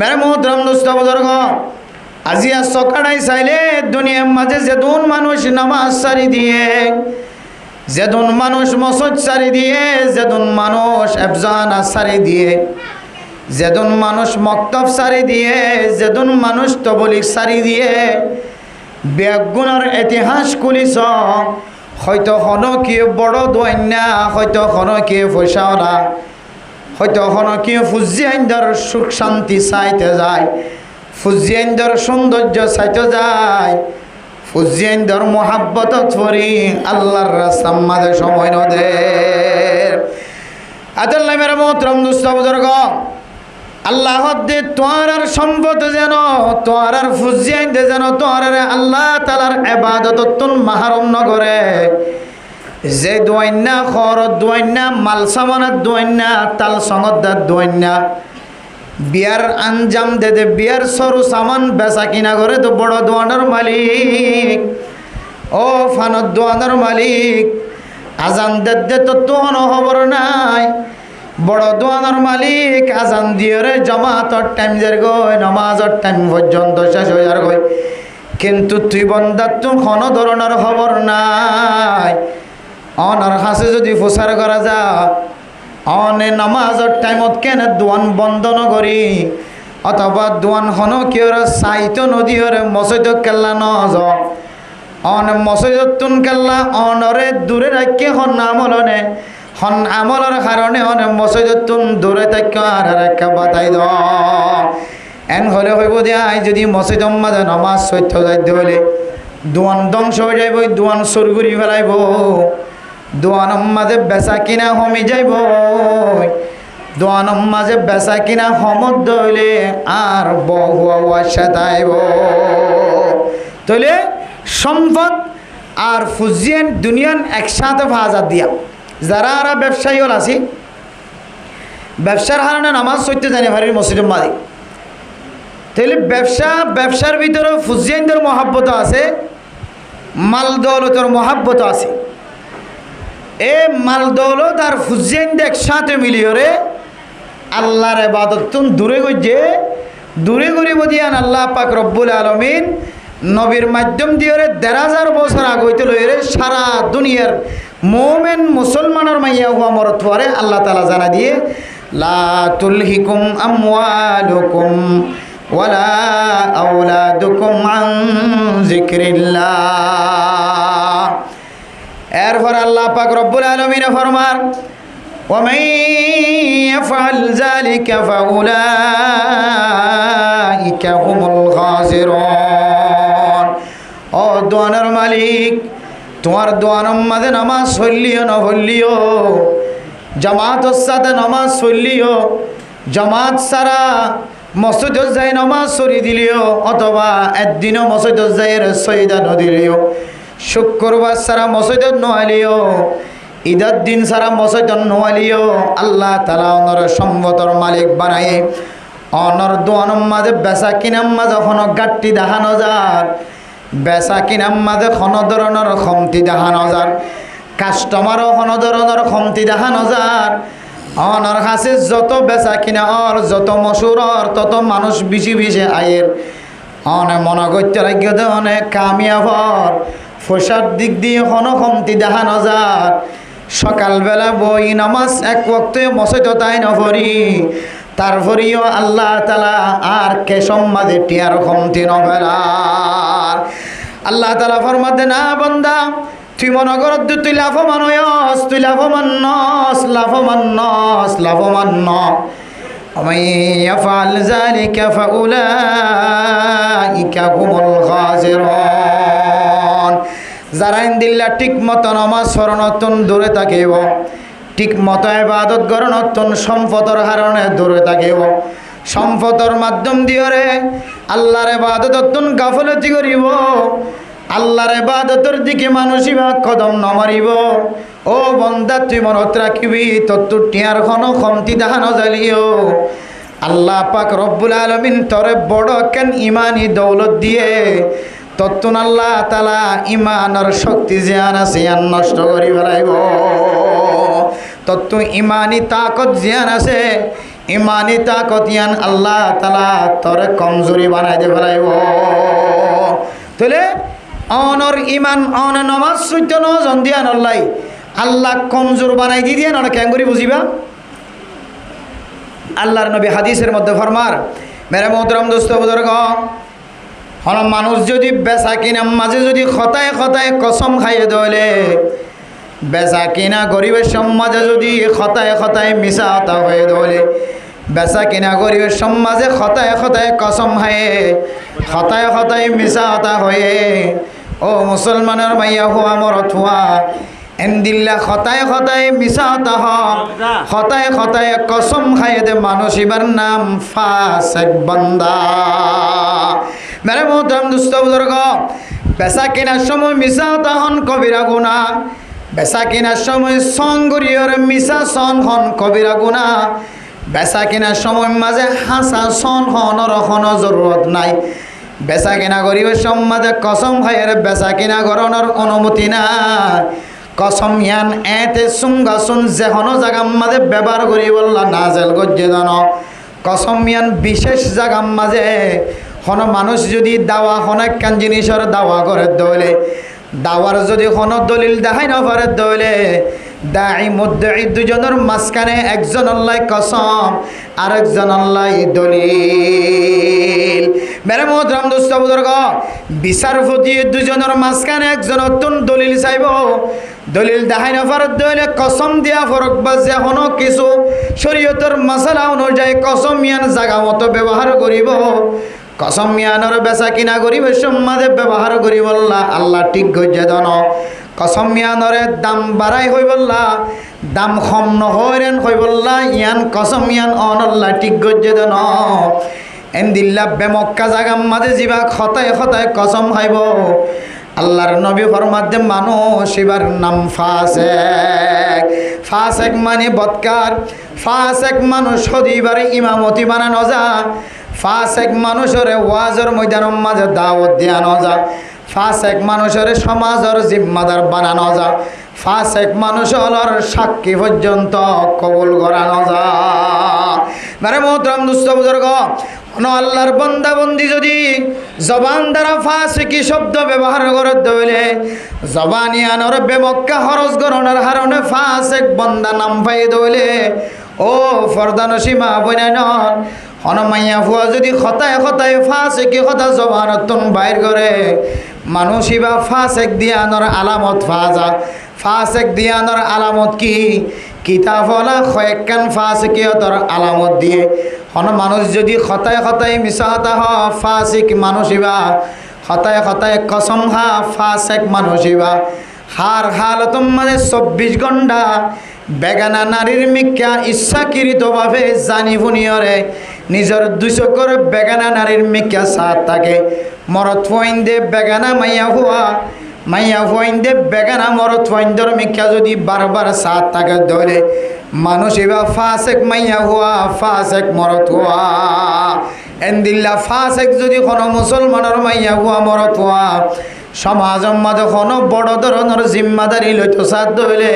मेरे मोहतरम दोस्त बुजुर्ग আজিয়া সকাড়াই চাইলে দুনিয়ার মাঝে যেদুন মানুষ নামাজ সারি দিয়ে, যেদুন মানুষ মসজিদ সারি দিয়ে, যেদুন মানুষ আফজানা সারি দিয়ে, যেদুন মানুষ মক্তব সারি দিয়ে, যেদুন মানুষ তবলিগ সারি দিয়ে বেগুনার ইতিহাস খুলিছ, হয়তো হনো কি বড় দোয়ান্না, হয়তো হনো কি পয়সাওয়ালা, হয়তো হনো কি ফুজিয়াইন্দার সুখ শান্তি চাইতে যায়, ফুজিয়াইন্দার সৌন্দর্য চাইতে যায়, ফুজিয়াইন্দার মোহাব্বতত পড়ি আল্লাহর রাস্তার মাঝে সময় নদে। আদাল্লাহ মেরা মোহতরম দুস্থ বুজুর্গ, আল্লাহ দে তোয়ার সম্পদ যেন তোয়ার ফুজিয়াইন্দে যেন তোয়ার আল্লাহ তালার ইবাদত মাহরুম নগরে। যে দোয়াইন্না খরত দোয়াইন্না মাল সামানাত দোয়াইন্না তাল সঙ্গদার দোয়াইন্না বিয়ার আঞ্জাম দে দে বিয়ার সরু সামান বেচা কিনা করে তো বড় দোয়ানোর মালিক, ও ফানত দোয়ানোর মালিক। আজান দে দে তো তোহনো খবর নাই, বড় দোয়ানোর মালিক আজান দিয়ে রে জমাতর টাইম যার গই, নামাজের টাইম পর্যন্ত শেষ হয়ে যার গই, কিন্তু তুই বন্দার তুই কোনো ধরনের খবর নাই। অনার হাসে যদি প্রচার করা যা অনে নামাজের টাইমত কেন দোয়ান বন্ধ নকরি, অথবা দোয়ান হন কিয়র সাইতো নদীরে মসজিদ কেল্লা নজ অনে মসজিদত তুন কেল্লা অনরে দূরে রাখে হন আমলনে হন আমলের কারণে অনে মসজিদত তুন দূরে থাকি আর একটা বাতাই দ এন হলে হইব দিয়া যদি মসজিদর মাঝে নামাজ সত্য যাইতে হলে দোয়ান ধ্বংস হয়ে যাইব, দোয়ান সরগুরি ফেলাইব, দোয়ানোর মাঝে বেচা কিনা কমি যাইব, দোয়ানোর মাঝে বেচা কিনা সমত ধরলে আর বহুয়া সাতাইব। তাহলে সম্পদ আর ফুজিয়ান দুনিয়ান একসাথে ভাজা দিয়া যারা আর ব্যবসায়ী হল আছি, ব্যবসার হারানে নামাজ সইতে জানি ভারির মসজিদের মাঝে, তাহলে ব্যবসার ভিতরে ফুজিয়ানদের মহাব্বত আছে, মাল দৌলতের মহাব্বত আছে। এ মাল দৌলত আর ফুজিয়ান একসাথে মিলিয়ে রে আল্লাহর ইবাদত দূরে গিয়ে দূরে করিব দিয়ান আল্লাহ পাক রব্বুল আলামিন নবীর মাধ্যম দিয়ে ১,৫০০ বছর আগইতে লইরে সারা দুনিয়ার মুমিন মুসলমানের মাইয়া হুয়া মরত পরে আল্লাহ তাআলা জানা দিয়ে লা তুলহিকুম আমওয়ালুকুম ওয়ালা আওলাদুকুম আন যিকরিল্লাহ। এরপর আল্লাহ পাক রব্বুল আলামিন ফরমান ওয়ামান ইয়াফআল যালিকা ফাউলাইকা হুমুল খাসিরুন। ও দোয়ানের মালিক, তোমার দোয়ানোর মাঝে নামাজ চললিও না হলিও, জামাতের সাথে নামাজ চললিও, জামাত সারা মসজিদে যাই নামাজ চড়ি দিলিও, অথবা একদিনও মসজিদে যাই সইদা নদিলিও, শুক্রবার সারা মসজিদত নোয়ালিও, ঈদের দিন সারা মসজিদত নোয়ালিও, আল্লাহ তাআলা অনর সম্পদর মালিক বানায়। অনর দোয়ানোর মাঝে বেচা কিনার মাঝে কোনো গাট্টি দেখানো যার, বেচা কিনার মাঝে কোনো ধরনের কমতি দেখানো যার, কাস্টমারও কোনো ধরনের কমতি দেখানো যার। অনর কাছে যত বেচা কিনা অর যত মশুরর তত মানুষ বেশি বেশি আয়ের অনেক মনে করতে লাগে অনেক কামিয়াবর পয়সার দিক দিয়ে কোনো কমতি দেখানো যার। সকালবেলা বই নামাজ এক ওয়াক্তে মসজিদে তাই নপড়ি, তারপরেও আল্লাহ তাআলা আর কেসম মাঝে টিয়ার কমতি নবেলার। আল্লাহ তাআলা ফরমাতে না বান্দা তুই মনে কর তুই লাভবান হইস, তুই লাভবান নস, লাভবান নস, লাভবান ন। ومن يفعل ذلك فأولئك هم الخاسرون। যারা ইনদিল্লা ঠিক মতো নামাজ পড়নতন দূরে থাকিব, ঠিক মতো ইবাদত করনতন সম্পদের কারণে দূরে থাকিব, সম্পদের মাধ্যম দিয়ে আল্লাহর ইবাদততন গাফলতি করিব, আল্লাহর ইবাদতের দিকে মানুষিবা কদম নমারিব। ও বন্দা তুই মনত রাখিবি তোর টিয়ার কোনো কমতি দেখানো জ্বালিও। আল্লাহ পাক রব্বুল আলামিন তরে বড় কেন ইমানি দৌলত দিয়ে তত্তুন আল্লাহ তাআলা ইমানের শক্তি জিয়ান আছে আর নষ্ট করি ফেলাইব। তত্তু ইমানি তাকত জিয়ান আছে ইমানি তাকতিয়ান আল্লাহ তাআলা তোরে কমজোরি বানাই দে ফেলাইব। তাহলে অনর ইমান অন নমাজ সত্য নজন দিয়া নল্লাই আল্লাহ কমজোর বানাই দি দিয়ে নয় কেন করি বুঝিবা। আল্লাহর নবী হাদিসের মধ্যে ফরমার মেরে মোহতরম দোস্ত বুজুর্গ, হন মানুষ যদি বেচা কিনার মাঝে যদি খতায় খতায় কসম খাইয়ে দলে, বেচা কিনা গরিবের সমাজে যদি খতায় খতায় মিশা হতা হয়ে দলে, বেচা কিনা গরিবের সমাজে খতায় খতায় কসম খায়ে খতায় খতায় মিশা হতা হয়ে, ও মুসলমানের মাইয়া হুয়া মরত হুয়া এন্দিল্লা খতায় খতায় মিশা হতা হ খতায় খতায় কসম খাইয়ে দে মানুষ ইবার নাম ফাসেক বান্দা। মেরে মোহতরম দুস্থ বুজুর্গ, বেচা কেনার সময় মিশা হতা হন কবিরা গুনাহ, বেচা কেনার সময় সঙ্গরিয়র মিশা সন হন কবিরা গুনাহ, বেচা কেনার সময় মাঝে হাসা সন হনর কোনো জরুরত নাই। বেচা কেনা গরিবের সমাজে কসম খাইয়ের বেচা কিনা গরণের অনুমতি নাই। কসম ইয়ান এতে সুঙ্গাসুন যে হনো জাগার মাঝে ব্যবহার করি বললা নাজেল গজ্জে জান। কসম ইয়ান বিশেষ জাগার মাঝে হন মানুষ যদি দাওয়া হন একখান জিনিসের দাওয়া করে দলে, দাওয়ার যদি হন দলিল দেখাই না পারে দলে, দাই মুদ্দাই দুজনের মাঝখানে একজন আল্লাহ কসম আর একজন আল্লাহ দলিল। মেরে মোহতরম দোস্ত বুজুর্গ, বিচারপতি দুজনের মাঝখানে একজন অত্যন্ত দলিল চাইব, দলিল দেখাই না পারে দলে কসম দিয়া ফরক বা যে কোনো কিছু শরীয়তের মশলা অনুযায়ী কসম ইয়ান জাগা মতো ব্যবহার করিব। কসম ইয়ানোর বেচা কিনা গরিবের সমাজে ব্যবহার করি বললা আল্লাহ ঠিক গজ্জে দন। কসম ইয়ানরে দাম বাড়াই হই বললা দাম কম নহরেন হই বললা ইয়ান কসম ইয়ান অনল্লা ঠিক গজ্জে দন। এন্দিল্লা বেমক্কা জাগার মাঝে যিবা খতায় খতায় কসম খাইব, আল্লাহর নবী ফরমাতে মানুষ এবার নাম ফাসেক। ফাসেক মানে বদকার, ফাসেক মানুষ হদিবারে ইমামতি বানানো যা, ফাসেক মানুষের ওয়াজের ময়দানের মাঝে দাওয়াত দিয়ানো যা, ফাসেক মানুষের সমাজের জিম্মাদার বানানো যা, ফাসেক মানুষের সাক্ষী পর্যন্ত কবুল করানো যা। মানে মোহতরম দুস্থ বুজুর্গ, আল্লাহর বান্দা বন্দি যদি জবান দ্বারা ফাসিকি শব্দ ব্যবহার করে দইলে জবানিয়ানোর বেমক্কা হরজ গণনার হারণে ফাসেক বান্দা নাম পাই দইলে, ও ফরদানসী মা বইনাইনর হনমাইয়া ফুয়া যদি খতায় খতায় ফাসিকি কথা জবানতন বাইর করে, মানুষই বা ফাসেক দিয়ানোর আলামত ফাজা। ফাসেক দিয়ানোর আলামত কি? কিতাবলা কয়েকখান ফাসিকিয়তর আলামত দিয়ে হন মানুষ যদি খতায় খতায় মিশা হতা হ ফাসিক মানুষইবা, খতায় খতায় কসম হা ফাসেক মানুষইবা। হার হালতম মানে 24 ঘণ্টা বেগানা নারীর মিক্কা ইচ্ছাকৃতভাবে জানি ভুনিয়রে নিজের 2 চকুর বেগানা নারীর মিক্কা সাথ থাকে। মরত ফইন্দে বেগানা মাইয়া হুয়া, মাইয়া ফইন্দে বেগানা মরত ফইন্দর মিক্কা যদি বারবার সাথ থাকে ধরে মানুষ এবার ফাসেক মাইয়া হুয়া ফাসেক মরত হুয়া। এন্দিল্লা ফাসেক যদি কোনো মুসলমানের মাইয়া হুয়া মরত হুয়া সমাজের মাঝে কোনো বড় ধরনের জিম্মাদারি লইতো সাথ ধরলে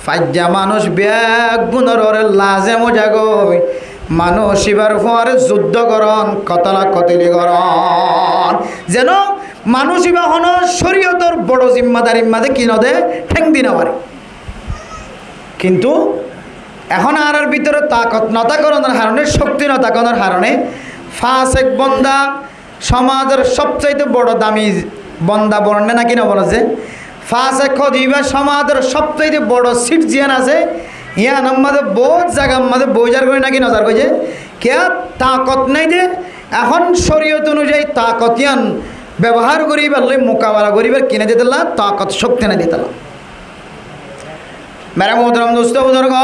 ফাজ্জা মানুষ ব্যাগ গুণর লাজে মজা গই মানুষ এবার ফোয়ার যুদ্ধ করন কতলা কতলি করন যেন মানুষ এবার হন শরীয়তর বড় জিম্মাদারির মাঝে কি নদে ঠেং দিন পারে। কিন্তু এখন আর ভিতরে তাকত নতাকরণের কারণে শক্তি নতাকরণের কারণে ফাসেক বন্দা সমাজের সবচাইতে বড় দামি বন্দা বর্ণে নাকি না বলা যে ফাসেক খদিবা সমাজের সবচাইতে বড় সিট জিয়ান আছে ইয়ান আমাদের বহুত জায়গা আমাদের বইজার করে নাকি নজর করেছে কে তাকত নাই দে এখন শরীয়ত অনুযায়ী তাকতিয়ান ব্যবহার করি পারলে মোকাবেলা করিবার কিনে দিতে তাকত শক্তি না দিতে। মেরা মোহতরম দোস্ত বুজুর্গ,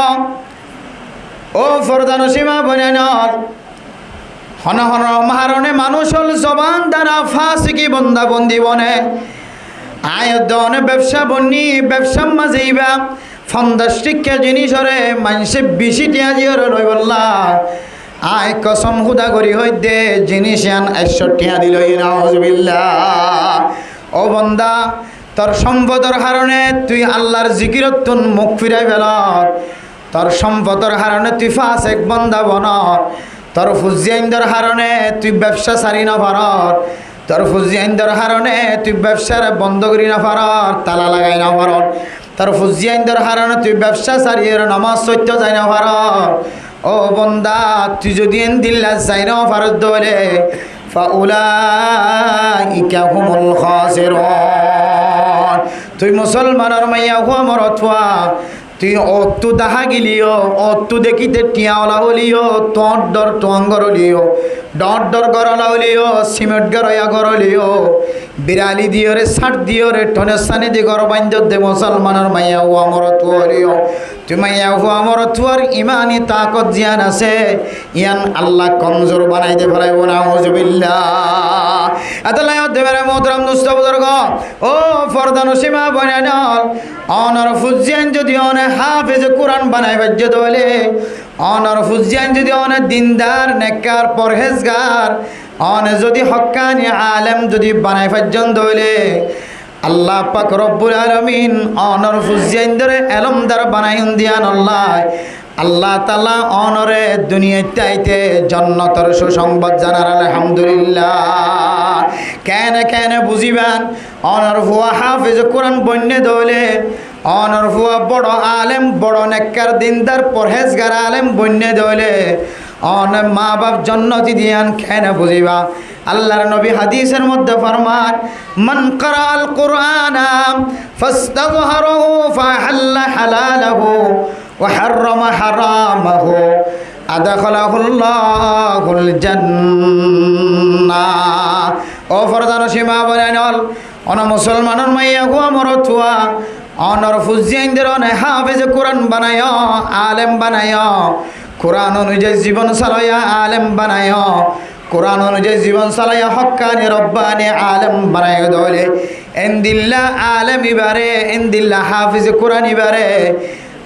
ও ফরদানসীমা বনাইনর হন হন মারণে মানুষ হল জবান দ্বারা ফাসিকি বন্দা বন্দি বনে আয়দনে ব্যবসা বন্যি ব্যবসা মাঝেইবা ফন্দাস্টিকা জিনিসরে মানুষে বেশি টিয়া দিয়ে রই বললা আয় কসম হুদা করি হই দে জিনিস আন 100 টিয়া দিল নাউজুবিল্লাহ। ও বন্দা তোর সম্পদের কারণে তুই আল্লাহর জিকিরত তুন মুখ ফিরাই ফেল, তোর সম্পদের হারণে তুই ফাসেক বান্দা বনর, তোর ফুজিয়াইন্দর হারণে তুই ব্যবসা সারি না পারর, তোর ফুজিয়াইন্দর হারণে তুই ব্যবসার বন্ধ করি না পারর, তালা লাগাই না পারর, তোর ফুজিয়াইন্দর হারণে তুই ব্যবসা সারিয়ে নামাজ সত্য যাই না পারর। ও বন্দা, তুই যদি এন দিল্লা যাই না পারত দলে ফাউলাইকা হুমুল খাসিরুন। তুই মুসলমানের মাইয়া হুয়া মরথুয়া, তুই অতু দাহা গিলিও, অতু দেখিতে টিয়াওলা হলিও, তোর ডর তোয়াঙ্গর হলিও, ডর গরলা হলিও, সিমেন্ট গরয়া গরলিও, বিড়ালি দিও রে, ষাট দিও রে, টনের সানি দি গর বান্ধ দে মুসলমানের মাইয়া হুয়া মরথু হলিও। তুই মাইয়া হুয়া মরথুয়ার ইমানি তাকত জিয়ান আছে, ইয়ান আল্লাহ কমজোর বানাই দে ফেলাইব না। হুজুবিল্লাহ। এতলাই দেবের মোহতরম দুস্থ বুজুর্গ, ও ফরদানো সীমা বনানল অনর ফুজিয়ান যদি অনে হাফেজ কোরআন বানাই বাজ্য দলে, অনর ফুজিয়ান যদি অনে দিনদার নেককার পরহেজগার, অনে যদি হক্কানি আলেম যদি বানাই ফাজ্জন দলে, আল্লাহ পাক রব্বুল আলামিন অনর ফুজিয়ান ধরে এলমদার বানাইন দিয়ান আল্লাহ তাআলা অনরে দুনিয়াতে আইতে জান্নাতের সুসংবাদ জানার আলহামদুলিল্লাহ। কেন বুঝিবান অনর হুয়া হাফেজ কোরআন বন্যে দলে, অনর হুয়া বড় আলেম বড় নেককার দিনদার পরহেজগার আলেম বন্যে দলে, অন মা বাপ জান্নাতি দিয়ান কেন বুঝিবা। আল্লাহর নবী হাদিসের মধ্যে ফরমান, মান ক্রাআল কুরআনা ফাস্তাযহারহু ফাহাল্লা হালালাহু ওয়া হাররামা হারামাহু আদখালাহুল্লাহুল জান্নাহ। ও ফরদানো সীমা বনানল অন মুসলমানের মাইয়া হুয়া মরথুয়া, অনর ফুজিয়াইনদের অনে হাফেজ কোরআন বানায়, আলেম বানায়, কোরআন অনুযায়ী জীবন চালায়া আলেম বানায়, কোরআন অনুযায়ী জীবন চালায়া হক্কানি রব্বানি আলেম বানায় দলে, এন্দিল্লা আলেম ইবারে, এন্দিল্লা হাফিজ কোরআন ইবারে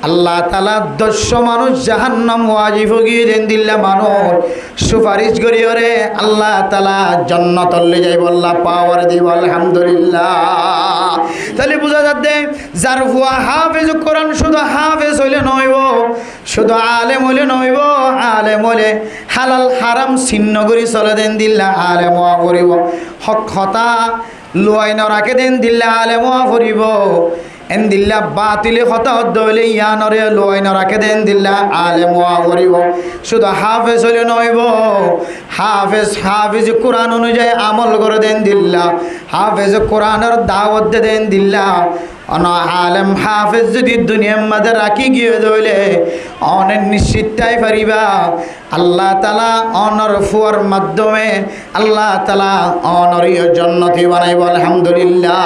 আল্লাহ তাআলা ১০০ মানুষ জাহান্নাম ওয়াজিব গিয়ে দেন দিল্লা মানুষ সুপারিশ করিও রে আল্লাহ তাআলা জান্নাতল লে যাই বল্লা পাওয়ার দিব আলহামদুলিল্লাহ। তাহলে বুঝা যাচ্ছে যার হুয়া হাফেজ কোরআন শুধু হাফেজ হইলে নইব, শুধু আলেম হইলে নইব, আলেম হইলে হালাল হারাম ছিন্ন করে চলে দেন দিল্লা আলেম ওয়া করিব, হক হতা লুয়াই ন রাখে দেন দিল্লা আলেম ওয়া করিব, এন দিল্লা বাতিলে হতা দইলে ইয়ানরে লুয়াই ন রাখে দেন দিল্লা আলেম ওয়া করিব। শুধু হাফেজ হইলে নইব, হাফেজ কোরআন অনুযায়ী আমল করে দেন দিল্লা, হাফেজ কোরআনের দাওয়াত দেন দিল্লা। অন আলেম হাফেজ যদি দুনিয়ার মাঝে রাখি গিয়ে দইলে অনেক নিশ্চিতটাই পারিবা আল্লাহ তাআলা অনর ফুয়ার মাধ্যমে আল্লাহ তাআলা অনরীয় জান্নাতি বানাইব আলহামদুলিল্লাহ।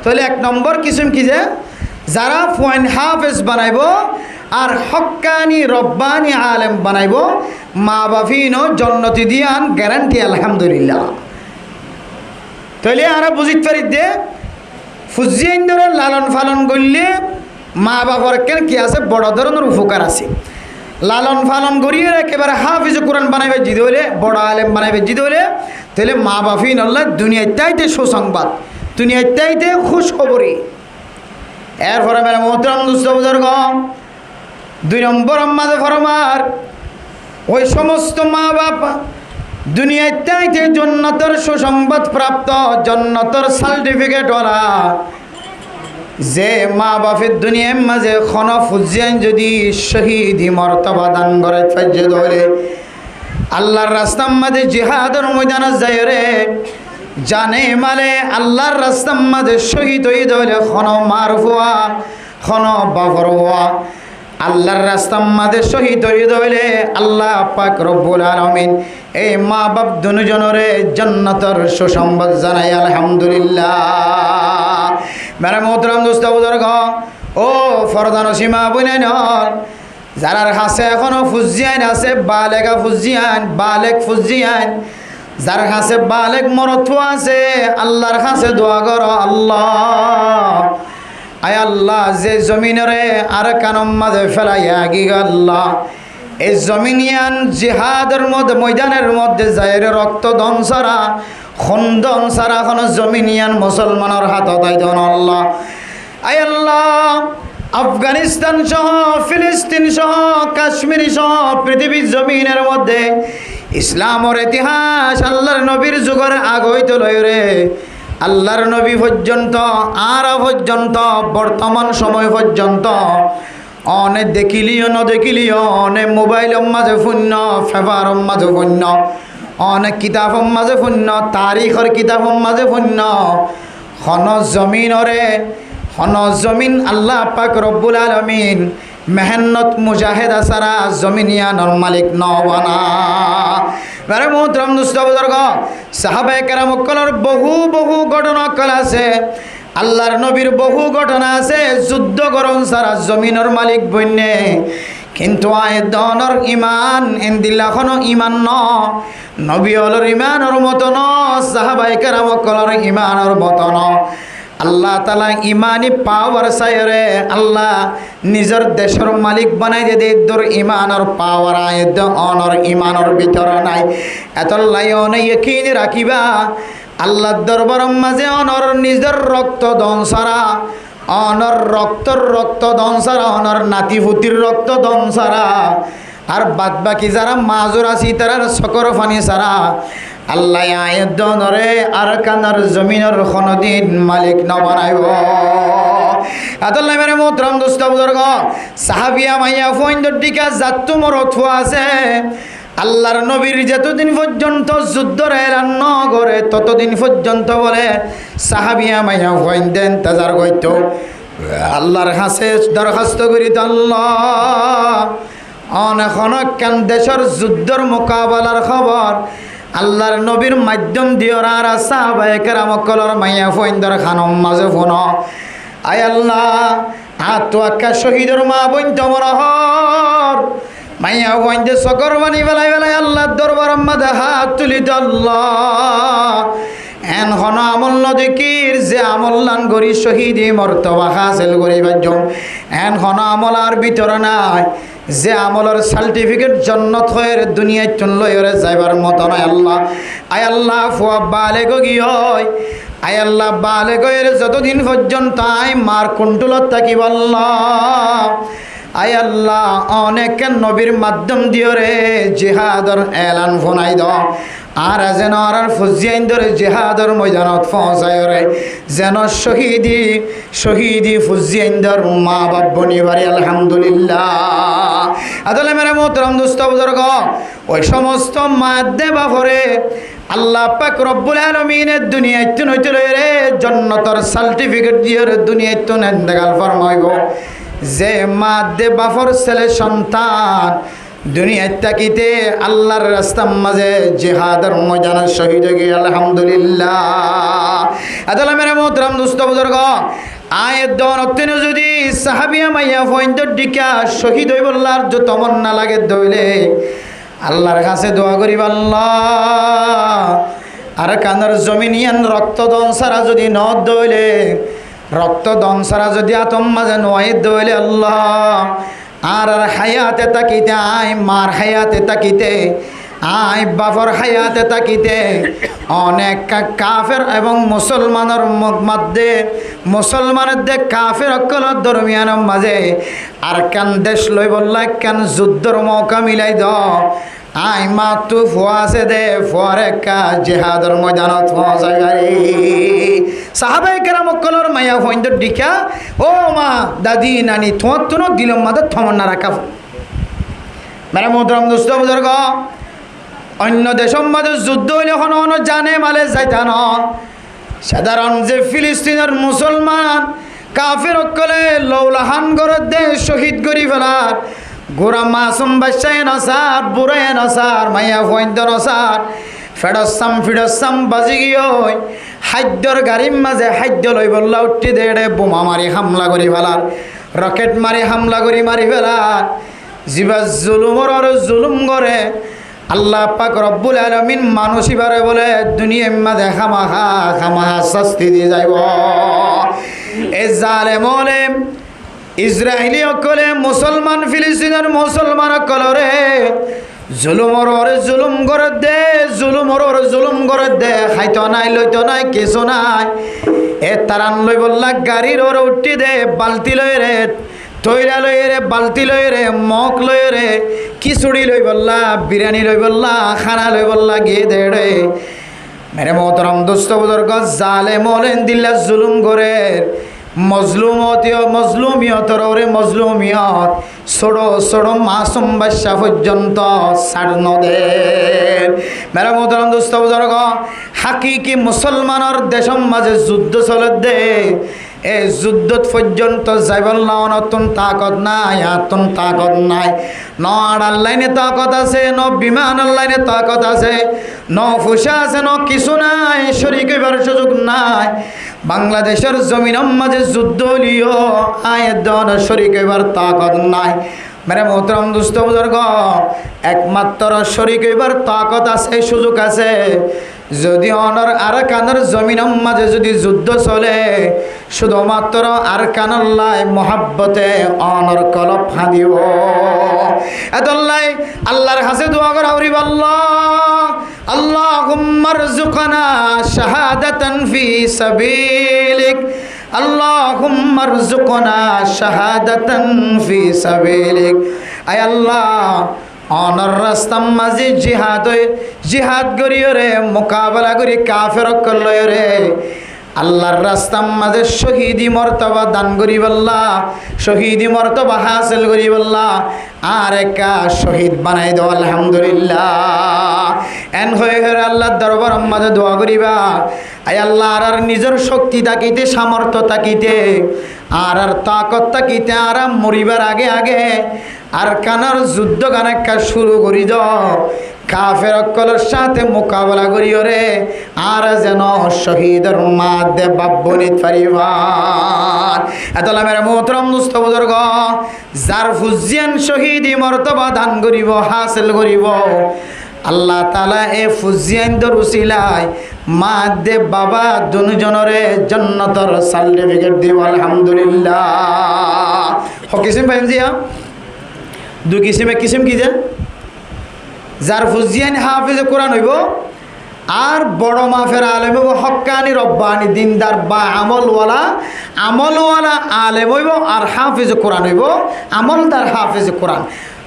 তাহলে এক নম্বর কিসম কি যে যারা ফুয়ান হাফেজ বানাইব আর হক্কানি রব্বানি আলেম বানাইব, মা বাফিনো জান্নাতি দিয়ান গ্যারান্টি আলহামদুলিল্লাহ। তাহলে আমরা বুঝিতে পারি যে ফুজিয়াইন্দরে লালন পালন করলে মা বাবার কেন কি আছে বড় ধরনের উপকার আছে। লালন পালন করিয়ে একেবারে হাফিজ কোরআন বানাইবে জিদ হলে, বড় আলেম বানাইবে জিদ হলে, তাহলে মা বাফিন আল্লাহ দুনিয়ায় তাইতে সুসংবাদ, দুনিয়ায় তাইতে খুশ খবরই। এরপরে মেরা মোহতরম দুস্থ বুজুর্গ, 2 নম্বর মাঝে ফরমার ওই সমস্ত মা বাপ দুনিয়ায় তাইতে জান্নাতের সুসংবাদ প্রাপ্ত, জান্নাতের সার্টিফিকেট ওরা যে মা বাপের দুনিয়ার মাঝে খন ফুজিয়ান যদি শহীদি মর্তবা দান করে ফাজ্জে ধরে আল্লাহর রাস্তার মাঝে জিহাদের ময়দানে যায় রে, জানে মালে আল্লাহর রাস্তার মাঝে শহীদ হয়ে ধরে খন মারফুয়া খন বাবর হওয়া আল্লাহর রাস্তার মাঝে শহীদ হয়ে ধরে আল্লাহ পাক রব্বুল আলামিন এই মা বাপ দুজনরে জান্নাতের সুসংবাদ জানাই আলহামদুলিল্লাহ। মেরা মোহতরম দোস্ত বুজুর্গ, ও ফরদানো সীমা বুনাইনল যারার কাছে এখনো ফুজিয়ান আছে, বালেগা ফুজিয়ান, বালেক ফুজিয়ান, যার কাছে বালেক মরথু আছে আল্লাহর কাছে দোয়া করো, আল্লাহ আয় আল্লাহ যে জমিনরে আর কানম মাঝে ফেলাইয়া গিয়ে আল্লাহ এই জমিনিয়ান জিহাদের মধ্যে ময়দানের মধ্যে যায় রক্ত দন সারা খন্দন সারা এখন জমিনিয়ান মুসলমানের হাত তাই দেন আল্লাহ। আয় আল্লাহ আফগানিস্তান সহ ফিলিস্তিন সহ কাশ্মীর সহ পৃথিবীর জমিনের মধ্যে ইসলামের ইতিহাস আল্লাহর নবীর যুগের আগ হইতে লয় রে আল্লাহর নবী পর্যন্ত আর পর্যন্ত বর্তমান সময় পর্যন্ত অনেক দেখিলিও নদেখিলিও অনেক মোবাইলের মাঝে শূন্য পেপারের মাঝে শূন্য অনেক কিতাবের মাঝে শূন্য তারিখের কিতাবের মাঝে শূন্য হন জমিনরে হন জমিন আল্লাহ পাক রব্বুল আলামিন মেহনত মুজাহিদা সারা জমিনিয়ানোর মালিক নবানা বারে মোহতরম দুস্থ বুজুর্গ সাহাবায়ে কেরামকলের বহু বহু ঘটনা আছে আল্লাহর নবীর বহু ঘটনা আছে যুদ্ধ করন সারা জমিনের মালিক বন্যে কিন্তু আয়দনর ইমান এন্দিল্লাখনো ইমান ন নবী হলর ইমানের মতো ন সাহাবায়ে কেরামকলের ইমানের মতো ন আল্লাহ তালা ইমানি পাওয়ার সায়রে আল্লাহ নিজের দেশের মালিক বানাই দে তোর ইমানের পাওয়ার আয়দ অনর ইমানের ভিতরে নাই এতলাই অনেক রাখিবা আল্লাহর দরবারের মাঝে অনর নিজের রক্ত দন সারা অনর রক্ত দন সারা অনর নাতিপুতির রক্ত দন সারা আর বাদ বাকি যারা মাজুর আছি তারার সকর ফানি সারা আল্লাহ আয়দনরে আর কানার জমিনের কোনদিন মালিক ন বানাইব আদল্লাহ মেরে মোহতরম দোস্ত বুজুর্গ সাহাবিয়া মাইয়া ফইন্দর দিকা জাতু মরত আছে আল্লাহর নবীর যতদিন পর্যন্ত যুদ্ধর এলান ন করে ততদিন পর্যন্ত বলে সাহাবিয়া মাইয়া ফইন্দেন তাজার গইতো আল্লাহর কাছে দরখাস্ত করি তো আল্লাহ অনেক কেন দেশের যুদ্ধর মোকাবেলার খবর আল্লাহর নবীর মাধ্যম দিওর আর সাহাবায়ে কেরামকলের মাইয়া ফইন্দর খানম মাঝে ফোন আয় আল্লাহ আত্মা শহীদের মা বোন তোমরহর মাইয়া ফইন্দে সকর বানি বেলায় বেলায় আল্লাহর দরবার মাঝে হাত তুলিত আল্লাহ এন হন আমল নদীকির যে আমল লান গরি শহীদি মর্তবা হাসিল করিবার জন্য এন হন আমল আর ভিতরে নাই যে আমলের সার্টিফিকেট জন্নত হয়ে দুনিয়ায় চললে যাইবার মতো নয় আল্লাহ আয় আল্লাহ ফুয়া বালে গি হয় আয় আল্লাহ বালে গের যতদিন পর্যন্ত আয় মার কুণ্টুলত থাকিব আল্লাহ আয় আল্লাহ অনেক নবীর মাধ্যম দিও রে জিহাদর এলান ফোনাই দ আর যেন আর ফুজিয়াইন ধরে জিহাদর ময়দানত পৌঁছায় রে যেন শহীদি ফুজিয়াইন্দর মা বাপ বনি বাড়ি আলহামদুলিল্লাহ আদলে মেরে মোহতরম দুস্থ বুজুর্গ ওই সমস্ত মাদ্দে বাপরে আল্লাহ পাক রব্বুল আলামিনের দুনিয়ায় তুন হইতে রে জান্নাতের সার্টিফিকেট দিয়ে রে দুনিয়ায় তুন এন্দেগাল ফরমাইব যে মাদ্দে বাপর ছেলে সন্তান দুনিয়ায় তাকিতে আল্লাহর রাস্তার মাঝে জিহাদের ময়দানে শহীদ হয়ে গিয়ে আলহামদুলিল্লাহ আদলে মেরে মোহতরম দুস্থ বুজুর্গ আয়ের দন যদি সাহাবিয়া মাইয়া ফইন্দর ডিকা শহীদ হইব আল্লাহর যে তমন্না লাগে দইলে আল্লাহর কাছে দোয়া করিব আল্লাহ আর কানের জমিনিয়ান রক্ত দন সারা যদি ন দইলে রক্ত দন সারা যদি আতম মাঝে নয় দইলে আল্লাহ আর হায়াতে তাকিতে আয় মার হায়াতে তাকিতে আয় বাফর হায়াতে তাকিতে অনেক কাফের এবং মুসলমানের মধ্যে মুসলমানের দে কাফের অকলের দরমিয়ানের মাঝে আর কান দেশ লই বললা কান যুদ্ধর মৌকা মিলাই দ আয় মা তু ফুয়াছে দে ফুয়ারে কা জিহাদের ময়দানত পৌঁছাই গাড়ি সাহাবায়ে কেরামকলের মায়া ফইন্দর ডিকা ও মা দাদি নানি তোমার তো দিলম মাদে থমন্না রাখা মেরা মোহতরম দোস্ত বুজুর্গ অন্য দেশের মাঝে যুদ্ধ হইলে কোনো জানে মালে যাইতা ন সাধারণ যে ফিলিস্তিনের মুসলমান কাফের অকলে লৌলাহান গড়ে দে শহীদ করি ফেলার গোড়া মাসুম বাচ্চায় নসার বুড়ায় নসার মাইয়া ফইন্দ নসার ফিডসাম বাজি গিয়ে খাদ্যর গাড়ির মাঝে খাদ্য লই বললা উঠি দে বোমা মারি হামলা করি ফেলার রকেট মারি হামলা করি মারি ফেলার জিবা জুলুমর জুলুম করে আল্লাহ পাক রব্বুল আলামিন মানুষ ইবারে বলে দুনিয়ার মাঝে খামাহা শাস্তি দিয়ে যাইব এ জালেম ওলেম ইসরায়েলি অকলে মুসলমান ফিলিস্তিনের মুসলমান অকলরে জুলুমর জুলুম করে দে জুলুম করে দে খাইতো নাই লইতো নাই কিছু নাই এ তারান লই বললা গাড়ির ওরে উঠি দে বালতি লই রে তৈরা লই রে, বালতি লই রে, মগ লই রে, খিচুড়ি লই বললা, বিরিয়ানি লই বললা, খানা লই বললা গিয়ে দে রে। মেরে মোহতরম দোস্ত বুজুর্গ, জালেম হলেন দিল্লা জুলুম করে মজলুমিয়তর ওরে মজলুমিয়ত ছোড়ো ছোড়ো মাসুম বাদশা পর্যন্ত ছাড় নদের। মেরে মোহতরম দোস্ত বুজুর্গ, হাকিকি মুসলমানের দেশম মাঝে যুদ্ধ চলে দে, এই যুদ্ধত পর্যন্ত যাইবল না, নতুন তাকত নাই, আতুন তাকত নাই। ন আড়ার লাইনে তাকত আছে, ন বিমানের লাইনে তাকত আছে, ন ফুসা আছে, ন কিছু নাই, শরীক হইবার সুযোগ নাই। বাংলাদেশের জমিনের মাঝে যুদ্ধ লিও আয়ের দন শরীক হইবার তাকত নাই। মেরে মোহতরম দুস্থ বুজুর্গ, একমাত্র শরীক হইবার তাকত আছে, সুযোগ আছে যদি অনর আর কানের জমিনের মাঝে যদি যুদ্ধ চলে, শুধুমাত্র আর কানল্লাই মহাব্বতে অনর কলপ ফাঁদিব। এতল্লাই আল্লাহর কাছে দোয়া করা হরিব, আল্লাহুম্মা রযুকনা শাহাদাতান ফি সাবিলিক, আল্লাহুম্মা রযুকনা শাহাদাতান ফি সাবিলিক। আয় আল্লাহ, অনর রাস্তার মাঝে জিহাদ করিও রে, মোকাবেলা করি কাফের কল্লয় রে। আল্লাহর রাস্তার মাঝে শহীদি মর্তবা দান করি বললা, শহীদি মর্তবা হাসিল করি বললা, আর একা শহীদ বানাই দাও আলহামদুলিল্লাহ। এন হয়ে হয়ে আল্লাহর দরবার মাঝে দোয়া করিবা, আয় আল্লাহ আর নিজের শক্তি তাকিতে, সামর্থ্য তাকিতে, আর তাকত তাকিতে, আর মরিবার আগে আগে আর কানার যুদ্ধ কানেকা শুরু করি দাও, কাফের অকলের সাথে মোকাবেলা করিও রে, আর যেন শহীদের মাধ্যে বাব্বনিত পারিবার। এতলা মেরে মোহতরম দুস্থ বুজুর্গ, যার ফুজিয়ান শহীদি মর্তবা দান করিব, হাসিল করিব, আল্লাহ তাআলা এ ফুজিয়ানদের উসিলায় মা দে বাবা দুজনরে জান্নাতের সার্টিফিকেট দিব আলহামদুলিল্লাহ। কিসিম পাইম জিয়া দুই কিসিম কি যে যার ফুজিয়ান হাফিজ কোরআন হইব, আর বড় মাফের আলেম হইব হক্কানি রব্বানি দিনদার বা আমলওয়ালা আলেম হইব, আর হাফিজ কোরআন হইব আমলদার হাফিজ কোরআন।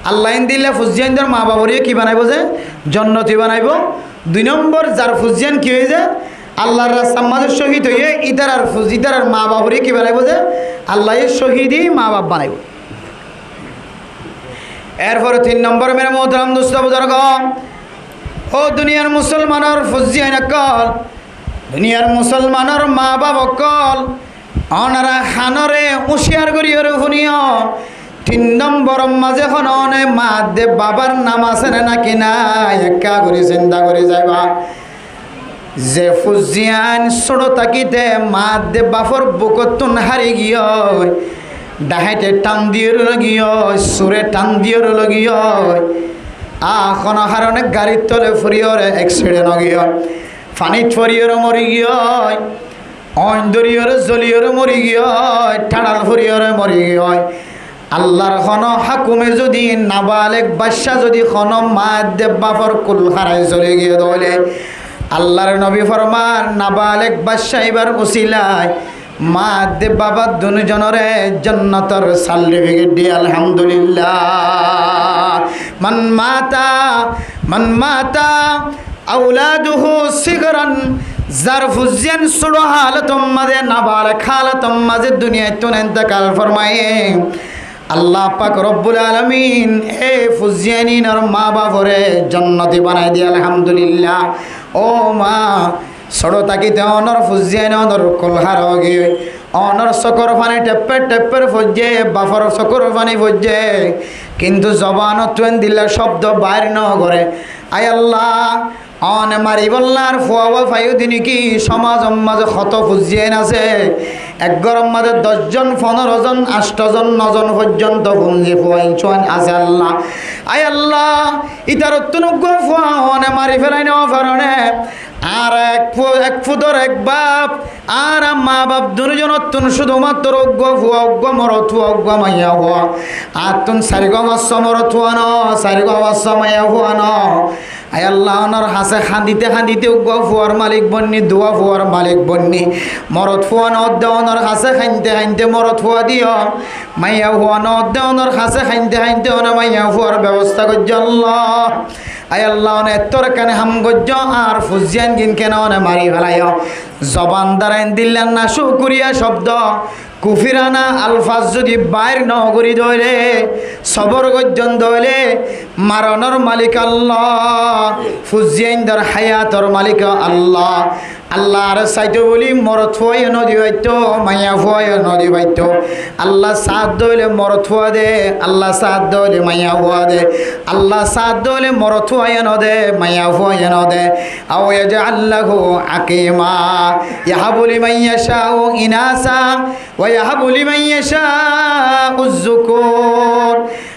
আল্লাহ দিলে ফুজিয়ানদের মা বাবরিয়ে কি বানাইব যে জন্নতি বানাইব। 2 নম্বর, যার ফুজিয়ান কি হয়ে যায় আল্লাহর রাস্তার মাঝে শহীদ হয়ে ইতার আর মা বাবরিয়ে কি বানাইব যে আল্লাহ শহীদই মা বাপ বানাইব। এরপরে 3 নম্বর মেরে মোহতরম দোস্ত বুজুর্গ, ও দুনিয়ার মুসলমানের ফুজিয়ান কল, দুনিয়ার মুসলমানের মা বাপ কল, অনারা খানরে হুঁশিয়ার করিও রে শুনিও। 3 নম্বর মাঝে হননে মা দে বাবার নাম আছে নাকি নাই একা করে চিন্তা করে যাইবা। যে ফুজিয়ান ছোট থাকিতে মা দে বাপর বুকতুন হারি গিয়, ডাহাইতে টান দিয়ে লগিয়, সুরে টান দিয়ে লগিয়, এখন হারণে গাড়ির তলে ফুরিয়রে এক্সিডেন্ট গিয়, পানিত ফুরিয়রে মরি গিয়, অন্দরিয়রে জলিয়রে মরি গিয়, ঠাড়াল ফুরিয়রে মরি গিয়। আল্লাহর খন হাকুমে যদি নাবালেক বাদশা যদি খন মা দে বাপর কুল হারাই চলে গিয়ে দলে, আল্লাহর নবী ফরমান নাবালেক বাদশা এবার উসিলায় মা দে বাবা দুজনরে জান্নাতের সার্টিফিকেট দি আলহামদুলিল্লাহ। মান মাতা আওলাদুহু সিগরান, যার ফুজিয়ান ছোড়ো হালতম মাঝে নাবালেক হালতম মাঝে দুনিয়ায় তুন ইন্তেকাল ফরমায়ে, আল্লাহ পাক রব্বুল আলামিন এ ফুজিয়ানিনের মা বাপরে জান্নাতি বানাই দি আলহামদুলিল্লাহ। ও মা ছোড়ো তাকিতে অনর ফুজিয়ান অনর কলহার গিয়ে, অনর চকর পানি টেপ্পের ফজে, বাফর চকর পানি ফজে, কিন্তু জবান তুয়েন দিলে শব্দ বাইর ন করে। আয় আল্লাহ অনে মারি বললার ফুয়াবা ফাইও দিনি কি সমাজ মাঝে কত ফুজিয়ান আছে, এক গরম মাঝে 10 জন 15 জন 8 জন 9 জন পর্যন্ত ফুঞ্জি ফুয়াইন আছে আল্লাহ। আয় আল্লাহ ইতার তুনুগ্য ফুয়া অনে মারি ফেলাই নেওয়া কারণে আর এক ফুদর এক বাপ আর মা বাপ দুজন তুন শুধুমাত্র অজ্ঞ ফুয়া অজ্ঞ মরত ফুয়া অজ্ঞ মাইয়া ফুয়া, আর তুন 4 মাস মরত ফুয়া ন 4 মাস মাইয়া ফুয়া ন, আয় আল্লাহ ওনার হাসে খান্দিতে খান্দিতে উগ্র ফুয়ার মালিক বন্নি দোয়া ফুয়ার মালিক বন্নি মরদ ফুয়া নদ্দে ওনার হাসে খাইতে খাইতে মরদ ফুয়া দিও মাইয়া ফুয়া নদ্দে ওনার হাসে খাইতে খাইতে ওনা মাইয়া ফুয়ার ব্যবস্থা করছে আল্লাহ আয় আল্লাহ ওনে তোর কানে হাম গজ্জ আর ফুজিয়ান গিন কেন ওনে মারি ফেলায় জবান দ্বারাইন দিল্লান না শুকুরিয়া শব্দ কুফিরানা আলফাজ যদি বাইর নগরী দইলে সবর গজ্জন দইলে মারণর মালিক আল্লাহ ফুজিয়াইন্দার হায়াতর মালিক আল্লাহ আল্লাহ আর সাইতো বলি মরত ফুয়াই নদী বাইতো মাইয়া ফুয়াই নদী বাইতো আল্লাহ সাথ দইলে মরত ফুয়া দে আল্লাহ সাথ দইলে মাইয়া ফুয়া দে আল্লাহ সাথ দইলে মরত ফুয়াই নদে মাইয়া ফুয়াই নদে আও ইয়াজআল্লাহু আকিমা ইয়াহাবু লিমান ইয়াশাউ ইনাসা ওয়া ইয়াহাবু লিমান ইয়াশাউ যুকুর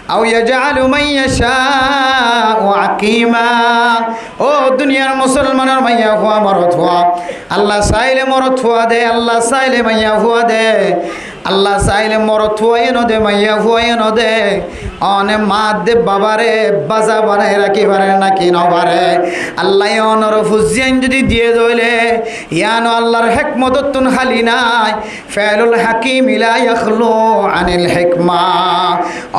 আও ইয়াজআলু মান ইয়াশাউ আকিমা ও দুনিয়ার মুসলমানের মাইয়া ফুয়া মরত ফুয়া আল্লাহ চাইলে মরত ফুয়া দে আল্লাহ চাইলে মাইয়া ফুয়া দে আল্লাহ চাইলে মরত ফুয়াই নদে মাইয়া ফুয়াই নদে অনে মা দে বাবারে বাজা বানাই রাখি পারে নাকি নবারে আল্লাহ অনর ফুজিয়ান যদি দিয়ে দইলে ইয়ানো আল্লাহর হেকমত তুন খালি নাই ফাইলুল হাকিম লা ইয়াখলু আনিল হিকমা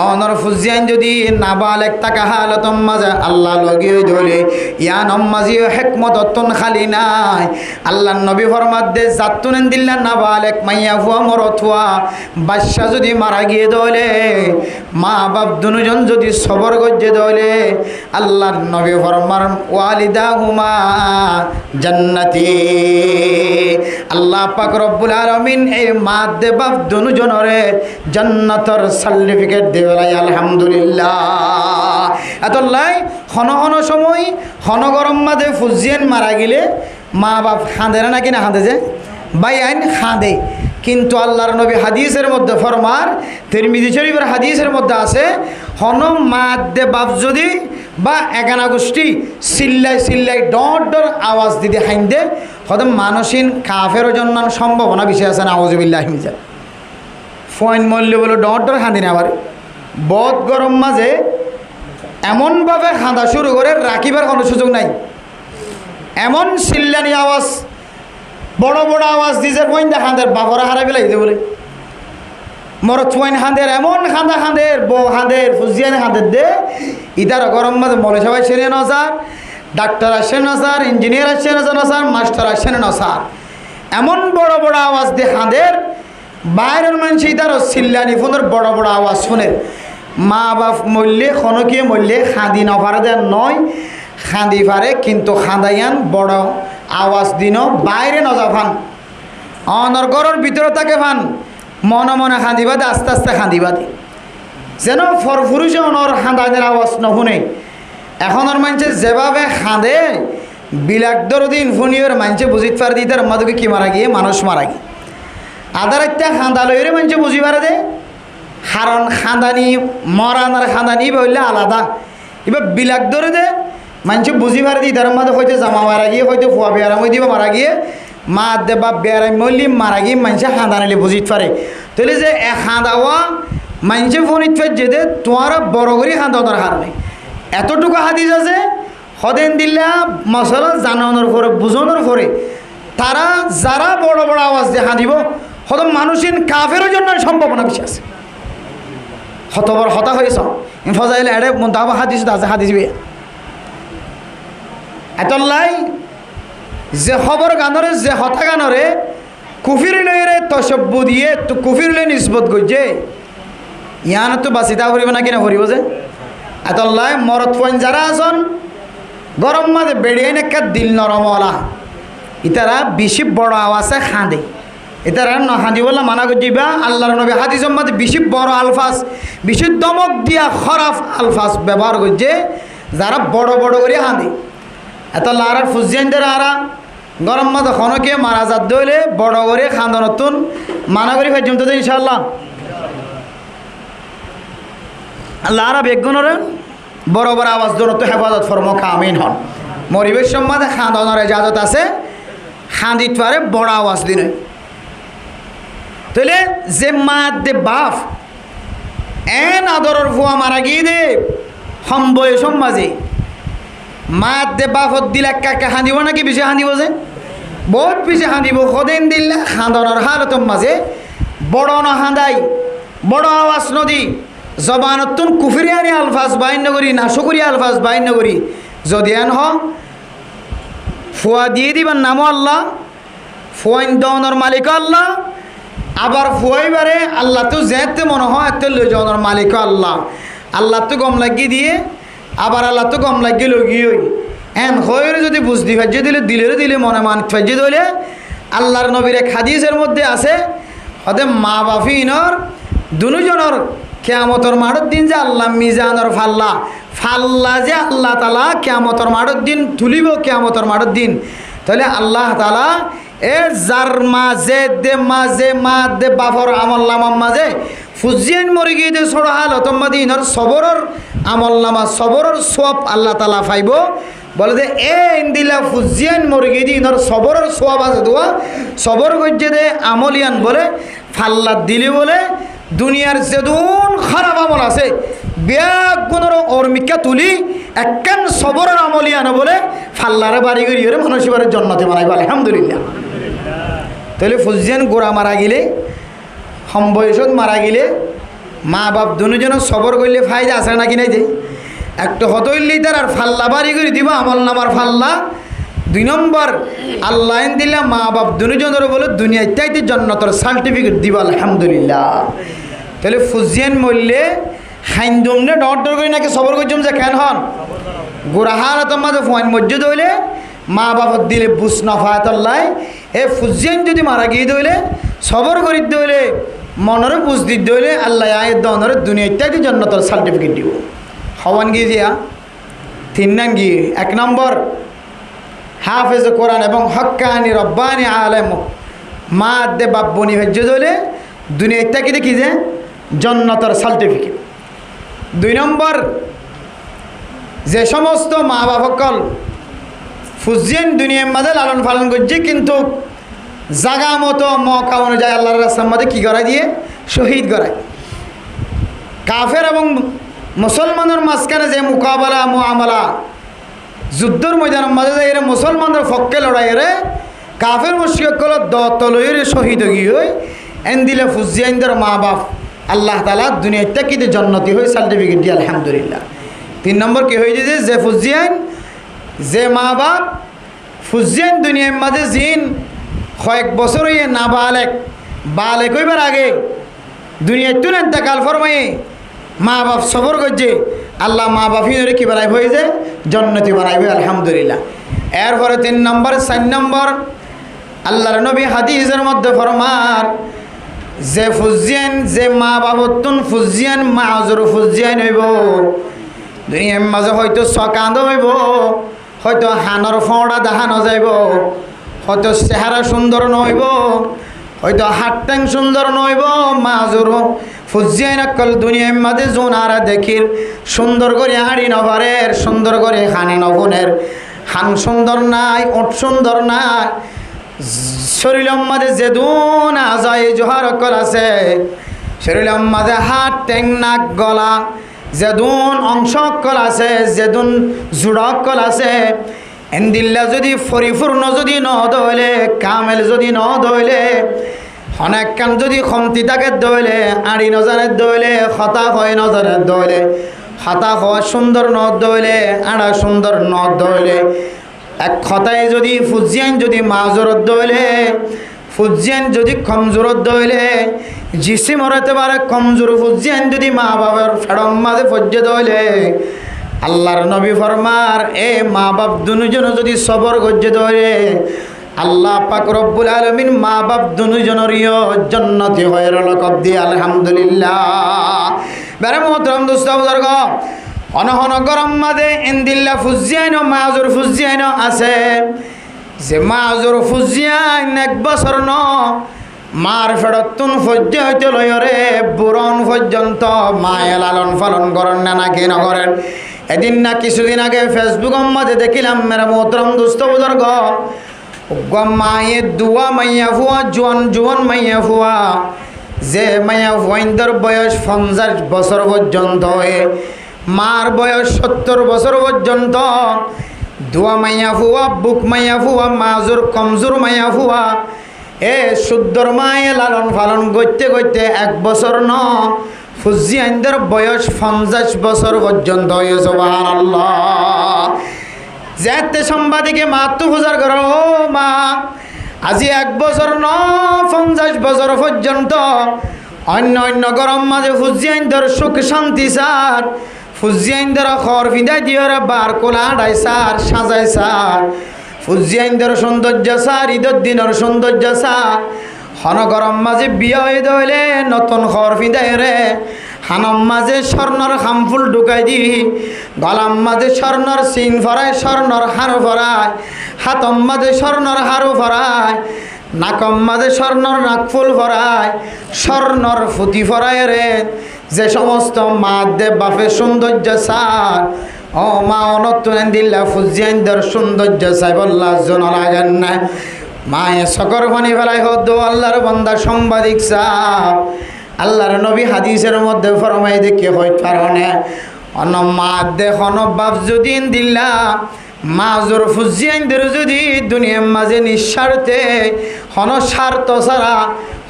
অনর ফুজিয়ান যদি নাবালেক তাকা হালতম মাঝে আল্লাহ লগিয়ে দইলে ইয়ানো মাঝিও হেকমত তুন খালি নাই আল্লাহ নবী ফরমাত দে জাতুন দিল্লা নাবালেক মাইয়া ফুয়া মরত ফুয়া বাদশা যদি মারা গিয়ে দইলে মা বাপ দুজন যদি সবর গজ্জে দইলে আল্লাহর নবী ফরমান ওয়ালিদাহুমা জান্নাতি আল্লাহ পাক রব্বুল আলামিন এই মা দে বাপ দুজনরে জান্নাতের সার্টিফিকেট দেবেলাই আলহামদুলিল্লাহ এতলাই হন হন সময় হন গরম মাঝে ফুজিয়ান মারা গেলে মা বাপ খাঁদে না নাকি না খাঁদে যে বাই আইন খাঁদে কিন্তু আল্লাহর নবী হাদিসের মধ্যে ফরমার তিরমিজি শরীফের হাদিসের মধ্যে আছে হন মাদ্দে বাপ যদি বা একানা গোষ্ঠী চিল্লাই চিল্লাই ডর ডর আওয়াজ দিতে হাইন্দে হয়তো মানসিন কাফের জন্মার সম্ভাবনা বেশি আছে না আউযুবিল্লাহি মিনজা ফয়েন মল্য বলে ডর ডর খাঁদি না আবার বদ গরম মাঝে এমনভাবে খাঁদা শুরু করে রাখিবার কোনো সুযোগ নাই এমন চিল্লানি আওয়াজ বড় বড় আওয়াজ দিছে কইন দা খাঁদের বাপরা হারাই ফেলাইছে বলে মরত ফুয়াইন খাঁদের এমন খাঁদা খাঁদের বউ খাঁদের ফুজিয়ান খাঁদের দে ইতার গরম মাঝে মলে সবাই সেরে না স্যার ডাক্তার আসছে না স্যার ইঞ্জিনিয়ার আসছে না স্যার মাস্টার আসছে না স্যার এমন বড় বড় আওয়াজ দিয়ে খাঁদের বাইরের মানুষ ইতারও চিল্লানি ফোনের বড় বড় আওয়াজ শুনে মা বাপ মরলে খনকিয়ে মরলে খাঁদি না পারে দেন নয় খাঁদি পারে কিন্তু খাঁদাইয়ান বড় আওয়াজ দিন বাইরে নজা ফান অনর ঘরের ভিতরে তাকে ফান মনে মনে খাঁদিবা দে আস্তে আস্তে খাঁদিবা দি যেন ফরফুরুষে অনর খাঁদাইনের আওয়াজ নশুনে এখনের মানুষে যেভাবে খাঁদে বিলাক দিন ফুনিয়র মানুষে বুঝিতে পারে দিই তার মাদকে কি মারা গিয়ে মানুষ মারা গিয়ে আদার একটা খাঁদা লইরে মানুষে বুঝি পারে দে কারণ খাঁদানি মরান আর খাঁদানি বললে আলাদা এবার বিলাক ধরে দে মানুষ বুঝি পারে দি তার মাঝে হয়তো জামা মারা গিয়ে হয়তো ফুয়া বেয়ারাম হয়ে দিব মারা গিয়ে মা দে বা বেয়ারাম মরলি মারা গিয়ে মানুষে খাঁদা নিলে বুঝিতে পারে তাহলে যে খাঁদাওয়া মানুষে ফোনিত ফের যেতে তোমার বড় করে খাঁদা দরকার নেই এতটুকু হাদিস আছে হদেন দিল্লা মশলা জানানোর পরে বুঝানোর পরে তারা যারা বড় বড় আওয়াজ দিয়ে হাঁদিব হয়তো মানুষের কাফেরও জন্য সম্ভাবনা বেশি আছে হতবর হতা হয়েছ ফজাইলে এড়ে মন্তাবা হাদিস আছে হাদিস বিয়ে এতলাই যে খবর গানরে যে হতা গানরে কুফির লইরে তসব্বু দিয়ে তো কুফির লই নিসবত করছে ইয়ানো তো বাঁচিতা ফুরিব না কিনা ফুরিব যে এতলাই মরত পয়েন্ট যারা আছেন গরম মাঝে বেড়িয়ে নাকা দিল নরমলা ইতারা বেশি বড় আওয়াজে খাঁদে এতারা ন হাঁদি বললা মানা করছিবা আল্লাহর নবী হাদিসের মধ্যে বেশি বড় আলফাজ বেশি দমক দিয়া খরাফ আলফাজ ব্যবহার করছে যারা বড় বড় করে হাঁদে এত লারার ফুজিয়ানদের আরা গরম মাঝে খনকে মারা যাত দইলে বড় করে খাঁদ নতুন মানা করি ভাই জমতে ইনশাল্লাহ লারা বেগুনরে বড় বড় আওয়াজ দৌড়ত হেফাজত ফরম কামিন হন মরিবের সম্মাদে খাঁদনের এজাজত আছে খাঁদিত পারে বড় আওয়াজ দিনে তাহলে যে মা দে বাপ এন আদরের ফুয়া মারা গিয়ে দে হম বয়সম মাঝে মা দে বাপত দিলে কাকে হাঁদিব নাকি বেশি হাঁদিব যে বহুত বেশি হাঁদিব সদিন দিলে হাঁদনের হালতর মাঝে বড় ন হাঁদাই বড় আওয়াজ নদী জবানতুন কুফরিয়ানি আলফাজ বাইন্য করি নাশকরি আলফাজ বাইন্য করি যদি এন হ ফুয়া দিয়ে দিবার নামও আল্লাহ ফুয়াইন দনের মালিক আল্লাহ আবার ফুয়াইবারে আল্লাহ তো যেতে মনে হয় এত লই যাওয়ার মালিক আল্লাহ আল্লাহ তো গম লাগিয়ে দিয়ে আবার আল্লাহ তো গম লাগিয়ে লগিয়ে এন হয়ে যদি বুঝতে ফাজ্যে দিলে মনে মান ফাজ্যে দিলে আল্লাহর নবীর এক হাদিসের মধ্যে আছে হতে মা বাফিনর দুজনের কেয়ামতর মাঠের দিন যে আল্লাহ মিজানর ফাল্লা যে আল্লাহ তালা কেয়ামতর মাঠের দিন তুলিব কেয়ামতর মাঠের দিন তাহলে আল্লাহ তালা এ যার মাঝে মা দে বাফর আমল্লামার মাঝে ফুজিয়ান মরি গিয়ে দে ছোড়া হাল হতম্মাদিনর সবরের আমল্লামা সবরের সব আল্লাহ তালা ফাইব বলে যে এ ইন্দিলা ফুজিয়ান মরি গিয়ে দি ইনর সবরের সব আছে দোয়া সবর গজ্জে দে আমলিয়ান বলে ফাল্লা দিলি বলে দুনিয়ার যেদুন খারাপ আমল আছে ব্যাগ গুণর অর্মিকা তুলি একখান সবরের আমলিয়ান বলে ফাল্লারে বাড়ি করি মানুষ এবারে জন্নতে বানাইব আলহামদুলিল্লাহ তাহলে ফুজিয়ান গোড়া মারা গেলে সম্বয়সত মারা গেলে মা বাপ দুজনের সবর করলে ফায়দা আছে নাকি নাই যে একটা হতইলেই তার আর ফাল্লা বাড়ি করে দিব আমল নামার ফাল্লা 2 নম্বর আল্লাহ দিলা মা বাপ দুজনের বলে দুনিয়া ইত্যাদি জন্নতর সার্টিফিকেট দিব আলহামদুলিল্লাহ তাহলে ফুজিয়ান মরলে হাইন্দমনে ডর করি নাকি সবর করছম যে কেন হন গোড়াহার তোমাদের ফোন মসজিদ হইলে মা বাপত দিলে বুঝ নফায়তল্লাই এ ফুজিয়ান যদি মারা গিয়ে দইলে সবর করি দইলে মনের বুঝ দি দইলে আল্লাহ আয়ের দনের দুনিয়া ইত্যাদি জন্নতর সার্টিফিকেট দিব হওয়ান গিয়ে জিয়া 3 নাম গিয়ে 1 নম্বর হাফেজ কোরআন এবং হক্কানি রব্বানি আলেম মা দে বাব্বনি ভেজ্য দইলে দুনিয়া ইত্যাদি দেখি যে জন্নতর সার্টিফিকেট 2 নম্বর যে সমস্ত মা বাপকল ফুজিয়ান দুনিয়ার মাঝে লালন পালন করছে কিন্তু জাগা মতো মকা অনুযায়ী আল্লাহর রাস্তার মধ্যে কী করাই দিয়ে শহীদ করায় কাফের এবং মুসলমানের মাঝখানে যে মোকাবেলা মুআমালা যুদ্ধের ময়দানের মাঝে যাই মুসলমানদের পক্ষে লড়াই রে কাফের মুশরিকগুলো দতলইরে শহীদ গিয়ে এন দিলে ফুজিয়ানদের মা বাপ আল্লাহ তাআলা দুনিয়া তাকিতে জান্নাতি হয়ে সার্টিফিকেট দিয়ে আলহামদুলিল্লাহ 3 নম্বর কি হয়ে যে ফুজিয়ান যে মা বাপ ফুজিয়ান দুনিয়ার মাঝে জিন কয়েক বছর হয়ে না বালেক হইবার আগে দুনিয়ার তুন এতেকাল ফরমাই মা বাপ সবর করছে আল্লাহ মা বাপিনরে কি বানাইব হয়ে যে জন্নতি বানাইব আলহামদুলিল্লাহ এরপরে 3 নম্বর 4 নম্বর আল্লাহর নবী হাদিসের মধ্যে ফরমার যে ফুজিয়ান যে মা বাবতুন ফুজিয়ান মাজর ফুজিয়ান হইব দুনিয়ার মাঝে হয়তো সকান্দ হইব হয়তো হানর ফোঁড়া দেখানো যাইব হয়তো চেহারা সুন্দর নহইব হয়তো হাত ট্যাং সুন্দর নহইব মাজর ফুজিয়ান অকল দুনিয়ার মাঝে জোনারা দেখির সুন্দর করে হাড়ি নভারের সুন্দর করে হানি নবনের হান সুন্দর নাই ওট সুন্দর নাই শরীরের মাঝে যেদুন আজাই জোহার অকল আছে শরীরের মাঝে হাত ট্যাং নাক গলা যেদুন অংশ অকল আছে যেদুন জোড়া অকল আছে এন্দিল্লা যদি পরিপূর্ণ যদি ন দইলে কামেল যদি ন দইলে অনেক কাম যদি কমতি থাকে দইলে আড়ি নজরের দইলে হতা হয় নজরের দইলে হতা হয় সুন্দর ন দইলে আড়া সুন্দর ন দইলে এক কথায় যদি ফুজিয়ান যদি মাজরত দইলে ফুজিয়ান যদি কমজোরত দইলে জিসিম হতে পারে কমজোর ফুজিয়ান যদি মা বাবার ফেড়ম মাঝে ফজ্জে দইলে আল্লাহর নবী ফরমার এ মা বাপ দুজন যদি সবর গজ্জে ধরে আল্লাহ পাক রব্বুল আলামিন মা বাপ দুজনেরও জান্নাতি হয়ে লকব দিয়ে আলহামদুলিল্লাহ বেরে মোহতরম দোস্ত বুজুর্গ অনহন গরম মাদে ইনদিল্লা ফুজিয়ান মাজুর ফুজিয়ান আছে যে মাজুর ফুজিয়ান 1 বছর ন মার ফেরতুন ফজ্জে হইতে লয়রে বুরন পর্যন্ত মায়ে লালন পালন করেন না নাকি নগরেন এদিন না কিছুদিন আগে ফেসবুকের মধ্যে দেখিলাম মেরা মোহতরম দোস্ত বুজুর্গ মায়ে দুয়া মাইয়া ফুয়া জোয়ান মাইয়া ফুয়া যে মাইয়া ফুয়াইন্দর বয়স 50 বছর পর্যন্ত মার বয়স 70 বছর পর্যন্ত দুয়া মাইয়া ফুয়া বুক মাইয়া ফুয়া মাজুর কমজোর মাইয়া ফুয়া এ শুদ্ধর মায়ে লালন পালন করতে করতে 1 বছর ন ফুজি আইনদের বয়স 50 বছর পর্যন্ত হয়ে সুবহানাল্লাহ। যেতে সাংবাদিকে মাতৃ পূজার ঘর ও মা আজি 1 বছর ন 50 বছর পর্যন্ত অন্য অন্য গরম মাঝে ফুজি আইনদের সুখ শান্তি সার ফুজি আইনদের খর ফিদাই দিয়ে বার কোলা আড়াই সার সাজাই সার ফুজি আইনদের সৌন্দর্য সার ঈদের দিনের সৌন্দর্য সার হন গরম মাঝে বিয়ে হয়ে দইলে নতুন খর ফিদাই রে হানম মাঝে স্বর্ণর খামফুল ঢুকাই দি গলাম মাঝে স্বর্ণর সিন ফরায় স্বর্ণর হারু ফরায় হাতম মাঝে স্বর্ণর হারু ফরায় নাকম মাঝে স্বর্ণর নাকফুল ফরায় স্বর্ণর ফুটি ফরায় রে যে সমস্ত মা দেব বাপের সৌন্দর্য সার ও মা অনতুন দিল্লা ফুজিয়াইনদের সৌন্দর্য সাই বল্লা জন লাগেন না মায়ে সকর পানি ফেলাই হদ আল্লাহর বান্দা সাংবাদিক সাহ আল্লাহর নবী হাদিসের মধ্যে ফরমাই দেখে হয় কারণে অন মা দেখন বাপ যদি দিল্লা মাজুর ফুজিয়াইনদের যদি দুনিয়ার মাঝে নিঃস্বার্থে হন স্বার্থ ছাড়া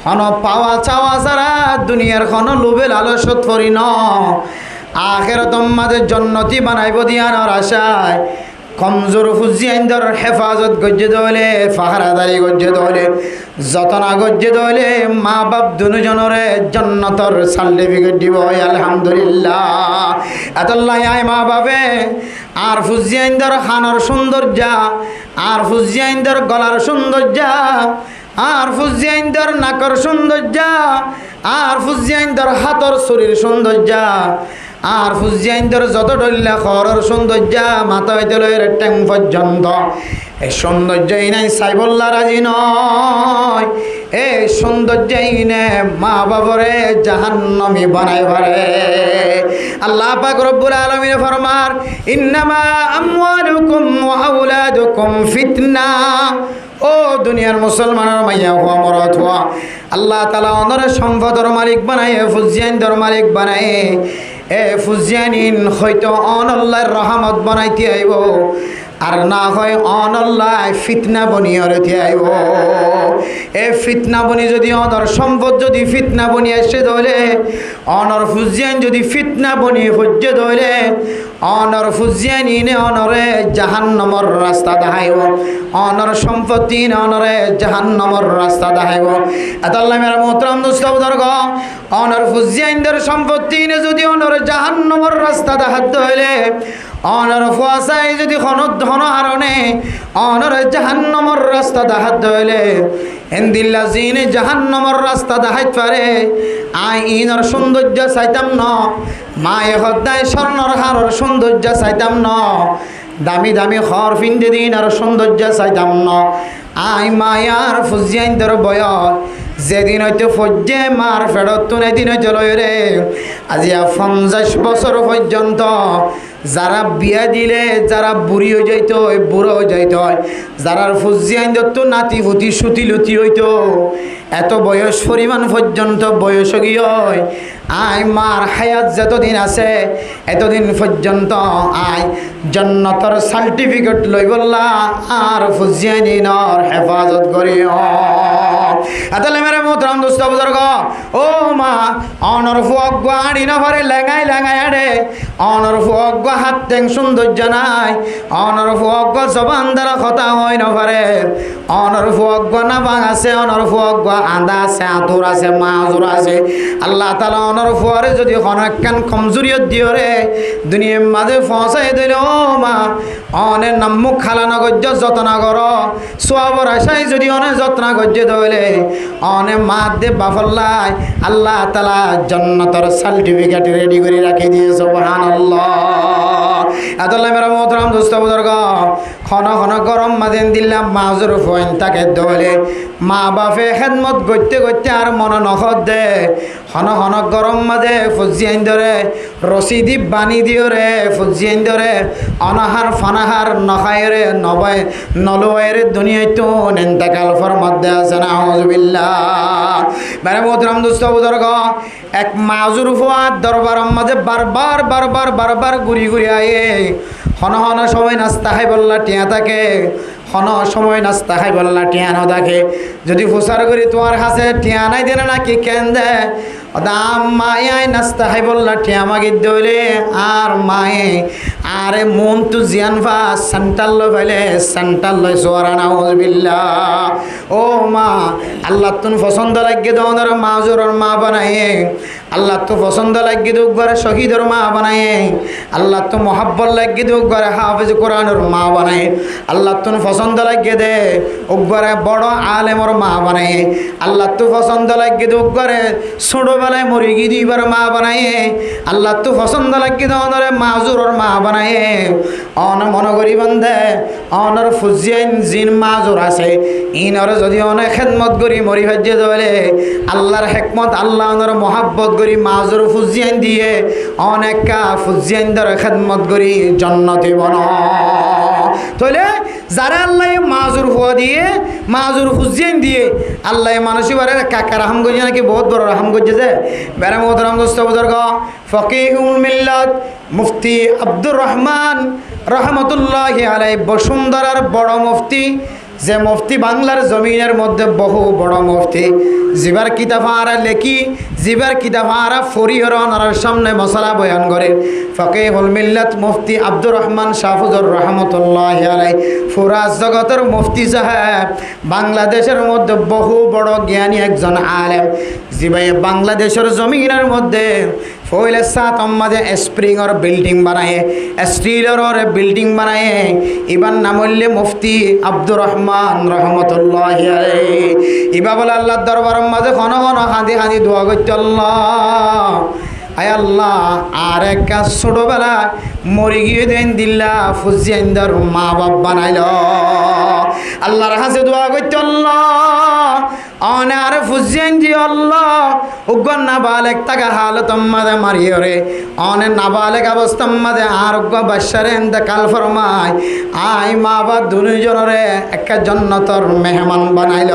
হন পাওয়া চাওয়া ছাড়া দুনিয়ার হন লোভে লালসত করি ন আখিরাতম মাঝে জন্নতি বানাইব দিয়ানোর আশায় কমজোর ফুজিয়াইনদের হেফাজত গজ্জে দলে ফাহারাদারি গজ্জে দলে যতনা গজ্জে দলে মা বাপ দুজনরে জন্নতর সার্টিফিকেট দিব আলহামদুলিল্লাহ। এতল্লাই আয় মা বাপে আর ফুজিয়াইনদের খানার সৌন্দর্য আর ফুজিয়াইনদের গলার সৌন্দর্য আর ফুজিয়াইনদের নাকর সৌন্দর্য আর ফুজিয়াইনদের হাতর শরীর সৌন্দর্য আর ফুজিয়াইনদের যত ডল্লা খরর সৌন্দর্য মাথা হইতে লয়ের ট্যাং পর্যন্ত এই সৌন্দর্যই নাই সাইবল্লা রাজি নয় এই সৌন্দর্যই নে মা বাবরে জাহান্নামী বানাই পারে। আল্লাহ পাক রব্বুল আলামিন ফরমার ইন্নামা আমওয়ালুকুম ওয়া আওলাদুকুম ফিতনা। ও দুনিয়ার মুসলমানের মাইয়া হুয়া মরত হুয়া আল্লাহ তাআলা ওনারে সম্পদের মালিক বানায় ফুজিয়াইনদের মালিক বানায় এ ফুজিয়ানিন হয়তো অনল্লাহর রহমত বানাইতে আইব আর না হয় অনল্লাহ ফিতনা বনিয়রতে আইব। এ ফিতনা বনি যদি অনর সম্পদ যদি ফিতনা বনি আসে ধরে অনর ফুজিয়ান যদি ফিতনা বনি হজ্জে ধরে অনর ফুজিয়ানিনে অনরে জাহান্নামের রাস্তা দেখাইব অনর সম্পত্তি অনরে জাহান্নামের রাস্তা দেখাইব। আল্লাহ মেরা মোহতরম দোস্ত বুজুর্গ অনর ফুজিয়ানদের সম্পত্তি যদি অনর জাহান্নামের রাস্তা দেখাতে হইলে অনর ফুয়াসাই যদি ধন হারণে অনর জাহান্নামের রাস্তা দেখাতে হইলে এন্দিল্লা জিনে জাহান্নামের রাস্তা দেখাইতে পারে আই ইনর সৌন্দর্য চাইতাম ন মায়ে হদ্দায় স্বর্ণর হারর সৌন্দর্য চাইতাম ন দামি দামি খর ফিন্দে দিন আর সৌন্দর্য চাইতাম ন আই মায়ার ফুজিয়াইনদের বয়স যেদিন হয়তো ফজ্জে মার ফেরত তুনে দিন হইতে লয় রে আজি 50 বছর পর্যন্ত যারা বিয়া দিলে যারা বুড়ি হয়ে যাইত বুড়ো হয়ে যাইত যারা ফুজিয়াইনদের তো নাতি ফুতি সুতি লুতি হইতো এত বয়স পরিমাণ পর্যন্ত বয়স গিয়ে আই মার হায়াত যতদিন আছে এতদিন পর্যন্ত আই জান্নাতের সার্টিফিকেট লই বললা আর ফুজিয়ানিনর হেফাজত করিও। আতালে মেরে মোহতরম দোস্ত বুজুর্গ ও মা অনর ফুক গাড়ি না ভরে লেঙাই লেঙাই আড়ে অনর ফুক হাত টেং সৌন্দর্য নাই অনর ফুক জবান দ্বারা কথা হয় না ভরে অনর ফুক না বাং আছে অনর ফুক আন্দা আছে আতুর আছে মাজুর আছে আল্লাহ তাআলা অনর ফুয়ারে যদি হনকান কমজুরিয়ত দিও রে দুনিয়ার মাঝে ফসাই দিল ও মা অনের নাম মুখ খালানো গজ্জ যত্ন কর সোয়াবর আশাই যদি অনেক যত্ন গজ্জে ধইলে অনে মা দে বাফল্লাই আল্লাহ তাআলা জান্নাতের সার্টিফিকেট রেডি করে রাখি দিয়ে সুবহানাল্লাহ। আল্লাহ মেরা মোহতরম দোস্ত বুজুর্গ খন খন গরম মাদিন দিলাম মাজুর ফোন তাকে দলে মা বাপে খেদমত করতে করতে আর মন নখত দে খন খন গরম মাঝে ফুজিয়াইন ধরে রসিদি বানি দিও রে ফুজিয়াইন ধরে অনাহার ফানাহার নখায় রে নবাই নলওয়ের দুনিয়ায় তো নেন্তাকাল ফরমধ্যে আছে না আউযুবিল্লাহ। মেরে মোহতরম দোস্ত বুজুর্গ এক মাজুর ফুয়াদ দরবার মাঝে বারবার বারবার বারবার ঘুরি ঘুরি আয়ে হন হন সময় নাস্তা খাই বললা টিয়া থাকে, হন সময় নাস্তা খাই বললা টিয়া ন থাকে। যদি ফুসার করি তোমার কাছে টিয়া নাই দেন নাকি কেন দে দাম মায়াই নাস্তা খাই বললা টিয়া মাগি দইলে আর মায়ে আরে মন তু জিয়ান ভা সেন্টার লো ফেলে সেন্টার লয় সোয়ারা নাউজুবিল্লাহ। ও মা আল্লাহ তুন পছন্দ লাগে দোনর মাজুরর মা বানায়ে, আল্লাহ তো পছন্দ লাগে দুঃখ করে শহীদর মা বানায়ে, আল্লাহ তো মহাব্বত লাগে দুঃখ করে হাফিজ কোরআনের মা বানায়ে, আল্লাহ তো পছন্দ লাগে দে উগরে বড় আলেমর মা বানায়ে, আল্লাহ তো পছন্দ লাগে দুঃখ করে ছোটবেলায় মরিগি দিবার মা বানায়ে, আল্লাহ তো পছন্দ লাগে দোনরে মাজুরর মা বানায়ে। অন মন করি বন্ধে অনর ফুজিয়াইন জিন মাজুর আছে ইনর যদি অনেক খেদমত করি মরি ভাজ্যে দলে আল্লাহর হেকমত আল্লাহ অনর মহাব্বত করি মাজুর ফুজিয়াইন দিয়ে অনেকা ফুজিয়াইন দর খেদমত করি জন্নতে বন। তাহলে যারা আল্লাহ মাজুর হুয়া দিয়ে মাজুর ফুজিয়াইন দিয়ে আল্লাহ মানুষই বারে কাকা রাহাম করছে নাকি বহুত বড় রাহাম করছে যে বেড়া মোহতরাম দোস্ত বুজুর্গ ফকিহুল মিল্লাত মুফতি আব্দুর রহমান রহমতুল্লাহি আলাইহি বসুন্ধরার বড় মুফতি, যে মুফতি বাংলার জমিনের মধ্যে বহু বড় মুফতি, জিবার কিতাব আরা লেখি জিবার কিতাব আরা ফরিহরনার সামনে মশলা বয়ান করে ফকিহুল মিল্লাত মুফতি আব্দুর রহমান শাহফুজুর রহমতুল্লাহি আলাইহি ফুরাজ জগতের মুফতি সাহেব, বাংলাদেশের মধ্যে বহু বড় জ্ঞানী একজন আলেম, জিবাই বাংলাদেশের জমিনের মধ্যে ফইলে সাত মাঝে স্প্রিংর বিল্ডিং বানায় স্টিলের বিল্ডিং বানায় ইবার নাম হইলে মুফতি আব্দুর রহমান রহমতুল্লাহি আলাইহি। ইবা বলে আল্লাহর দরবারের মাঝে ঘন ঘন হাঁদি হাঁদি দোয়া করতে আল্লাহ আয় আল্লাহ আর একটা ছোটবেলা মরি গিয়ে দেন দিল্লা ফুজিয়াইন্দার মা বাপ বানাইল আল্লাহর হাসে দোয়া করতে আল্লাহ অনার ফুজিয়াইন দি আল্লাহ উগ্র নাবালেক তাকা হালত মাদে মারিও রে অনে নাবালেক অবস্থা মাদে আরোগ্য বাসারে ইন্তেকাল ফরমায় আই মা বাপ দুজনরে একটা জান্নাতের মেহমান বানাইল।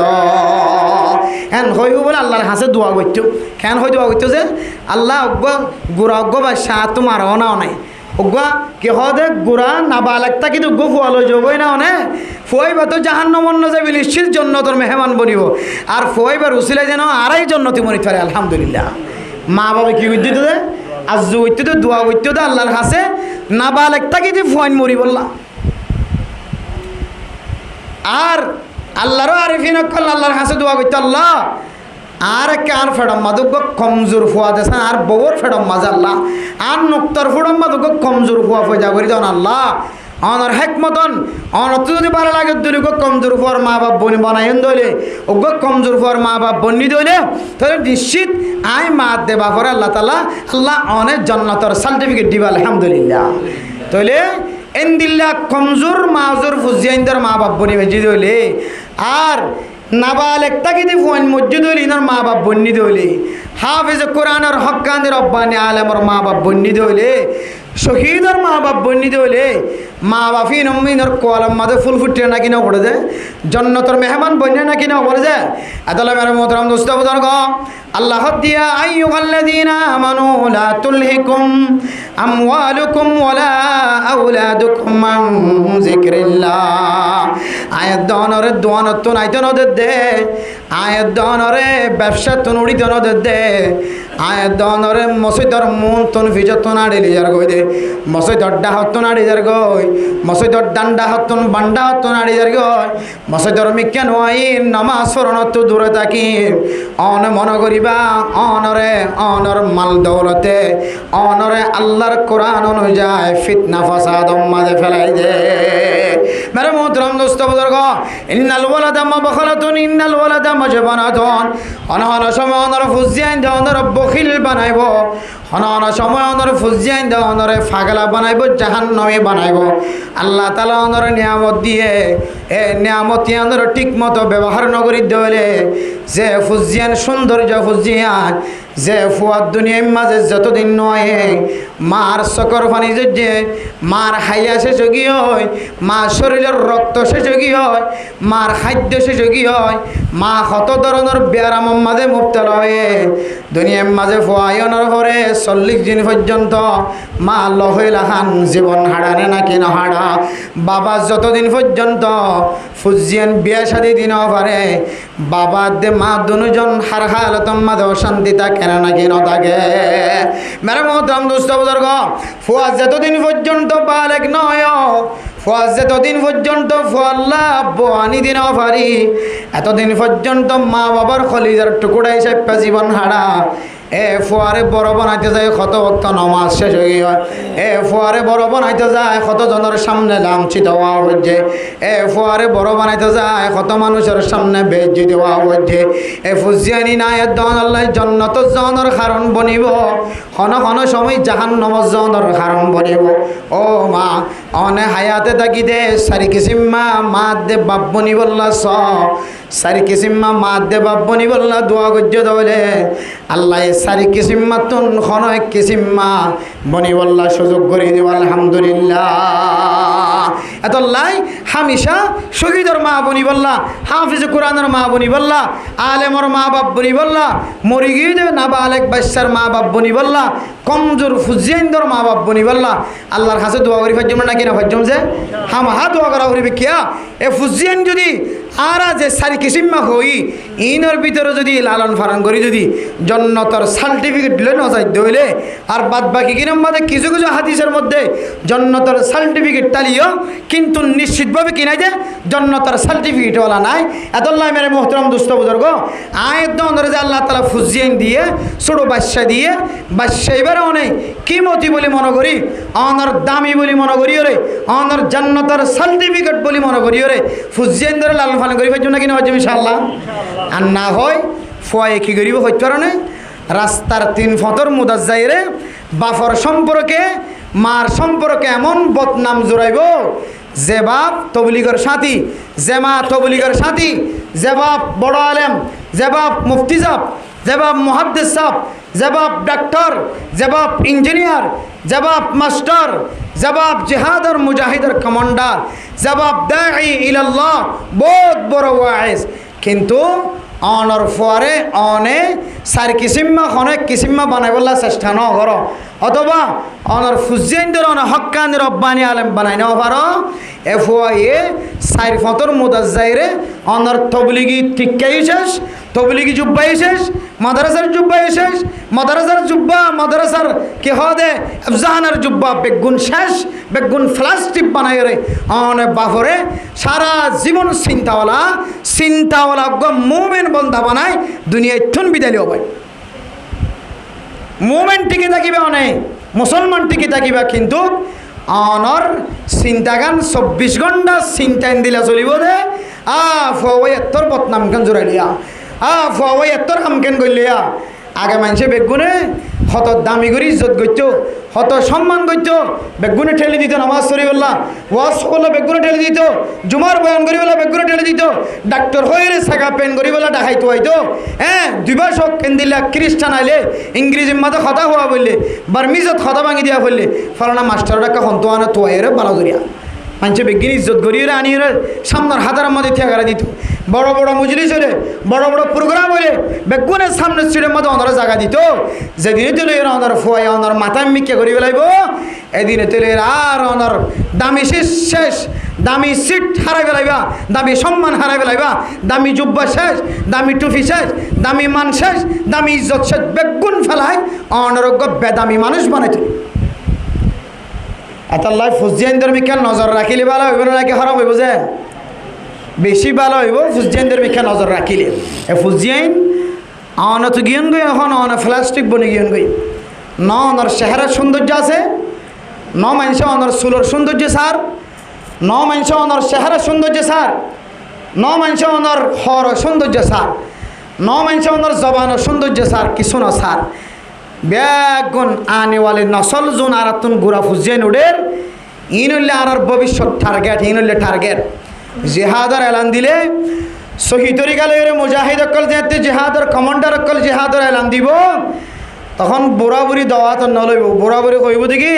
হ্যাঁ হইব বলে আল্লাহর হাসে দোয়া করতো কেন হই দোয়া করতো যে আল্লাহ অজ্ঞ গুড়া অজ্ঞ বাসা তোমার অনাও নাই অজ্ঞা কি হদে গুড়া নাবালেকটা কিন্তু গো ফুয়ালো যাবই না অনে ফুয়াইবা তো জাহান্নামন্য যাবি নিশ্চিত জন্নতর মেহমান বনিব আর ফুয়াইবার উসিলে যেন আড়াই জন্নতি মরিতে পারে আলহামদুলিল্লাহ। মা বাবা কি করতে দে আজ করতে তো দোয়া করতে দে আল্লাহর হাসে নাবালেকটা কিন্তু ফুয়াইন মরি বললা আর আল্লাহরও আরিফিন আল্লাহর হাসে দোয়া করতে আল্লাহ আর কার ফেডম মাদুক কমজোর ফুয়া দেন আর বউর ফেডম মাঝে আল্লাহ আর নুক্তর ফুডম মাদুক কমজোর ফুয়া ফজা করি দেন আল্লাহ অনর হেকমতন অনত যদি ভালো লাগে দুলি কমজোর ফুয়ার মা বাপ বনি বানাইন দইলে ওগ কমজোর ফুয়ার মা বাপ বনি দইলে তাহলে নিশ্চিত আই মা দেবা করে আল্লাহ তালা আল্লাহ অনেক জান্নাতের সার্টিফিকেট দিবা আলহামদুলিল্লাহ। তাহলে এন্দিল্লা কমজোর মাজুর ফুজিয়াইন্দার মা বাপ বনি ভেজি দইলে আর নাবালেকটা কিন্তু ফোন মসজিদ হইলি ইনার মা বাপ বন্যি দইলে হাফিজ কোরআনের হক্কানের রব্বানি আলেমর মা বাপ বন্যি দইলে শহীদর মা বাপ বন্যি দইলে মা বাপি নমিনর কলম মাঝে ফুল ফুটে না কিনা পড়ে যায় জন্নতর মেহমান বন্যা না কিনা পড়ে যায় আদালা মেরে মোহতরম দোস্ত বুজুর্গ আল্লাহ দিয়া আইয়ুহাল্লাযীনা আমানু লা তুলহিকুম আমওয়ালুকুম ওয়ালা আওলাদুকুম আন যিকরিল্লাহ। আয়াত দনরে দোয়ানত নাইতো নদে দে আয়াত দনরে ব্যবসা তনুড়িত নদে দে আয়াত দনরে মসজিদর মন তন ভিজত না ডেলি যার গই দে মসজিদর ডাহত না ডি যার গই মসজিদর ডান্ডা হতন বান্ডা হত না ডি যার গই মসজিদর মিক্যান ওয়াইন নামাজ পড়নত দূরে থাকি অন মন করিবা অনরে অনর মাল দৌলতে অনরে আল্লাহর কোরআন অনুযায়ী ফিতনা ফাসাদ মাঝে ফেলাই দে। মেরে মোহতরম দোস্ত বুজুর্গ ইন্নাল ওয়ালাদা মাবখালাতুন ইন্নাল ওয়ালাদা মাজবানাতুন অনহন সময় অনর ফুজিয়াইন দে অনর বখিল বানাইব অনহন সময় অনর ফুজিয়াইন দে অনরে ফাগলা বানাইব জাহান্নামে বানাইব। আল্লাহ তাআলা অনর নিয়ামত দিয়ে এ নিয়ামতি অনর ঠিক মতো ব্যবহার নগরী দেলে যে ফুজিয়ান সৌন্দর্য ফুজিয়ান যে ফুয়াদ দুনিয়ার মাঝে যতদিন নয় মার চকর পানি যে মার হাইয়া শেষ কি হয় মার শরীরের রক্ত শেষ কি হয় মার খাদ্য শেষ কি হয় মা কত ধরনের ব্যারামের মাঝে মুবতলা হয়ে দুনিয়ার মাঝে ফুয়ায়নের পরে 40 দিন পর্যন্ত মা লহইলাহান জীবন হারানে নাকি না হারা। বাবা যতদিন পর্যন্ত ফুজিয়ান বিয়া শাদি দিন পারে বাবা দে মা দুজন হার হালতম মাঝে অশান্তি থাকে না নাকি না থাকে। মেরে মোহতরম দোস্ত বুজুর্গ, ফুয়া যতদিন পর্যন্ত বালেক নয়, ফুয়া যতদিন পর্যন্ত ফুয়াল্লা আনি দিন পারি এতদিন পর্যন্ত মা বাবার খলিজার টুকুরা হিসেবে জীবন হারা। এ ফুয়ারে বড় বানাইতে যায় কত ভক্ত নমাজ শেষ হয়ে গিয়ে, এ ফুয়ারে বড় বানাইতে যায় কত জনের সামনে লাঞ্ছিত হওয়া হচ্ছে, এ ফুয়ারে বড় বানাইতে যায় কত মানুষের সামনে বেজ্জি দেওয়া হচ্ছে। এ ফুজিয়ানি নাই দন আল্লাহ জন্নত জনের কারণ বনিব, ক্ষণ ক্ষণ সময় জাহান্নাম জনের কারণ বনিব। ও মা অনে হায়াতে থাকি দে সারি কিসিম মা দে বাপ বনি বললা সারি কিসিম মা দে বাপ বনি বললা দোয়া গজ্য দলে আল্লাহ সারি কিসিম তুন খন এক কিসিম বনি বললা সুযোগ করে দিব। আলহামদুলিল্লাহ এত লাই হামিশা শহীদর মা বনি বললা, হাফিজ কোরআনের মা বনি বললা, আলেমর মা বাপ বনি বললা, মরি গিয়ে যে নাবালেক বাচ্চার মা বাপ বনি বললা, কমজোর ফুজিয়াইন্দর মা বাপ বনি বললা। আল্লাহর কাছে দোয়া করি ফাজ্জম নাকি না ফাজ্জম যে হামাহা দোয়া করা করিবে কিয়া এ ফুজিয়ান যদি আর যে সারি কিসিম্মা হই ইনর ভিতরে যদি লালন ফালন করি যদি জন্নতর সার্টিফিকেট দিলে নজাই দইলে আর বাদ বাকি কিরম বাদে কিছু কিছু হাদিসের মধ্যে জন্নতর সার্টিফিকেট তালিও কিন্তু নিশ্চিতভাবে কিনাই যে জন্নতর সার্টিফিকেটওয়ালা নাই। এতল্লাহ মেরে মোহতরম দুস্থ বুজুর্গ আয়ের দরে যে আল্লাহ তালা ফুজিয়ান দিয়ে ছোটো বাদশা দিয়ে বাদশা এবারে অনেক কিমতি বলে মনে করি, অনর দামি বলে মনে করি ওরে, অনর জান্নাতের সার্টিফিকেট বলে মনে করি ওরে ফুজিয়ান ধরে লালন ফালন করি পাইছো নাকি না হচ্ছে ইনশাআল্লাহ। আর না হয় ফয়ে কি করিব হইতে পারে না রাস্তার 3 ফতর মুদাজ যাইরে বাফর সম্পর্কে মার সম্পর্কে এমন বদনাম জোরাইব যে বাপ তবলিগের সাথী, যে মা তবলিগের সাথী, যে বাপ বড় আলেম, যে বাপ মুফতি সাহেব, যে বাপ মুহাদ্দিস সাহেব, যে বাপ ডাক্তার, যে বাপ ইঞ্জিনিয়ার, যে বাপ মাস্টার, যে বাপ জিহাদর মুজাহিদের কমান্ডার, যে বাপ দাঈ ইলাল্লাহ বহুত বড় ওয়াইজ, কিন্তু অনর ফোয়ারে অনে সার কিসিম্মা অনেক কিসিম্মা বানাই বললা চেষ্টা ন কর, অথবা অনর ফুজিয়ানদের অনে হক্কানি রব্বানি আলেম বানাই নাও পারো। এ ফুয়াইয়ে সাইর ফতর মুদাজ্জাইরে অনর তবলিগি টিক্কাই শেষ, তবলিগি জুব্বাই শেষ, মাদ্রাসার জুব্বাই শেষ, মাদ্রাসার জুব্বা মাদ্রাসার কি হদে আফজাহানের জুব্বা বেগুন শেষ, বেগুন প্লাস্টিক বানাই রে অনে বাফরে সারা জীবন চিন্তাওয়ালা মুমেন বন্ধা বানায় দুনিয়ায় থুন বিদায় ভাই। মুমেন টিকে থাকিবে অনেক, মুসলমান টিকে থাকিবা, কিন্তু অনর চিন্তাগান 24 ঘন্টা চিন্তান দিলা চলিব দে। ফুয়াই এত্তর বদনামখান জোরাই দিয়া, ফুয়াই এত্তর হামখান গলিয়া আগে মানুষে বেগুনে হত দামি করে ইজ্জত করতো, হত সম্মান করতো, বেগুনে ঠেলে দিত, নামাজ পড়ি বললা ওয়াজ করলে বেগুনে ঠেলে দিত, জুমার বয়ান করি বলা বেগুনে ঠেলে দিত, ডাক্তার হয়ে সাগা পেন করি বলা ডাকাইতো হয়তো। হ্যাঁ 2 বার শখ কেন দিলা খ্রিস্টান আইলে ইংরেজি মাতে কথা হওয়া বললে বার্মিজত কথা ভাঙি দিয়া বললে ফলানা মাস্টার ডাকা হন্ত আনা তোয়াইরে বালা ধরিয়া মানুষে বেগিন ইজ্জত করিয়ে আনিয়ে সামনের হাতার মধ্যে থিয়াগারা দিত। বড় বড় মজলিস হলে বড় বড় প্রোগ্রাম হলে বেগুনের সামনের সিটের মধ্যে অনারা জায়গা দিত। যেদিনে তুলে এরা অনার ফোয়াই অনার মাথায় মিকে করি ফেলাইব, এদিনে তুলে এরা আর অনার দামি শেষ, দামি সিট হারাই ফেলাইবা, দামি সম্মান হারাই ফেলাইবা, দামি জুব্বা শেষ, দামি টুফি শেষ, দামি মান শেষ, দামি ইজ্জত শেষ, বেগুন ফেলায় অনারোগ্য বেদামি মানুষ বানাইছে। আল্লাহ ফুজিয়ানদের মিখা নজর রাখিলে ভালো হইব নাকি খারাপ হইব? যে বেশি ভালো হইব ফুজিয়ানদের মিখা নজর রাখিলে। এ ফুজিয়ান অন তো গিয়ন গই, এখন অন প্লাস্টিক বনে গিয়ন গই। ন অনর চেহারার সৌন্দর্য আছে, ন মানুষ অনর চুলোর সৌন্দর্য সার, ন মানুষ অনর চেহারার সৌন্দর্য সার, ন মানুষ অনর হর সৌন্দর্য সার, ন মানুষ অনর জবানের সৌন্দর্য সার, কিছু না সার। বেগুন আনেওয়ালে নসল জোন আর তুন গুড়া ফুজিয়ান উডের ইনলে আর ভবিষ্যৎ টার্গেট, ইনলে টার্গেট জেহাদার এলান দিলে সহি তরিকালে মুজাহিদ অকল যেতে জেহাদর কমান্ডার অকল জেহাদর এলান দিব, তখন বুড়া বুড়ি দেওয়া তো নলইব। বুড়া বুড়ি কইব দেখি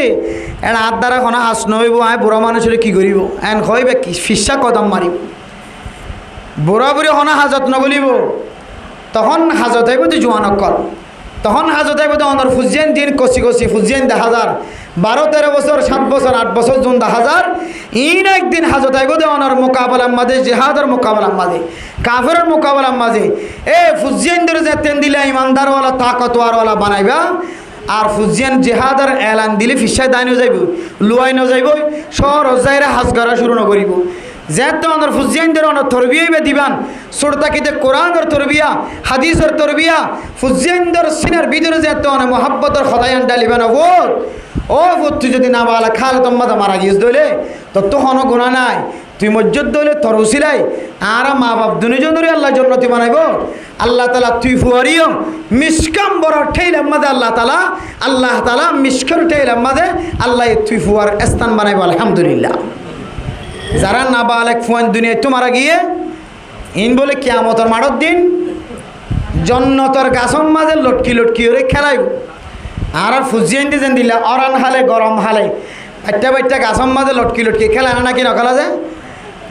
এন হাত দ্বারা কোনো হাস নহইব, আয় বুড়া মানুষের কী করিব, এন কইবে কি ফিসা কদম মারিব। বুড়া বুড়ি হনা হাজত নবলিব তখন হাজত হইব তো জোয়ান অকল তখন হাজত হইব তো অনর ফুজিয়ান দিন কষি কষি ফুজিয়ান 10,000 12-13 বছর 7 বছর 8 বছর জন 10,000 ইন একদিন হাজত হইব তো অনর মোকাবেলার মাঝে জিহাদের মোকাবেলার মাঝে কাফেরের মোকাবেলার মাঝে এ ফুজিয়ান ধরে যে তেন দিলে ইমানদারওয়ালা তাকতওয়ারওয়ালা বানাইবা আর ফুজিয়ান জিহাদের এলান দিলে ফিসায় দাইনও যাইব লুয়াইনও যাইব শহর যাইরা হাজ করা শুরু নকরিব যেহেতু অনর ফুজিয়ানদের অনর তরবিয়া দিবান সুরতাকিতে কোরআনের তরবিয়া হাদিসের তরবিয়া ফুজিয়ানদের সিনার ভিতরে যেহেতু অনেক মহাব্বতের খদায়ান ডালিবান ও তুই যদি না বালা খাল তোমাদের মারা গিয়েছ দইলে তোর তো হন গুণা নাই তুই মসজিদ দইলে তোর উসিলাই আর মা বাপ দুজন ধরে আল্লাহ জন্নতি বানাইব আল্লাহ তালা তুই ফুয়ারিও মিসকাম বড় ঠেইলাম মাদে আল্লাহ তালা মিসকের ঠেইলাম মাদে আল্লাহ তুই ফুয়ার স্থান বানাইব আলহামদুলিল্লাহ যারা না বালেক ফুয়ান দুনিয়ায় তো মারা গিয়ে ইন বলে কিয়ামতের মাঠের দিন জন্নতর গাছর মাঝে লটকি লটকি করে খেলাইব আর ফুজিয়ান দিয়েছেন দিলা অরান হালে গরম হালে বাচ্চা গাছর মাঝে লটকি লটকি খেলা নাকি নখেলা যায়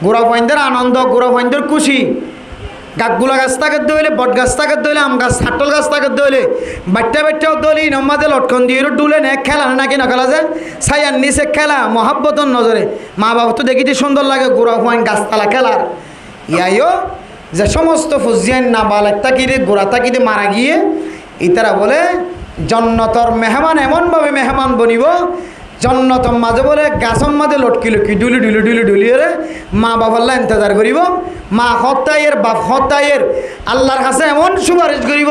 গোড়া ফাইনদের আনন্দ গোড়া ফাইনদের খুশি গাছগুলা গাছ থাকে দইলে বট গাছ থাকে দইলে আম গাছ হাটল গাছ থাকে দইলে বাচ্চাও দলি নমাদে লটকন দিয়ে ডুলে নে খেলা নাকি নখেলা যায় ছায়ার নিচে খেলা মহাব্বতন নজরে মা বাবা তো দেখিতে সুন্দর লাগে গোড়া ফাইন গাছতলা খেলার ইয়াইও যে সমস্ত ফুজিয়ান না বালেক তাকিরে গোড়া তাকিতে মারা গিয়ে ইতারা বলে জন্নতর মেহমান এমনভাবে মেহমান বনিব জন্নতর মাঝে বলে গাছর মাঝে লটকি লটকি ডুলি রে মা বাবাল্লা ইন্তজার করিব মা হত্যায়ের বাপ হত্যায়ের আল্লাহর কাছে এমন সুপারিশ করিব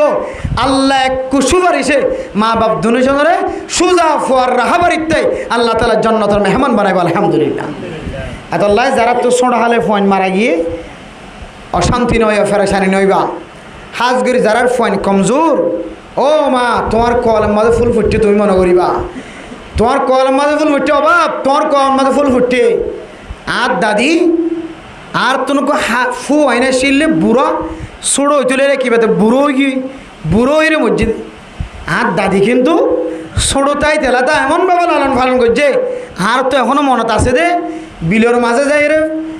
আল্লাহ একটু সুপারিশে মা বাপ দুজনরে সুজা ফুয়ার রাহাবারিতে আল্লাহ তালা জন্নতর মেহমান বানাইব আলহামদুলিল্লাহ এত আল্লাহ যারা তো ছোট হালে ফোন মারা গিয়ে অশান্তি নয় ফেরাসানি নইবা হাজগিরি যারার ফোন কমজোর ও মা তোমার কলম মাঝে ফুল ফুটছে তুমি মনে করিবা তোমার কলম মাঝে ফুল ফুটছে অভাব তোমার কলম মাঝে ফুল ফুটছে আর দাদি আর তোমাকে ফু হয় না শিললে বুড়ো ছোড়ো তুলে রে কিবা বুড়ো হয়ে মসজিদ আর দাদি কিন্তু ছোটো তাই তেলাতা এমনভাবে লালন পালন করছে আর তো এখনও মনত আছে দে বিলের মাঝে যাই রে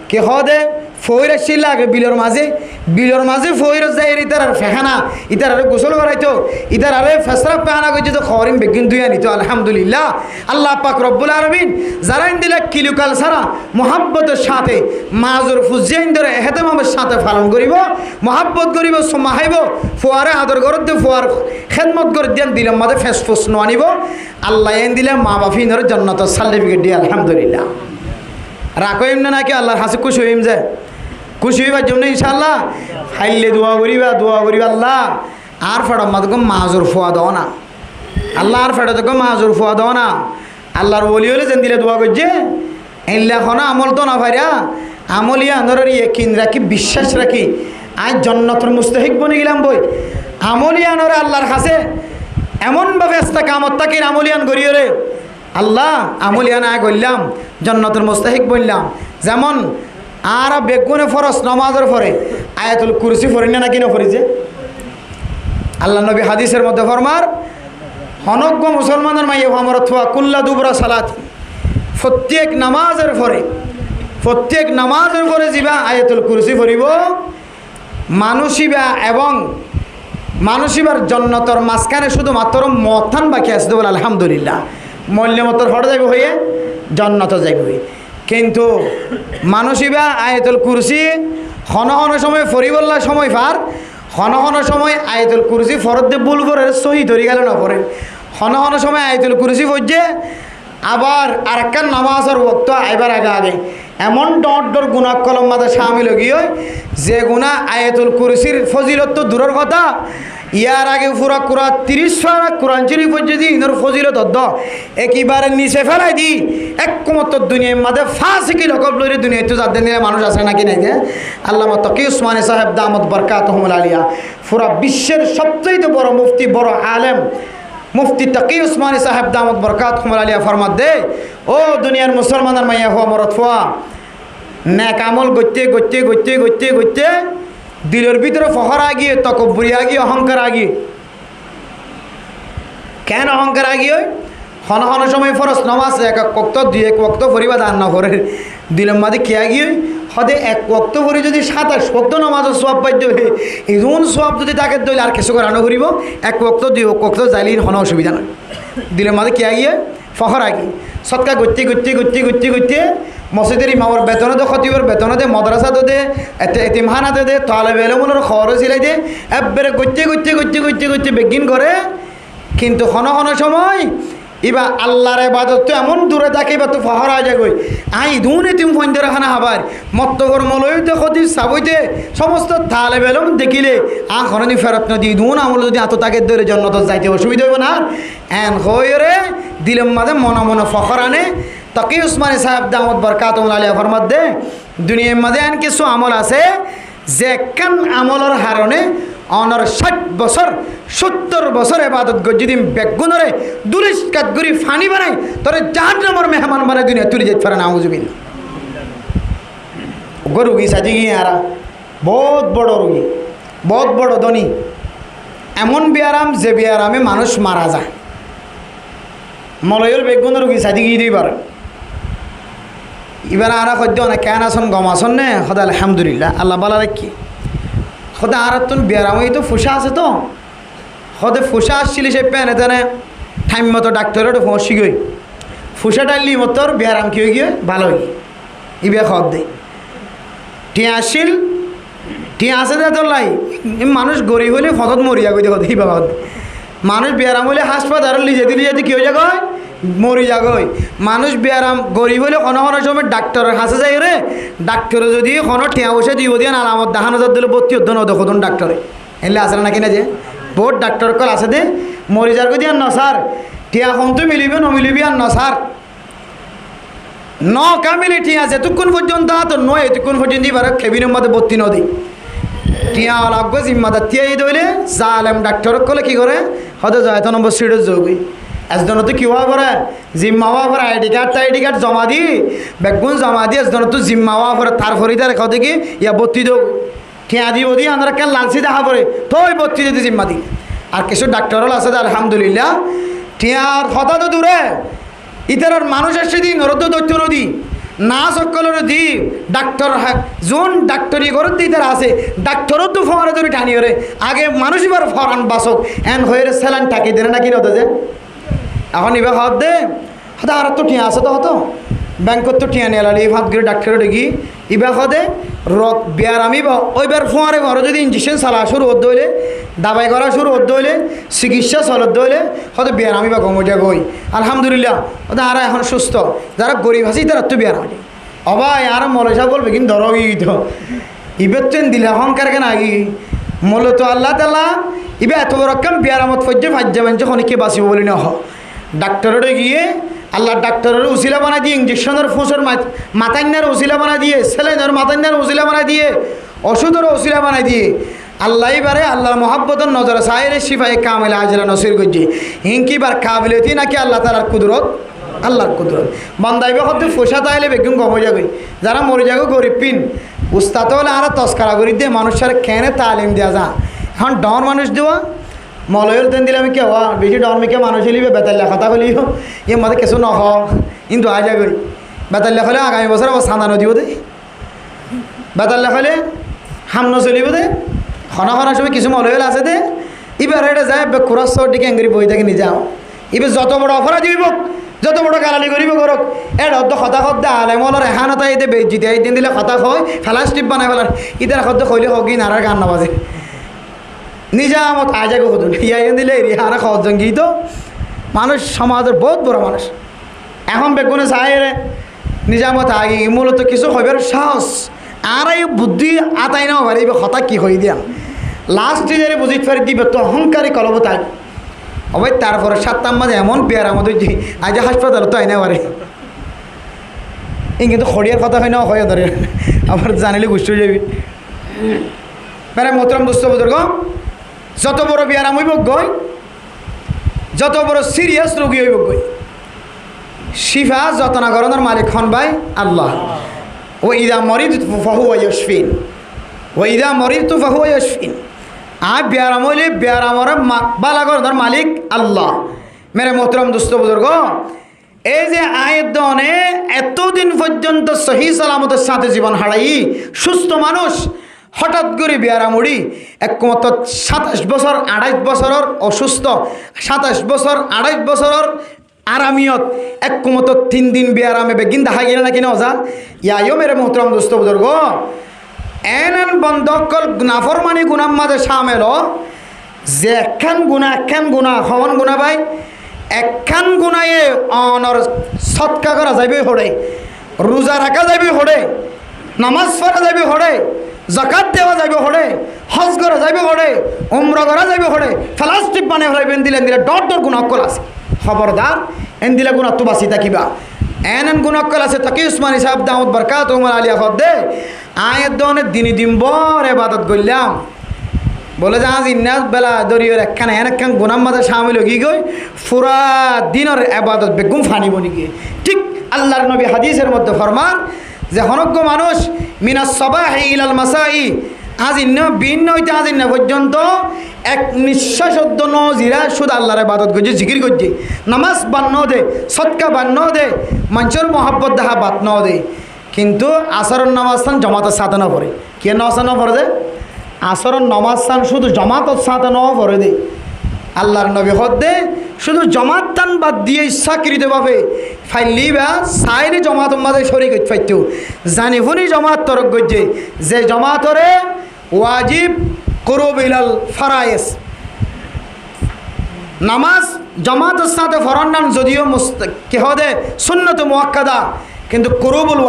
কে হ দে ফইর আসছিল আগে বিলের মাঝে ফইর যাই ইতার আর ফেহানা ইতার আরে গোসল করাইতো ইতার আরে ফেসরা পেহানা করছে তো খবরিন বেগিন দুই আনিত আলহামদুলিল্লাহ আল্লাহ পাক রব্বুল আলামিন যারা ইন্দিলা কিলুকাল ছাড়া মহাব্বতের সাথে মাজুর ফুজিয়াইন ধরে এহতেমামের সাথে পালন করিব মহাব্বত করিব সমাহাইব ফোয়ারে আদর করত ফোয়ার খেদমত করে দিয়ান দিলাম মাঝে ফেসফুস আনিব আল্লাহ এন দিলে মা বাফি ধরে জান্নাতের সার্টিফিকেট দিয়ে আলহামদুলিল্লাহ রাখইম না নাকি আল্লাহর হাসি খুশি হইম যায় খুশি হইবার জন্য ইনশাআল্লাহ হাইলে দোয়া করিবা আল্লাহ আর ফেড় মাদকে মাজুর ফোয়া দাও না আল্লাহ আর ফেড়ে তোকে মাজুর ফোয়া দাও না আল্লাহর বলি হলে যেন দিলে দোয়া করছে এল্লা খনা আমল তো না ভাইরা আমলিয়া আন্দরের ইয়েকিন রাখি বিশ্বাস রাখি আজ জন্নতর মুস্তাহিক বনে গেলাম বই আমলিয়া আনরে আল্লাহর কাছে এমনভাবে আস্তা কামত তাকির আমলিয়ান গড়িয়ে রে আল্লাহ আমলিয়ান আয় করলাম জন্নতের মুস্তাহিক বললাম যেমন আর বেগুনে ফরস নমাজের পরে আয়াতুল কুরসি ফরিনা নাকি না ফরিছে আল্লাহ নবী হাদিসের মধ্যে ফরমার হনজ্ঞ মুসলমানের মাইয়ে আমার থোয়া কুল্লা দুবরা সালাত প্রত্যেক নামাজের পরে যাবা আয়াতুল কুরসি ফরিব মানুষিবার জন্নতর মাঝখানে শুধুমাত্র মথান বাকি আসতে বলে আলহামদুলিল্লাহ মল্যমতর হট যাইব হয়ে জন্নত যাইব কিন্তু মানুষিবা আয়াতুল কুরসি হন সময় ফরিবল্লা সময় পার হন সময় আয়াতুল কুরসি ফরত দিয়ে বুল করে সহি ধরি গেল না পরে হন সময় আয়াতুল কুরসি পড়ছে আবার আরেকখান নামাজের বক্ত আইবার আগে এমন ডর গুণা কলম মাথা সামিল গিয়ে যে গুণা আয়াতুল কুরসির ফজিলত তো দূরের কথা ইয়ার আগে পুরা কুরা 30 পারা কোরআন শরীফ পর্যন্ত ইনর ফজিলত একেবারে নিচে ফেলাই দি একমাত্র দুনিয়ার মাঝে ফাঁসিকি লকব লইরে দুনিয়ায় তো যাদের নিয়ে মানুষ আছে নাকি নাই আল্লামা তকি উসমানী সাহেব দামত বরকাতুহুল আলিয়া পুরা বিশ্বের সবচেয়ে বড় মুফতি বড় আলেম মুফতি তকি উসমানী সাহেব দামত বরকাতুহুল আলিয়া ফরমাত দে ও দুনিয়ার মুসলমানের মাইয়া হওয়া মরত হওয়া নেক আমল গইতে দিলের ভিতরে ফহর আগিয়ে তকব্বুরি আগিয়ে অহংকার আগিয়ে কেন অহংকার আগিয়ে খন সময় ফরজ নামাজ এক ওয়াক্ত দুই এক ওয়াক্ত পড়িবা দান না করে দিলের মাঝে খেয়া গিয়ে সদে এক ওয়াক্ত পড়ি যদি 27 ওয়াক্ত নামাজের সোয়াব পাইতে হলে এজন সোয়াব যদি তাকে দইলে আর কিছু করানো করিব এক ওয়াক্ত দুই ওয়াক্ত যাইলে কোনো অসুবিধা নয় দিলের মাঝে খেয়া গিয়ে ফখর আগে সৎকা করতে করতে করতে করতে করতে মসজিদের ইমামর বেতনে দে খতিবর বেতনে দে মাদ্রাসা দে এতিমখানা দে তালেব এলমুলের খবরও সিলাই দে একবারে করতে করতে করতে করতে করতে বেগিন করে কিন্তু খন সময় এবার আল্লাহর ইবাদত তো এমন দূরে থাকে এবার তো ফহরা যাগই আই দুনে তুমি ফন্দে রাখানা হবার মত্তগর মলইতে খতিব সাবইতে সমস্ত তালেব এলম দেখিলে খননি ফেরত নদী দুন আমল যদি এত তাকে ধরে জন্নত যাইতে অসুবিধা হইব না এন হইরে দিলের মাঝে মনে মনে ফখর আনে তকি উসমানী সাহেব দামত বরকাতুল আলিয়া ফরমাত দে দুনিয়ার মাঝে এন কিছু আমল আছে যে কান আমলের হারণে অনর 60 বছর 70 বছর ইবাদত যদি বেগুনরে দুলিশ কাতগুরি ফানি বানাই তোরে জাহান্নামের মেহমান বানাই দুনিয়া তুলি যেতে পারে না আউযুবিল্লাহ রুগী সাজি গিয়ে আরা বহুত বড় রুগী বহুত বড় ধনী এমন বিয়ারাম যে বিয়ারামে মানুষ মারা যায় মলয়ের বেগুন রুগী সাজি গিয়ে দিই পারে এবার আরা সদ্য না কেন আসন গম আসন নে সদা আলহামদুলিল্লাহ আল্লাহ বালা রাখি সদা আর তুন বিয়ারামই তো ফুসা আছে তো সদে ফুসা আসছিল সে পেনে তেনে টাইম মতো ডাক্তারের পৌঁছি গই ফুসা ডাইলি মতোর বিয়ারাম কি হয়ে গিয়ে ভালো হয়ে ইবে খদ দে টিয়া আসছিল টিয়া আছে দে তোর লাই মানুষ গরিব হলে ফতত মরিয়া গই দেখো এই বাবা মানুষ বিয়ারাম হলে হাসপাতাল লিজেতে কি হয়ে যায় মরি যাগই মানুষ বিয়ারাম গরিব হলে কোনো সময় ডাক্তারের হাসে যাই রে ডাক্তারে যদি কোনো টিয়া বসে দিব দিয়ে আলামত দেখানো দিলে 32 ন দেখুন ডাক্তারে এলে আসলে নাকি না যে বহুত ডাক্তার কল আছে দে মরি যার দিয়ে ন স্যার টিয়া তো মিলিবে নমিলিবি আর ন স্যার ন কামিলি টিয়া আছে এতক্ষণ পর্যন্ত তো নয় এতক্ষণ পর্যন্ত এবার কেবিনের মধ্যে 32 নদী টিয়া লাগবে জিম্মাদার টিয়াই দইলে জালেম ডাক্তার কলে কি করে হয়তো যায় নম্বর সিটের যোগী এজনত কি হওয়া পরে জিম্মা হওয়া পরে আইডি কার্ড জমা দি বেগুন জমা দি এজনত জিম্মা হওয়া পরে তারপরে তার কথা কি ইয়া 32 দেব টিয়া দিব দি আমরা কেন লালসি দেখা পরে তো ওই 32 দিতে জিম্মা দি আর কিছু ডাক্তারও আছে আলহামদুলিল্লাহ টিয়ার কথা তো দূরে ইতার মানুষ এসে দিই নরদ দৈত্য নদী না সকলের দি ডাক্তার যোন ডাক্তারি ঘরত দি তারা আছে ডাক্তারও তো ফোয়ারে ধরে টানি ওরে আগে মানুষ এবার ফরান বাসক এন হয়ে স্যালান টাকি দেনে নাকি নতো যে এখন এবার হাত দে হয়তো আর তো টিয়া আছে তো হতো ব্যাংকত তো টিয়া নিয়ে এই ভাত গিয়ে ডাক্তার ডেকি ইবার হদে রক বিয়ার আমি বা ওইবার ফোয়ারে ঘরে যদি ইঞ্জেকশন চালা শুরু হতে হইলে দাবাই করা শুরু হতে হইলে চিকিৎসা চলতে হইলে হয়তো বিয়ার আমি বা গমজা গই আলহামদুলিল্লাহ হয়তো আর এখন সুস্থ যারা গরিব আছে তারা তো বিয়ার আমি অবাই আর মলেশা বলবে কিন্তু ধরো তো ইবের ট্রেন দিলে অহংকার কেন আগি মূলত আল্লাহ তালা ইবে এত বড় কাম বিয়ার আমত ফজ্জে ফাজ্জা বাঞ্চে খনিকে বাঁচিব বলি না ডাক্তারে গিয়ে আল্লাহ ডাক্তারের উসিলা বানাই দিয়ে ইঞ্জেকশনের ফুসের মাতান্যার উসিলা বানাই দিয়ে সেলাইনের মাতান্যার উসিলা বানাই দিয়ে ওষুধের উসিলা বানাই দিয়ে আল্লাহ বারে আল্লাহর মহাব্বতের নজরে সাইরে শিফাই কামেলা হাজরা নসির গজ্জি হিঙ্কিবার কাবিলতি নাকি আল্লাহ তালার কুদরত আল্লাহর কুদরত বান্দাইবে হতে ফোসা তাইলে বেগুন গম হয়ে যাবে যারা মরে যাবে গরিব পিন উস্তাদ হলে আর তস্কারা করি দিয়ে মানুষের খেনে তালিম দেওয়া যা এখন ডর মানুষ দেওয়া মলয়ের দেন দিলে আমি কে হওয়া বেশি ডর মেকে মানুষ লিবে বেতাল্লা কথা বলিও এ মধ্যে কিছু নহ কিন্তু আজ যাবে বেতাল্লা হলে আগামী বছর আবার সাঁদানো দিব দে বেতাল্লা হলে হামনো চলিব দে খনা খনার সময় কিছু মলয়েল আছে দে এবার এটা যায় খুরাসর দিকে এঙ্গরি বই থেকে নিয়ে যাও এবার যত বড় অপরাধী হইব যত বড় গালালি করিব করক এটা অর্ধ কথা শব্দ আলে মলর এহানতা এতে বেজিতে একদিন দিলে কথা হয় ফেলা স্টিপ বানাই ফেলার ইতার শব্দ কইলে হোক কি নারার গান নাবাজে নিজামত আজাগো হতুন ইয়াইন দিলে রিহানা খজঙ্গি তো মানুষ সমাজের বহুত বড় মানুষ এখন বেগুনে চাইরে নিজামত আগে মূলত কিছু হইবার সাহস আর এই বুদ্ধি আতাই নাও পারিব হতা কি হয়ে দিয়া লাস্টে যারে বুঝিতে পারি দিবে তো অহংকারী কলব তাই অবৈ তারপরে 7টার মাঝে এমন পেয়ার আমাদের যে আজ হাসপাতাল তো আইনা পারে এই কিন্তু খড়িয়ার কথা হয় না হয় ধরে আবার জানিলে গুছিয়ে যাবি প্রায় মোহতরম দোস্ত বুজুর্গ যত বড় বিয়ারাম হইব গই যত বড় সিরিয়াস রোগী হইব গই শিফা যতনা করণের মালিক হন ভাই আল্লাহ ও ইদা মরিদ ফাহুয়া ইয়াশফিন ও ইদা মরিদ তু ফাহুয়া ইয়াশফিন আর বিয়ারাম হইলে বিয়ারামর বালা করণের মালিক আল্লাহ মেরে মোহতরম দুস্থ বুজুর্গ, এই যে আয়ের দনে এতদিন পর্যন্ত সহি সালামতের সাথে জীবন হারাই সুস্থ মানুষ হঠাৎ করে বিয়ারামুড়ি একমাত্র 27 বছর 28 বছরের অসুস্থ, 27 বছর 28 বছরের আরামিয়ত একমাত্র 3 দিন বিয়ারামে বেগিন দেখা গেল নাকি না যা ইয়াইও মেরে মোহতরম দুস্থ বুজুর্গ এন বন্ধকল নাফরমানি গুনার মাঝে সামেল যে একখান গুণা হওয়ান গুণা ভাই একখান গুণায়ে অনর সৎকা করা যাবে হড়ে, রোজা রাখা যাবে হড়ে, নামাজ পড়া যাবে হড়ে, জাকাত দেওয়া যাবে হড়ে, হজ করা যাবে হড়ে, উমরা করা যাবে হড়ে, প্লাস্টিক বানিয়ে ফেলাইবেন দিলে ডর গুণ অক্কল আছে। খবরদার এন দিলে গুণ তো বাঁচি থাকিবা এন গুণ অক্কল আছে। তাকে উসমানী সাহেব দাউদ বরকাত উমর আলিয়া খদ দে আয়ের দনের দিনই দিন বর এবাদত করলাম বলে যে আজ ইন্নাস বেলা দরিয়র একখানে একখান গুনার মাঝে সামিল হয়ে গই পুরা দিনের আবাদত বেগুম ফানিব নাকি। ঠিক আল্লাহর নবী হাদিসের মধ্যে ফরমান যে হনজ্ঞ মানুষ মিনাস সাবাহি ইলাল মাসাই আজ ইন্ন ভিন্ন হইতে আজ ইন্ন পর্যন্ত এক নিঃশ্বাস জিরা শুধু আল্লাহর আবাদত করছে, জিকির করছে, নামাজ বান্ন দে, সৎকা বান্ন দে, মানুষের মহাব্বত দেখা বাত ন দে, কিন্তু আসরের নামাজ স্থান জমাতের সাথে না পড়ে। কে নসান পড়ে দে আসরের নামাজ স্থান শুধু জমাতের সাথে ন পড়ে দে। আল্লাহর নবী হদ দে শুধু জমাত টান বাদ দিয়ে ইচ্ছাকৃতভাবে ফাইলি বা সাইরে জমাত মাঝে শরীর ফাইতেও জানি শুনি জমাত তরক করছে যে জমাতরে ওয়াজিব কুরুব ইলাল ফারায়েস নামাজ জমাতের সাথে ফরন্নান যদিও কে হদে সুন্নত মুআক্কাদা কিন্তু কুরুবুল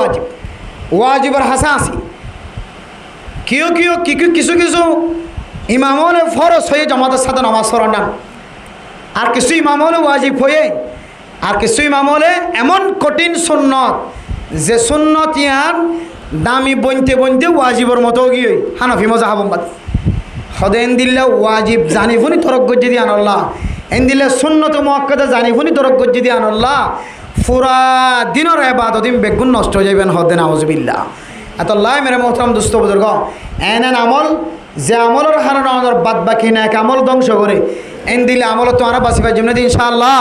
ওয়াজিবের হাসা আসি কিছু ইমামলে ফরজ হয়ে জমাতের সাথে নামাজ ফরন্নান, আর কিছু ইমামলে ওয়াজিব হয়ে, আর কিছু ইমামলে এমন কঠিন সুন্নত যে সুন্নত ইয়ার দামি বনতে ওয়াজিবর মতো গিয়ে হানফি মজাহাবম্বাদ হদে এন দিল্লা ওয়াজিব জানি ফুনি তরক গজ্জি দিয়ে আনল্লাহ এন দিল্লা সুন্নত মুআক্কাদা জানি ফুনি তরক গজ্জি দিয়ে আনল্লাহ পুরা দিনের এবাদত বেগুন নষ্ট হয়ে যাবেন হদে নাউজুবিল্লাহ। এতল্লাহ মেরে মোহতরম দুস্থ বুজুর্গ এন আমল যে আমলের হারানো আমাদের বাদ বাকি না এক আমল ধ্বংস করে এন দিলে আমল তো আরা বাঁচিবার জন্য ইনশাআল্লাহ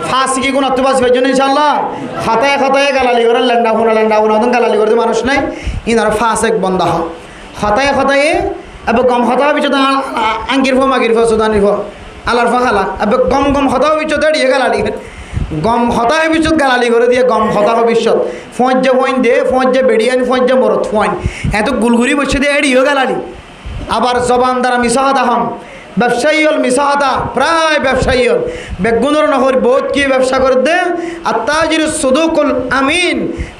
ফাঁসি কি গুণ তো বাঁচিবার জন্য ইনশাআল্লাহ খাতায় গালালি করে ল্যান্ডা হুনা গালালি করতে মানুষ নাই ইনার ফাঁস এক বন্ধা হয় খাতায় এবার গম হতাও পিছত আঙ্গির ফো মাগির ফো সুদানির ফো আলার ফো খালা এবার গম হতাও পিছত দিয়ে গালালি গম হতাও পিছত গালালি করে দিয়ে গম হতাও পিছত ফোঁজে ফোঁন দে ফোঁজে বেড়িয়ান ফোঁজে মরত ফোঁন এত গুলগুড়ি বসে দিয়ে এড়িও গালালি আবার জবান দ্বারা মিশাহাদা হন ব্যবসায়ী হল মিশাহাদা প্রায় ব্যবসায়ী হল বেগুনের নহর বহুত কি ব্যবসা করে দে আত্তাজির সুদুকুল আমিন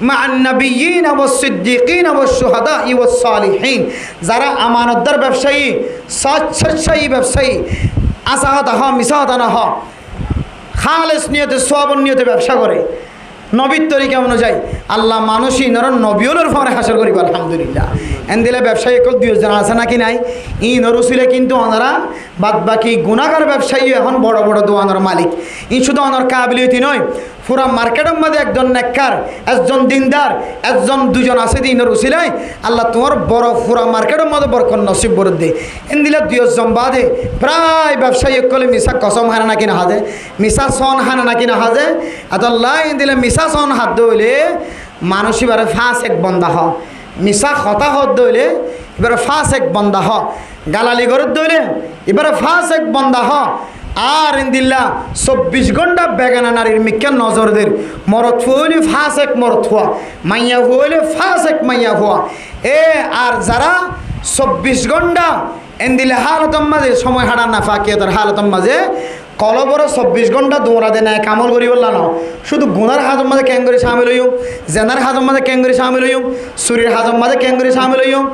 মা আন্নাবিয়িন ওয়াস সিদ্দিকিন ওয়াস শুহাদা ওয়াস সালিহিন যারা আমানতদার ব্যবসায়ী সচ্চাই ব্যবসায়ী আসাহাদা হ মিশাহাদা না হ খালেস নিয়তে সওয়াব নিয়তে ব্যবসা করে নবীর তরিকা অনুযায়ী আল্লাহ মানুষই নরন নবীলের ফরে হাসর করিব আলহামদুলিল্লাহ। এন দিলে ব্যবসায়ী একল 2 জন আছে নাকি নাই ই নরুসিলে কিন্তু ওনারা বাদ বাকি গুণাগার ব্যবসায়ী এখন বড় বড় দোয়ানোর মালিক ই শুধু ওনার কাবিলিয়তি নয় পুরা মার্কেটের মধ্যে একজন নেককার একজন দিনদার একজন দুজন আছে দিন রুসিলাই আল্লাহ তোমার বড় পুরা মার্কেটের মধ্যে বরকত নসিব বরদ দে এন দিলে 2 জন বাদে প্রায় ব্যবসায়ী একলে মিশা কসম হানা নাকি না হাজে মিশা সন হানা নাকি না হাজে আল্লাহ এন দিলে মিশা সন হাত দইলে মানুষ এবারে ফাঁস এক বন্ধা হ মিশা কথা হত দইলে এবারে ফাঁস এক বন্ধা হ গালালি গরত দইলে এবারে ফাঁস এক বন্ধা হ আর ইন্দিল্লা 24 ঘন্টা বেগানা নারীর মিক্কা নজরদের মরত হইলে ফাঁস এক মরত হওয়া মাইয়া হইলে ফাঁস এক মাইয়া হওয়া এ আর যারা 24 ঘন্টা এন্দিলে হালতম মাঝে সময় হারা না ফাঁকিয়তার হালতম মাঝে কলবর 24 ঘন্টা দৌড়া দে না কামল করি বললা না শুধু গুনার হাজম মাঝে ক্যাং করে সামিল হইম জেনার হাজম মাঝে ক্যাং করে সামিল হইম সুরির হাজম মাঝে ক্যাং করে সামিল হইম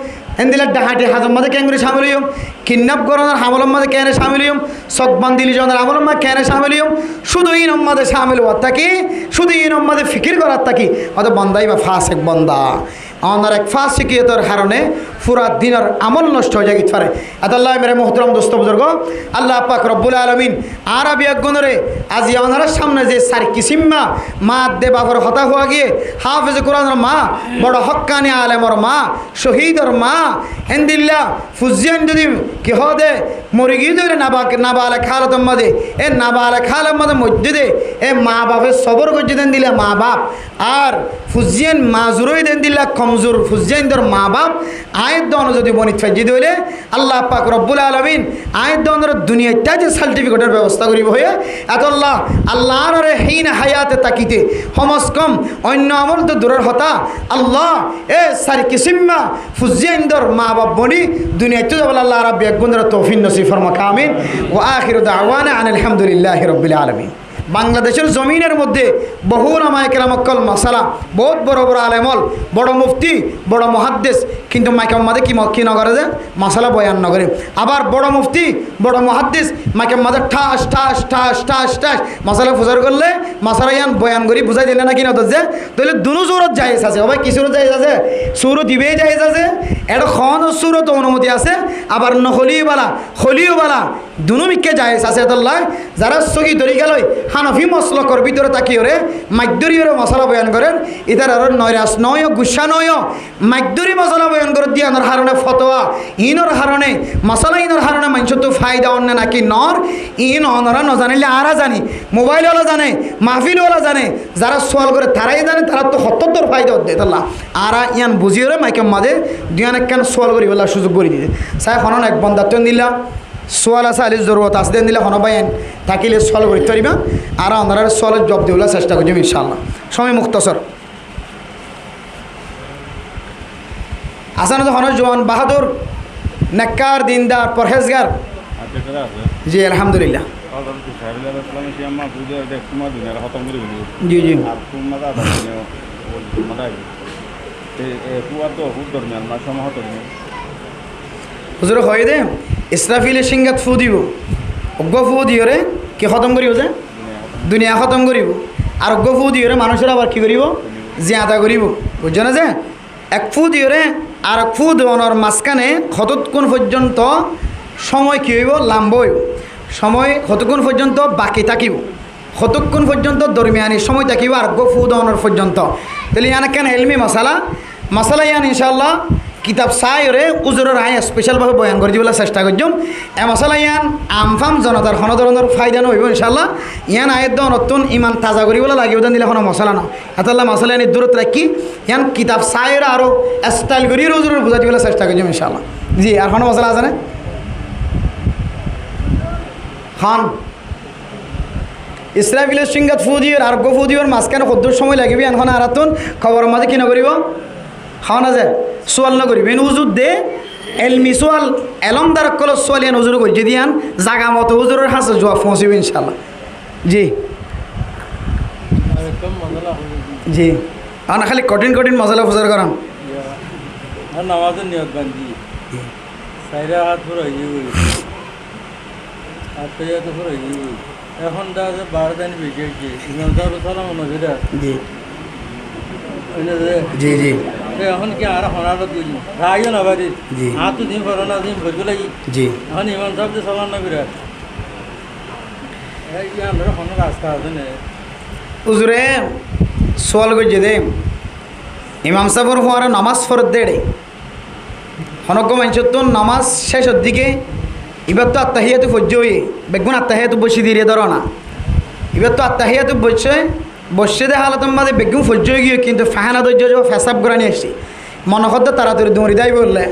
এন্দিলা ডাহাটি হাজম মাঝে ক্যাং করে সামিল হইম কিডন্যাপ করানোর হামলম মাঝে ক্যানে সামিল হইম সকবান্দিলি জনের আমলম মাঝে ক্যানে সামিল হইম শুধু এই নম্মাদে সামিল হওয়ার থাকি শুধু এই নম্মাদে ফিকির করার থাকি অত বন্দাই বা ফাঁস এক বন্দা আমার এক ফাসিকিয়তের কারণে পুরা দিনের আমল নষ্ট হয়ে যায় পারে। আল্লাহ মেরে মোহতরম দোস্ত বুজুর্গ, আল্লাহ পাক রব্বুল আলামিন আরবি একগণরে আজ আমাদের সামনে যে সার কিসিম্মা মা দে বাবর হতা হওয়া গিয়ে হাফেজ কোরআনের মা, বড় হক্কানি আলেমর মা, শহীদর মা হেন্দিল্লা ফুজিয়ান যদি কেহ দে মরে গিয়ে ধরে নাবালে খালতম মাদে এ নাবালে খালের মধ্যে মসজিদে এ মা বাপের সবর করছে দেন দিলে মা বাপ, আর ফুজিয়ান মাজুরই দেন দিলা কমজোর ফুজিয়ানদের মা বাপ আয়ের দন যদি বনিত ফাইজি দিলে আল্লাহ পাক রব্বুল আলামিন আয়ের দনের দুনিয়াটা যে সার্টিফিকেটের ব্যবস্থা করিব হয়ে এতল্লাহ আল্লাহর হেইন হায়াতে তাকিতে সমস কম অন্য আমল তো দূরের হতা আল্লাহ এ সারি কিসিম্মা ফুজিয়ানদের মা বাপ বনি দুনিয়াতে যাবল আল্লাহ রাব্বি একগুণের তৌফিক নসিব ফরমা কামিন ও আখিরু দাওয়ানা আনিল হামদুলিল্লাহি রাব্বিল আলামিন। বাংলাদেশের জমিনের মধ্যে বহু ওলামায়ে কেরামকল মাসালা বহুত বড় বড় আলেমল বড় মুফতি বড় মুহাদ্দিস কিন্তু মাইকাম মাদে কি নগরে যে মাসালা বয়ান নগরে, আবার বড় মুফতি বড় মুহাদ্দিস মাইকাম মাদে ঠাস ঠাস ঠাস ঠাস ঠাস মাসালা ফুজার করলে মাসালা ইয়ান বয়ান করি বুঝাই দিলে না কি নত যে তাহলে দুনো জোরত জায়েজ আছে, ভাই কি সুরত জায়েজ আছে, সুর দিবেই জায়েজ আছে, এটা খন সুরত অনুমতি আছে, আবার খলিওবালা দুনো মিকে জায়েজ আছে। আল্লাহ যারা সহি তরিকা লয় হানফি মসলকর ভিতরে তাকিয়ে রে মাইদুরির মশলা বয়ান করেন ইতার আর নয়রাস নয় গুসা নয় মাইদুরি মশলা বয়ান করে দিয়ে আনার হারণে ফতোয়া ইনর হারণে মশলা ইনর হারণে মানুষ তো ফায়দা অন্য নাকি নর ইন অনরা ন জানিলে আরা জানি মোবাইলওয়ালা জানে মাহফিলওয়ালা জানে যারা সোয়াল করে তারাই জানে তারা তো সত্তর ফায়দা হতে তাল্লা আরা ইয়ান বুঝিয়ে রে মাইকে মাঝে দুয়ান একখান সোয়াল করি বলার সুযোগ করে দিতে সাই হনন এক বন্দাত্ব দিলা সোয়াল আছে আলির জরুরত আছে দেন দিলে হনবাইন থাকিলে সল করতে পারিবা আর আমরা সলের জব দিবলার চেষ্টা করছি ইনশাআল্লাহ। সময় মুক্তসর আসান হন জওয়ান বাহাদুর নেককার দিনদার পরহেজগার জি আলহামদুলিল্লাহ জি জি হুজুর হয় দে ইসরাফিলে সিংগাত ফু দিব অজ্ঞ ফু দিওরে কি খতম করিব যে দুনিয়া খতম করিব আর অজ্ঞ ফু দিওরে মানুষের আবার কি করিব জিয়াদা করিব বুঝছো না যে এক ফু দিওরে আর এক ফু দেওয়ানোর মাঝখানে কতক্ষণ পর্যন্ত সময় কী হইব লাম্ব হইব সময় কতক্ষণ পর্যন্ত বাকি থাকিব কতক্ষণ পর্যন্ত দরমিয়ানি সময় থাকিব আর অজ্ঞ ফু দেওয়ানোর পর্যন্ত তাহলে ইয়ান কেন এলমি মশালা ইয়ান ইনশাআল্লাহ কিতাব চাইরে উজুরের আয় স্পেশালভাবে বয়ান করে দিবলৈ চেষ্টা করছম এ মশলা ইয়ান আমফাম জনতার কোনো ধরনের ফায়দা নহব ইনশাআল্লাহ ইয়ান আয়ের নতুন ইমান তাজা কৰিবলৈ লাগিব যেন দিলে কোনো মশলা ন এতাল্লাহ মশলা ইয়ানি দূরত রাখি ইয়ান কিতাব চাইরে আরও স্টাইল করি উজুরের বুঝাই দিবলৈ চেষ্টা করছম ইনশাআল্লাহ। জি আর কোনো মশলা আছে না খান ইসরাফিলের সিংগাত ফুদিওর আর গো ফুদিওর মাঝখানে কদ্দুর সময় লাগবে এখন আরাতুন খবরের মাঝে কি নকরিব খাওয়া না যায় সোয়াল নকরিব এন উজুর দে এলমি সোয়াল এলমদার কল সোয়াল ইয়ান উজুর করি যদি আন জাগা মতো উজুরের হাসে জবাব পৌঁছিব ইনশাআল্লাহ। জি জি আর না খালি কঠিন মশলা ফুজার করাম নামাজের নিয়ত বান্ধি সাইরা হাত পুরো হাত পেয়ে তো পুরো এখন দেখা যায় 12 দিন বেশি হয়েছে সালাম নজরা জি জি জি এখন কি আর হনাটা দিল রাইও না বাড়ি হাত তো দিন পর না দিন ভুল লাগি জি এখন ইমাম সাহেব যে সালাম না বিরাট এই আমরা হন রাস্তা আছে না উজুরে সোয়াল করছে দে ইমাম সাহেবের হওয়ার নামাজ ফরত দেড়ে হনক মানুষের তো নামাজ শেষের দিকে এবার তো আত্মাহিয়াতে ফজ্জ হয়ে বেগুন আত্মাহিয়াতে বসে দিয়ে ধরো না এবার তো আত্মাহিয়াতে বসে দে হালতম মাঝে বেগুন ফজ্জ হয়ে গিয়ে কিন্তু ফাহানা দৈর্য যাব ফেসাব করে নিয়ে আসছি মনে করতে তাড়াতাড়ি দৌড়ি দেয় বললে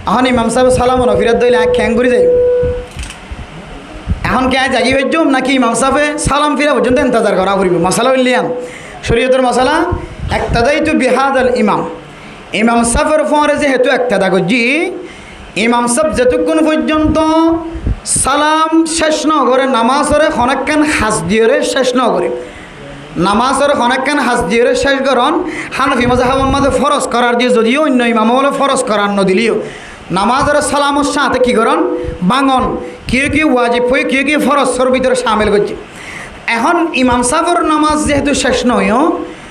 এখন ইমাম সাহেব সালাম ফিরাত দইলে খ্যাং করে যাই এখন কে জাগি হইজম নাকি ইমাম সাহেবে সালাম ফিরা পর্যন্ত ইন্তজার করা করিব মশলা উল্লিয়ান শরীয়তের মশলা একতাদাই তো বিহাদ আল ইমাম সাহেবের ফরে যেহেতু একতাদা করছি ইমাম সাহেব যেতক্ষণ পর্যন্ত সালাম শেষ ন করে নামাজরে খনাক্কান হাস দিয়রে শেষ ন করে নামাজরে খনাক্কান হাস দিয়রে শেষ করন হানফি মাযহাবের মধ্যে ফরজ করার দিয়ে যদিও অন্য ইমাম বলে ফরজ করার নদিলিও নামাজের সালামের সাথে কী করন বাঙন কেউ ওয়াজিব হয়ে কেউ ফরজের ভিতরে সামিল করছে। এখন ইমাম সাহেবের নামাজ যেহেতু শেষ নয়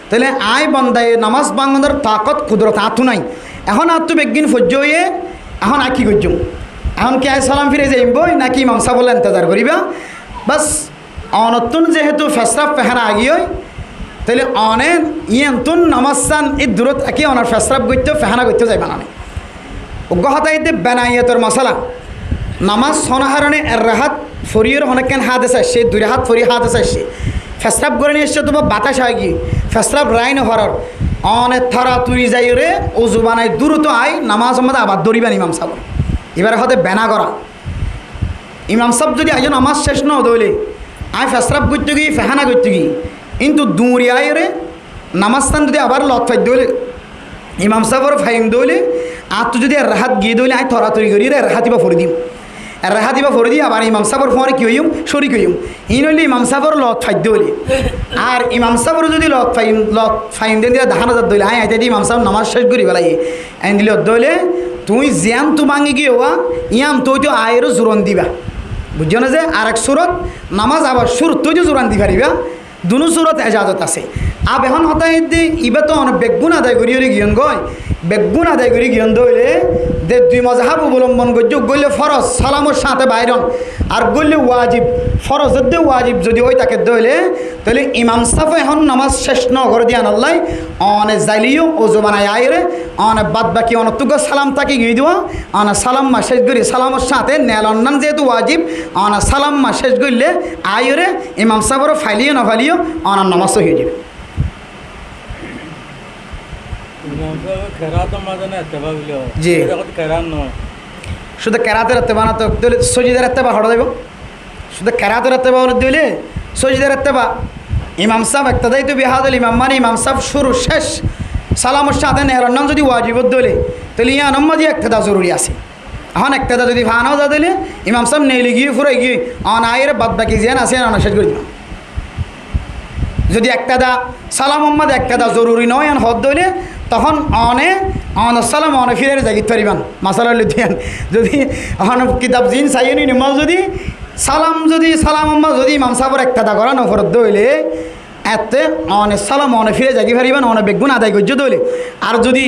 তাহলে আয় বন্দায় নামাজ বাঙ্গনের তাকত কুদরত আতু নাই এখন আত্মু বেগিন ফজ্জ হয়ে এখন আঁকি করছুম এখন কি আয় সালাম ফিরে যাইবই নাকি ইমাম সাহেব বলে ইন্তজার করিবা বাস অনতুন যেহেতু ফেসরাফ পেহানা আগিয়ে তাহলে অনেক ইয়ন্তুন নামাজ চান এই দূরত একে অনার ফেসরাফ করতে ফেহানা করতে যাইবা না উগ্রহতাইতে বেনাইয়তর মশলা নামাজ সনাহারণে রাহাত ফরিয়ের অনেকখান হাত আছে সে দুই হাত ফরি হাত আছে সে ফেসরাফ করে নিয়ে এসছে তোমার বাতাস হয় কি ফেসরাফ রায় নহরার অনেক থরা তুই যাই রে উজু বানাই দ্রুত আয় নামাজ আমাদের আবার দৌড়িবেন ইমাম সাহেব এবারে হতে বেনা করা ইমাম সাহেব যদি আজ নামাজ শেষ ন দৌলে আয় ফেসরাফ করতে গিয়ে ফেহানা করতে গিয়ে কিন্তু দূরে আয় রে নামাজ স্থান যদি আবার লত ফাই দৌলে ইমাম সাহেবর ফাইম দৌলে আর তুই যদি রাহাত গিয়ে দৌলে আয় থরা তরি করি রে রাহাতিবা ফরি দিম রাহাতিবা ফরি দিয়ে আবার ইমাম সাহেবর ফোয়ারে কি হইম সরি কইম ইন হইলে ইমাম সাহেবর লত ফাই দৌলে আর ইমাম সাহেবর যদি লত ফাইম দেন দিয়ে ধান হাজার দৌলে আয় আইতে দিয়ে ইমাম সাহেব নামাজ শেষ করি বেলাই আইন দিলে দৌলে তুই জ্যান তু ভাঙি গিয়ে হওয়া ইয়াম তুই তো আয়েরও জোরন দিবা বুঝছো না যে আর এক সুরত নামাজ আবার সুর তুই তো জোরান দি পারিবা দুনো সুরত এজাজত আছে আব এখন হতাই ইবা তো অনেক বেগুন আদায় করি গিয়ন গয় বেগুন আদায় করি গিয়ন দইলে যে দুই মজাহাব অবলম্বন করছ গইলে ফরজ সালামর সাথে বাইরন আর গইলে ওয়াজিব ফরজ যদি ওয়াজিব যদি ওই তাকে দইলে তাহলে ইমাম সাহেব এখন নামাজ শেষ ন করে দিয়া নল্লাই অনে জাইলিও ওজু বানায় আইরে অনে বাদ বাকি অনতুক সালাম তাকে গিয়ে দেওয়া অনে সালাম মা শেষ করি সালামর সাথে নেল অন্যান যেহেতু ওয়াজিব অনে সালাম মা শেষ করলে আইরে ইমাম সাহেবর ফাইলিও না ফাইলিও অনার নামাজ হয়ে যাবে জি শুধু কেরাতের এত্তেবা না তো সজিদের এত্তেবা হড়া দেব শুধু কেরাতের এত্তেবা দিলে সজিদের এত্তেবা ইমাম সাহেব একটা দায়িত্ব বিহাদল ইমাম মানে ইমাম সাহেব শুরু শেষ সালামর সাথে নেহরার নাম যদি ওয়াজিবত দিলে তাহলে ইয়া নম্মা দিয়ে একটা জরুরি আছে এখন একটা যদি ফানাও যা দিলে ইমাম সাহেব নেইলে গিয়ে ফুরাই গিয়ে অন আয়ের বাদ বাকি যেন আছে অনা শেষ করে দিলাম যদি একটা দা সালাম মোহাম্মদ একটা দা জরুরি নয় এখন হদ দইলে তখন সালাম অনে ফিরে জাগিত পারিবান মাসালা লুধিয়ান যদি এখন কিতাব জিন চাইনি নিমাল যদি সালাম মোহাম্মদ যদি ইমাম সাহেবের একটা দা করা নফরত দইলে এতে অনে সালাম অনে ফিরে জাগি পারিবান অনে বেগুন আদায় করছে দইলে আর যদি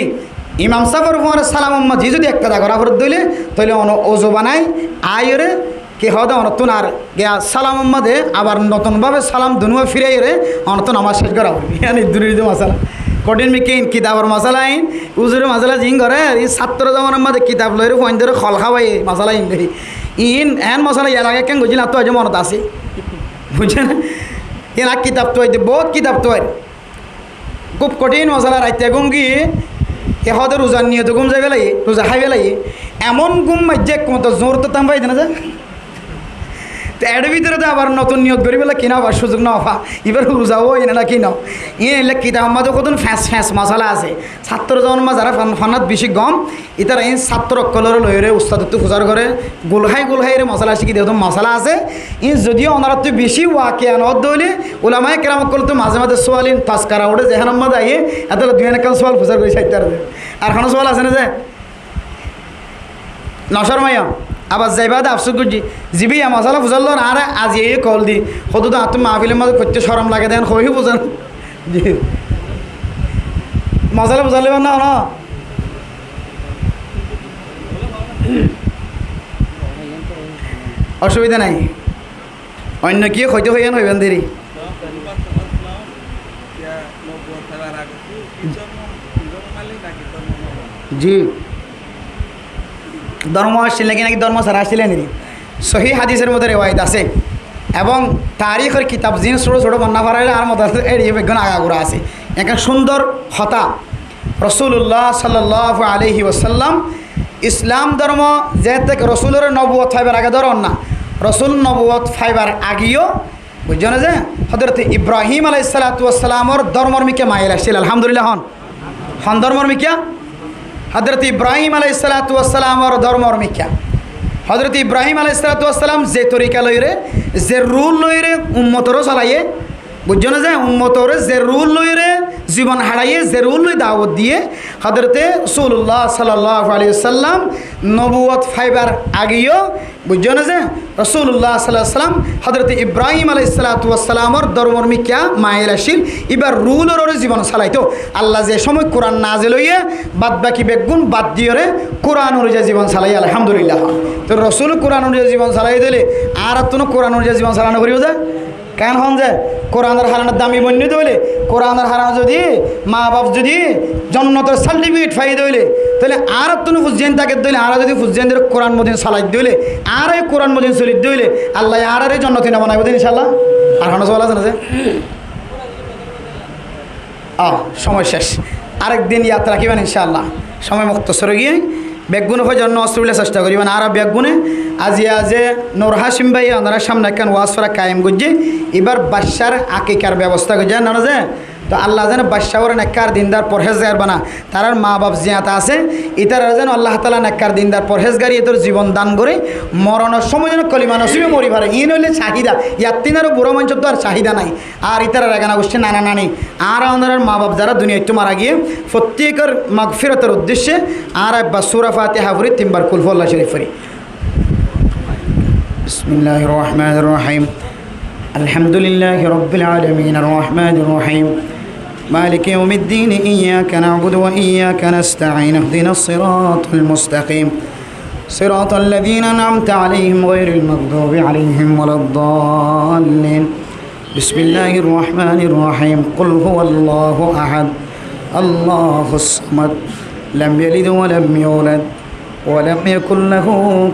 ইমাম সাহেবের পরে সালাম মোহাম্মদ যদি একটা দা করা ফরত দইলে তাহলে অন ওজো বানাই আয়রে কে হদে অনতুন আর গিয়া সালাম মোহাম্মদে আবার নতুনভাবে সালাম দুনুয়া ফিরে রে অনতুন আমার শেষ করা হবে ইয়ানি দূরের যে মশালা কঠিন মিকিন কিতাবর মশালা আইন উজুরে মশালা জিং করে এই ছাত্র জমানের মধ্যে কিতাব লইরে ফোন ধরে খল খাওয়াই মশালা ইন লই ইন এন মশালা ইয়ার আগে কেন গজিল তো আজ মনত আছে বুঝছেন ইন আর কিতাব তো বহুত কিতাব তো খুব কঠিন মশালা রাইতে গুম কি এ হদে রোজা নিয়ে তো গুম যাই বেলাই রোজা খাই বেলাই এমন গুম মাইজে কত জোর তো তাম পাইতে না যে তো এর ভিতরে তো আবার নতুন নিয়োগ করি বলে কিনা আবার সুযোগ না হওয়া এবার রোজাও এনে না কিনাও এলে কিতাব আমাদের কত ফ্যাঁস মশলা আছে ছাত্র জন্মা যারা ফানাত বেশি গম ইতারা এই ছাত্র কলর লইরে উস্তাদত্ব পূজার করে গোলহাই রে মশলা শিখি দেওয়া মশলা আছে ই যদিও অনারত্ব বেশি ওয়াকে আনত দইলে ওলামায় কেরাম করলে তো মাঝে মাঝে সোয়ালিন তাস্কারা ওঠে যেখান আমাদের আইয়ে এত দুই একান সোয়াল পূজার করে সাইতে আর খানো সোয়াল আছে না যে নশর মাইয়া আবার যাইবা আফসোস করছি জিবি মশলা বুঝাল আর আজ এই কল দি সদু তো হাত মাহফিলের মধ্যে করতে সরম লাগে দেন হই বুঝান জি মশলা বুঝালে না না অসুবিধা নাই অন্য কি হইতে হইয়ান হইবেন দেরি জি ধর্ম আসছিলেন নাকি ধর্ম ছাড়া আসছিলেন সহি হাদিসের মধ্যে রেওয়ায়ত আছে এবং তারিখের কিতাব জিন ছোটো ছোটো বন্যা ফারাইলে আর মতো এড়িয়ে বেগুন আগাগোড়া আছে একটা সুন্দর হতা রসুল্লাহ সাল্লাহ আলহি ওসাল্লাম ইসলাম ধর্ম যে থেকে রসুলের নবুয়ত ফাইবার আগে ধরন না রসুল নবুয়ত ফাইবার আগেও বুঝছো না যে হজরত ইব্রাহিম আলাইসালাতামর ধর্মর্মিকে মাইল আসছিল আলহামদুলিল্লাহ হন ধর্মর্মিকা হজরত ইব্রাহিম আলাইসালাতামর ধর্মর্মিকা হজরত ইব্রাহিম আলাইসালাতাম যে তরিকা লইরে যে রুল লইরে উম্মতরও চলাইয়ে বুঝছো না যে উম্মতরে যে রুল লইরে জীবন হারাইয়ে যে রুল লই দাওয়াত দিয়ে হযরতে রাসূলুল্লাহ সাল্লাল্লাহু আলাইহি সাল্লাম নবুয়ত ফাইবার আগেও বুঝছো না যে রাসূলুল্লাহ সাল্লাল্লাহু আলাইহি সাল্লাম হযরতে ইব্রাহিম আলাইহিস সালাতু ওয়াস সালামর ধর্মর মিকা মায়ের আসিল এবার রুলর জীবন চালাইতো আল্লাহ যে সময় কোরআন নাজিল হইয়ে বাদ বাকি বেগুন বাদ দিয়রে কোরআন অনুযায়ী জীবন চালাই আলহামদুলিল্লাহ তো রাসূল কোরআন অনুযায়ী জীবন চালাই দিলে আর তো কোরআন অনুযায়ী জীবন চালানো করিও যায় কেন হন যে কোরআনের হারানোর দামি বন্য দইলে কোরআনের হারানো যদি মা বাপ যদি জন্নতের সার্টিফিকেট ফাই দইলে তাহলে আর তুমি ফুজেন তাকে দইলে আর যদি ফুজেন দিয়ে কোরআন মদিন সালাই দইলে আর এই কোরআন মদিন চলি দইলে আল্লাহ আর এই জন্নত না বানাইব দিন ইনশাল্লাহ আর হানো চলা আছে না যে সময় শেষ আরেকদিন ইয়াদ রাখিবেন ইনশাআল্লাহ সময় মুক্ত সরে গিয়ে বেগুনে হয়ে জন্য অস্ত্রবিলে চেষ্টা করিবেন আর বেগুনে আজি আজে নূর হাসিম ভাই ওনারা সামনে একখান ওয়াজ করা কায়েম করছে এবার বাদশার আকিকার ব্যবস্থা করছে না যে তো আল্লাহ যেন বাদশাহর নেককার দিনদার পরহেজগার বানা তার মা বাপ জিয়াতা আছে ইতারা যেন আল্লাহ তালা নেককার দিনদার পরহেজগারি এতর জীবন দান করে মরণের সময় যেন কলিমা নসিবে মরি পারে ই নইলে চাহিদা ইয়াত্তিনারও বুড়ো মঞ্চ তো আর চাহিদা নাই আর ইতারা রেগানা গোষ্ঠী নানা নানি আর ওনার মা বাপ যারা দুনিয়ায় তো মারা গিয়ে প্রত্যেকের মাগফিরতের উদ্দেশ্যে আর একবার সূরা ফাতিহা পড়ি তিনবার কুল আল্লাহ শরীফ পড়ি বিসমিল্লাহির রহমানির রহিম আলহামদুলিল্লাহি রাব্বিল আলামিন আর রহমানির রহিম مالك يوم الدين إياك نعبد وإياك نستعين اهدنا الصراط المستقيم صراط الذين أنعمت عليهم غير المغضوب عليهم ولا الضالين بسم الله الرحمن الرحيم قل هو الله أحد الله الصمد لم يلد ولم يولد ولم يكن له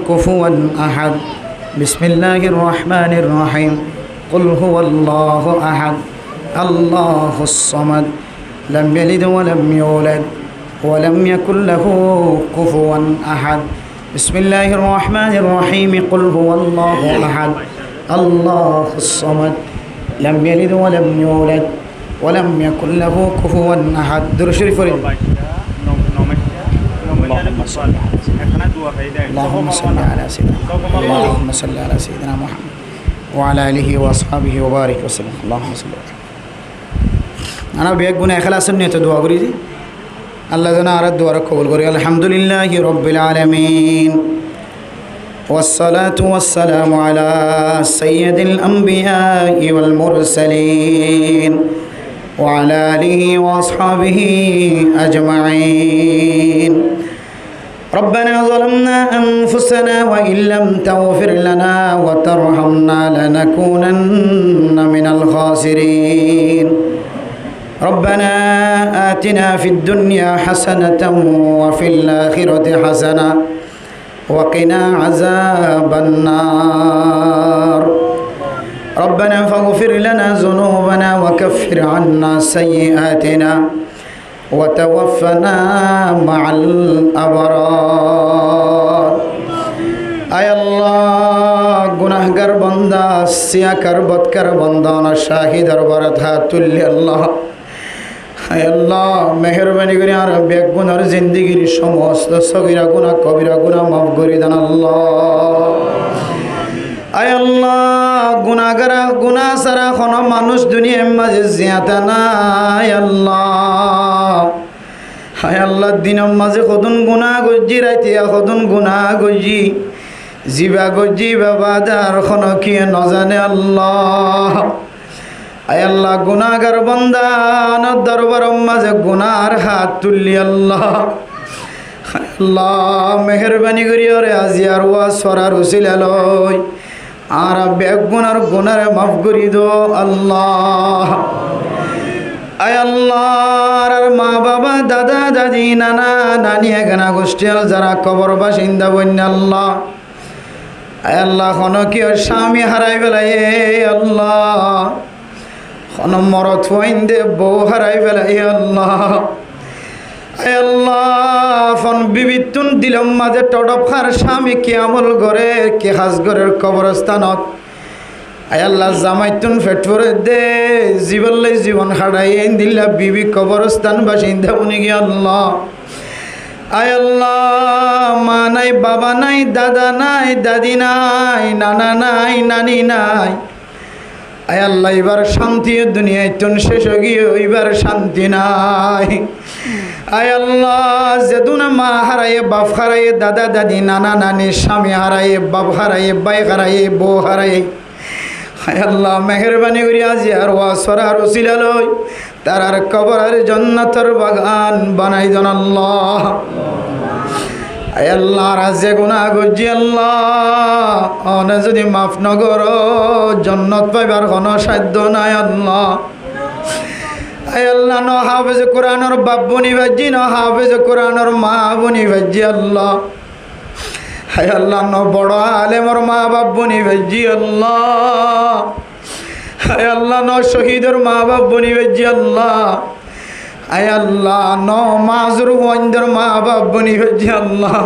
كفوا أحد بسم الله الرحمن الرحيم قل هو الله أحد الله الصمد لم يلد ولم يولد ولم يكن له كفوا أحد بسم الله الرحمن الرحيم قل هو الله أحد الله الصمد لم يلد ولم يولد ولم يكن له كفوا أحد درود شريف اللهم صل على سيدنا اللهم صل على سيدنا محمد وعلى آله وأصحابه وبارك وسلم اللهم صل على أنا بيقول إخلاص النية دعاء قريدي الله جنا أرد دعاء قبول قري الحمد لله رب العالمين والصلاة والسلام على سيد الأنبياء والمرسلين وعلى آله وأصحابه أجمعين ربنا ظلمنا أنفسنا وإن لم تغفر لنا وترحمنا لنكونن من الخاسرين ربنا آتنا في الدنيا حسنة وفي الآخرة حسنة وقنا عذاب النار ربنا فاغفر لنا ذنوبنا وكفر عنا سيئاتنا وتوفنا مع الأبرار أي الله গুনাহগার বান্দা সিয়াকার বদকার বান্দা না শাহিদ দরবারত হাত তুললি আল্লাহ আয় আল্লাহ মেহেরবানি করে আর বেগুনার জিন্দেগির সমস্ত সগীরা গুনাহ কবিরা গুনাহ মাফ করে দেন আল্লাহ আয় আল্লাহ গুনাহগারা গুনাহ সারা কোনো মানুষ দুনিয়ার মাঝে জিয়াতা নাই আল্লাহ আয় আল্লাহ দিনের মাঝে কতন গুনাহ গজি রাইতিয়া কতন গুনাহ গজি জিবা গজি বাবাদার কোনো কি নজানে আল্লাহ আয় আল্লাহ গুনাহগার বান্দা দরবার মাঝে গুনার হাত তুললি আল্লাহ আল্লাহ মেহেরবানি করি ওরে আজি আর ওয়াজ সরার উসিলা লই আর বেগুনার গুনার মাফ করি দো আল্লাহ আয় আল্লাহ আর মা বাবা দাদা দাদি নানা নানি এখানা গোষ্ঠীল যারা কবর বাসিন্দা বন্য আল্লাহ আয় আল্লাহ কোনো কি ওর স্বামী হারাই বেলাই আল্লাহ কোনো মরত হইন দে বউ হারাই বেলাই আল্লাহ আয় আল্লাহ ফোন বিবিতুন দিলম মাঝে টডপ খার স্বামী কি আমল করে কি হাজ ঘরের কবরস্থানত আয় আল্লাহ জামাইতুন ফেটফরে দে জীবনলে জীবন হারাই দিল্লা বিবি কবরস্থান বাসিন্দা উনি গিয়ে আল্লাহ আয় আল্লাহ মা নাই বাবা নাই দাদা নাই দাদি নাই নানা নাই নানি নাই আয় আল্লাহ এবার শান্তি দুনিয়ায় তুন শেষ হয়ে গিয়ে এবার শান্তি নাই। আয় আল্লাহ যেদুনা মা হারায়ে বাপ হারায়ে দাদা দাদি নানা নানি স্বামী হারায়ে বাপ হারায়ে ভাই হারায়ে বউ হারায়ে আয় আল্লাহ মেহরবানি করি আজি আর ওয়াসরার উসিলা লই তারার কবরের জান্নাতের বাগান বানাই দেন আল্লাহ। আয় আল্লাহ রাজে গুনাহ গজি আল্লাহ অনে যদি মাফ নগর জান্নাত পাইবার কোনো সাধ্য নাই আল্লাহ। আয় আল্লাহ ন হাফেজ কোরআনের বাপ বনি বাজি ন হাফেজ কোরআনের মা বনি বাজি আল্লাহ। আয় আল্লাহ ন বড় আলেমর মা বাপ বনি বাজি আল্লাহ। আয় আল্লাহ ন শহীদের মা বাপ বনি বাজি আল্লাহ। আয় আল্লাহ ন মাজুর ওয়াইন্দর মা বাপ বনি বাজি আল্লাহ।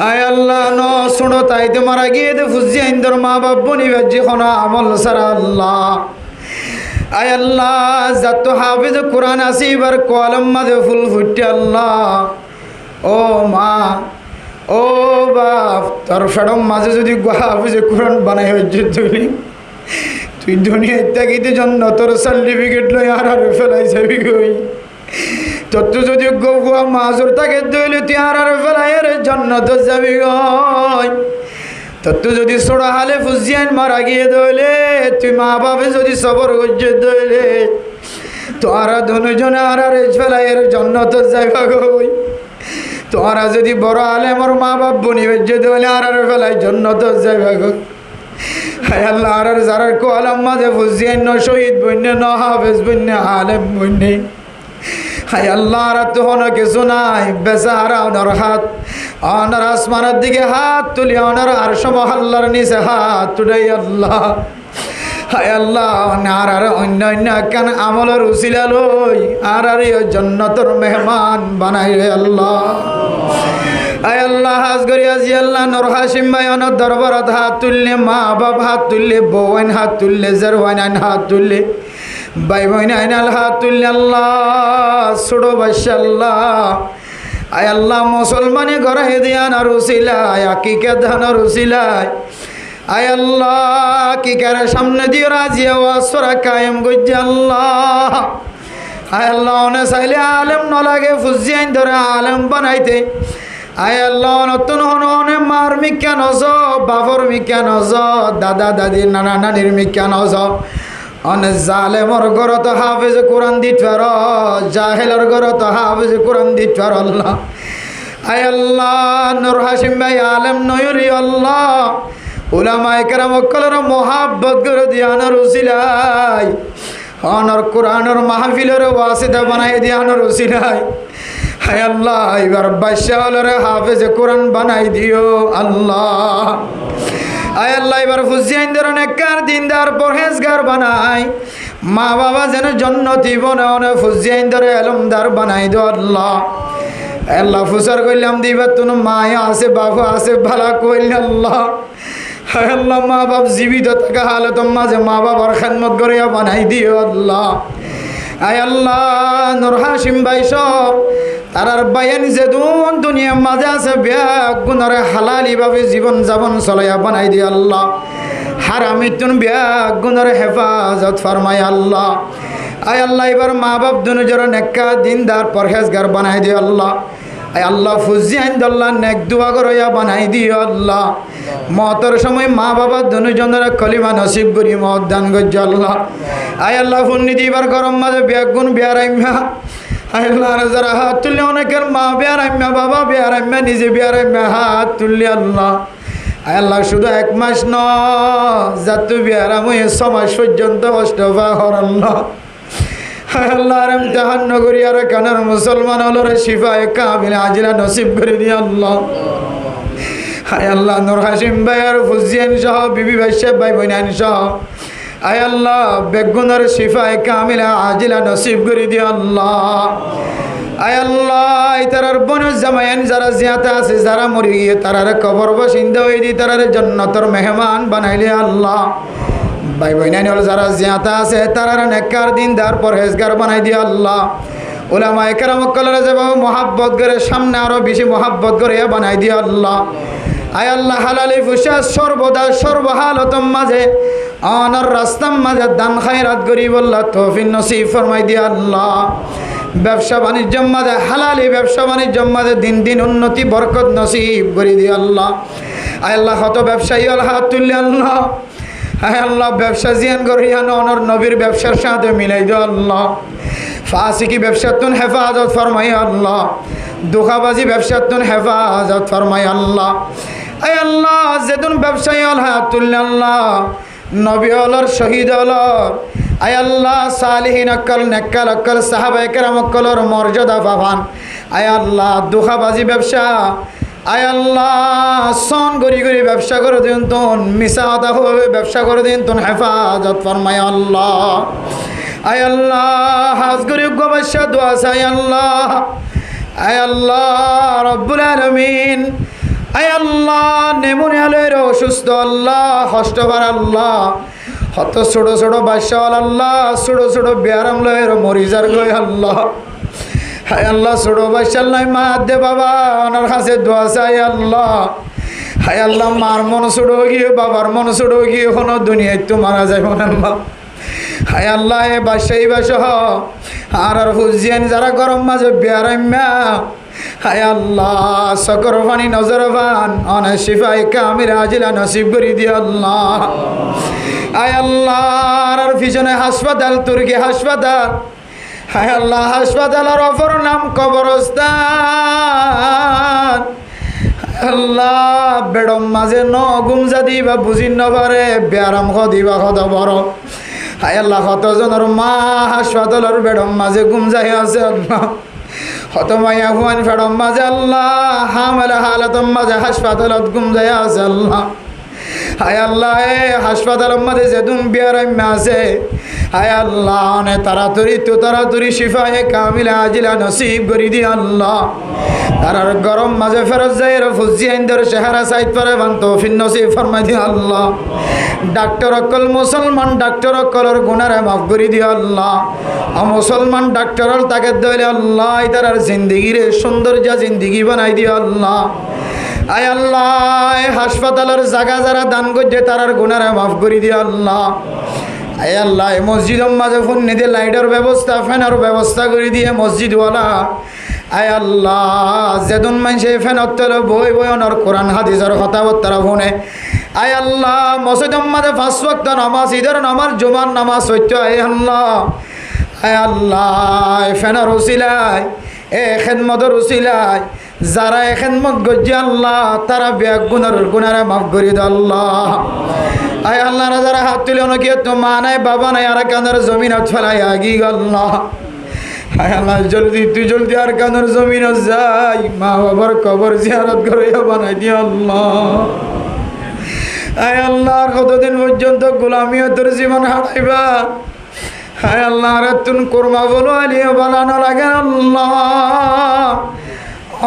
আয় আল্লাহ ন ছোড়ো তাইতে মারা গিয়ে দে ফুজি আইন্দর মা বাপ বনি বাজি কোনো আমল সারা আল্লাহ। আয় আল্লাহ যত হাফিজ কোরআন আছে এবার কলম মাঝে ফুল ফুটে আল্লাহ। ও মা ও বাপ তোর ফেডম মাঝে যদি হাফিজ কোরআন বানাই হচ্ছে তুই দুনিয়ায় থাকিতে জন্য তোর সার্টিফিকেট লই আর ফেলাই যাবি কই। তোর তো যদি গোয়া মাজুর তাকে দইলে তুই আর ফেলাই জন্য তো যাবি গই। তোর তো যদি ছোড়া হালে ফুজিয়ান মারা গিয়ে দইলে তুই মা বাপে যদি সবর গজ্জে দইলে তোরা দুজনে আর ফেলাই জন্য তো যাইবা গই। তোরা যদি বড় আলেমর মা বাপ বনি বেজে দইলে আর ফেলাই জন্য তো যাইবা গই। হায় আল্লাহ আর যারা কলম মাঝে ফুজিয়ান ন শহীদ বন্যে ন হাফেজ বন্যে আলেম বন্যে হায় আল্লাহ আর তো হনো কিছু নাই বেচারা ওনার হাত ওনার আসমানের দিকে হাত তুলি ওনার আরশ মহল্লার নিচে হাত তুলাই আল্লাহ। হায় আল্লাহ আর অন্য অন্য কেন আমলের উসিলা লই আর জান্নাতের মেহমান বানাই আল্লাহ। আয় আল্লাহ হাজ করি আজি আল্লাহ নূর হাশিম ভাই অনর দরবারত হাত তুললে মা বাপ হাত তুললে বউন হাত তুললে জারওয়ান হাত তুললে ভাই বোন আইনাল হাত তুললে আল্লাহ ছোড়ো বাসা আল্লাহ। আয় আল্লাহ মুসলমানে ঘরে দিয়ান আর উসিলায় আকিকা ধানের উসিলায় আয় আল্লাহ কি কারে সামনে দিয়ে রাজিয়া ওয়াসরা কায়েম গজ্জে আল্লাহ। আয় আল্লাহ অনে চাইলে আলেম নলাগে ফুজিয়াইন ধরে আলেম বানাইতে আয় আল্লাহ নতুন হনে মার মিকা নজ বাবর মিকা নজ দাদা দাদি নানা নানির মিকা নজ অনে জালেমর ঘরত হাফেজ কোরআন দিত পার জাহেলর ঘরত হাফেজ কোরআন দিত পার আল্লাহ। আয় আল্লাহ নূর হাশিম ভাই আলেম নয়ুরি আল্লাহ উলামায়ে কেরাম ওকলর মোহাব্বত করে দিয়ানোর উসিলাই অনর কোরআনের মাহফিলের ওয়াসিতা বানাই দিয়ানোর উসিলাই হায় আল্লাহ এবার বাদশাহর হাফেজ কোরআন বানাই দিও আল্লাহ। আয় আল্লাহ এবার ফুজিয়াইনদের নেককার দিনদার পরহেজগার বানাই মা বাবা যেন জান্নাতি বনে ফুজিয়াইনদের এলমদার বানাই দিও আল্লাহ। আল্লাহ ফুসার কইলাম দিবা তুন মায়া আছে বাবা আছে ভালা কইল আল্লাহ। হায় আল্লাহ মা বাপ জীবিত থাকা হালত মাঝে মা বাবার খেদমত করিয়া বানাই দিও আল্লাহ। আয় আল্লাহ নূর হাশিম ভাই সব তারার বায়ান যে দুনিয়ার মাঝে আছে ব্যাগ গুণরে হালালি ভাবে জীবন যাপন চলাইয়া বানাই দিও আল্লাহ। হারামি তুন ব্যাগ গুণরে হেফাজত ফরমাই আল্লাহ। আয় আল্লাহ এবার মা বাপ দুজনের নেককা দিনদার পরহেজগার বানাই দিও আল্লাহ। আয় আল্লাহ ফুজিয়াইন দল্লা নেক দুয়া করিয়া বানাই দিও আল্লাহ। মতের সময় মা বাবা দুজনের কলিমা নসিব করি মত দান গজ্জ আল্লাহ। আয় আল্লাহ ফুন্নি দিবার গরম মাঝে বেগুন বেয়ারাইমা আয় আল্লাহ যারা হাত তুললে অনেকের মা বেয়ারাইমা বাবা বেয়ারাইমা নিজে বেয়ারাইমা হাত তুললে আল্লাহ। আয় আল্লাহ শুধু এক মাস ন যাত বেয়ারাম হয়ে 6 মাস পর্যন্ত অষ্টভা হর আল্লাহ। হায় আল্লাহ ইমতিহান নগরী আর কানার মুসলমান হলরে শিফায়ে কামিল আজিলা নসিব করে দিয়ে আল্লাহ। হায় আল্লাহ নূর হাশিম ভাই আর ফুজিয়ান সহ বিবি ভাইসা ভাই বোনান সহ আয় আল্লাহ বেগুনের শিফায়ে কামিল আজিলা নসিব করে দিয়ে আল্লাহ। আয় আল্লাহ তারার বনু জামায়ান যারা জিয়াতে আছে যারা মরে গিয়ে তারার কবর বাসিন্দা হয়ে দি তারার জান্নাতের মেহমান বানাইলে আল্লাহ। ভাই বোনান হল যারা জিয়াতে আছে তারার নেককার দিনদার পরহেজগার বানাই দিয়ে আল্লাহ। উলামায়ে কেরাম কলরে যেভাবে মহাব্বত করে সামনে আরো বেশি মহাব্বত করে বানাই দিয়ে আল্লাহ। আয় আল্লাহ হালালি ফুসা সর্বদা সর্বহালতম মাঝে অনর রাস্তার মাঝে দান খায়রাত গরিব আল্লাহ তৌফিক নসিব ফরমাই দিয়া আল্লাহ। ব্যবসা বাণিজ্য মাঝে হালালি ব্যবসা বাণিজ্য মাঝে দিন দিন উন্নতি বরকত নসিব করে দিয়া আল্লাহ। আয় আল্লাহ কত ব্যবসায়ী আল্লাহ হাত তুললে আল্লাহ। আয় আল্লাহ ব্যবসা জিয়ান করিয়ান অনর নবীর ব্যবসার সাথে মিলাই দিও আল্লাহ। ফাসিকি ব্যবসাতুন হেফাজত ফরমাই আল্লাহ। দুখাবাজি ব্যবসাতুন হেফাজত ফরমাই আল্লাহ। আয় আল্লাহ যেদিন ব্যবসায়ী আল্লাহ হাত তুললে আল্লাহ নবী অলর শহীদ অলর আয় আল্লাহ সালিহিন অক্কল নেক্কাল অক্কল সাহাবায়ে কেরাম অক্কলর মর্যাদা পাবান। আয় আল্লাহ দুখাবাজি ব্যবসা আয় আল্লাহ সন গরি গরি ব্যবসা করে দিন তুন মিশা হতা হবে ব্যবসা করে দিন তুন হেফাজত ফরমাই আল্লাহ। আয় আল্লাহ হাজ গরিব গবাসা দোয়া চাই আল্লাহ। আয় আল্লাহ রব্বুল আলামিন আয় আল্লাহ নেমুনিয়া লয়ের অসুস্থ আল্লাহ কষ্টবার আল্লাহ হত ছোট ছোট বাচ্চা আল্লাহ ছোট ছোট বেয়ারাম লয়ের মরিজার গয় আল্লাহ। হায় আল্লাহ ছোট বাচ্চার নাই মা দে বাবা ওনার কাছে দোয়া চাই আল্লাহ। হায় আল্লাহ মার মন ছোট গিয়ে বাবার মন ছোট গিয়ে কোনো দুনিয়ায় তো মারা যাইব না আল্লাহ। হায় আল্লাহ এ বাসাই বাসহ আর হুজিয়ান যারা গরম মাঝে বেয়ারাম্যা হায় আল্লাহ সকর ফানি নজর ফান অনে শিফাই কামির আজিলা নসিব করি দিয়ে আল্লাহ। আয় আল্লাহ আর পিছনে হাসপাতাল তুর্কি হাসপাতাল হায় আল্লাহ হাসপাতালের অপর নাম কবরস্থান। আল্লাহ বেডম মাঝে ন গুমজা দিবা বুঝি নপারে বেয়ারাম দিবা কত বড়। হায় আল্লাহ কতজনের মা হাসপাতালের বেডম মাঝে গুমজাই আছে আল্লাহ। হত মাইয়া হুয়ান ফেডম মাঝে আল্লাহ হামেলা হালাতম মাঝে হাসপাতালত গুমজাই আছে আল্লাহ। হায় আল্লাহ এ হাসপাতালের মাঝে যেদুম বেয়ারাম্যা আছে হায় আল্লাহ অনেক তাড়াতাড়ি শিফায়ে কামিলা আজিলা নসিব করি দি আল্লাহ। তারার গরম মাঝে ফেরত যায় ফুজিয়াইন্দর চেহারা সাইড পারে বান তৌফিক নসিব ফরমাই দি আল্লাহ। ডাক্তার অকল মুসলমান ডাক্তার অকলর গুনারে মাফ করি দি আল্লাহ। মুসলমান ডাক্তার তাকে দইলে আল্লাহ তারার জিন্দিগিরে সৌন্দর্য জিন্দিগি বানাই দি আল্লাহ। আয় আল্লাহ হাসপাতালের জায়গা যারা দান করছে তারার গুনারে মাফ করি দি আল্লাহ। আয় আল্লাহ মসজিদের মাঝে ফোন নিতে লাইটের ব্যবস্থা ফ্যানের ব্যবস্থা করে দিয়ে মসজিদওয়ালা আয় আল্লাহ যেদিন মানুষে ফ্যানের তলে বই বই অনর কোরআন হাদিসের কথাবার্তা ফোনে আয় আল্লাহ মসজিদের মাঝে 5 ওয়াক্ত নামাজ ঈদের নামাজ জুমার নামাজ সত্য আয় আল্লাহ। আয় আল্লাহ ফ্যানের উসিলায় এ খেদমতের উসিলায় যারা এ খেদমত গজ্জি আল্লাহ তারা ব্যাগ গুনারে মাফ করি দে আল্লাহ। আয় আল্লাহ যারা হাত তুলে অনেকে তো মা নাই বাবা নাই আর কানের জমিনত ফেলাই আগি গেল না। আয় আল্লাহ জলদি আর কানের জমিনত যাই মা বাবার কবর জিয়ারত করে বানাই দিয়ে আল্লাহ। আয় আল্লাহ কতদিন পর্যন্ত গোলামিয়তের জীবন হারাইবা। আয় আল্লাহ রে তুন কোরমা বলো আলিয়া বানানো লাগে আল্লাহ।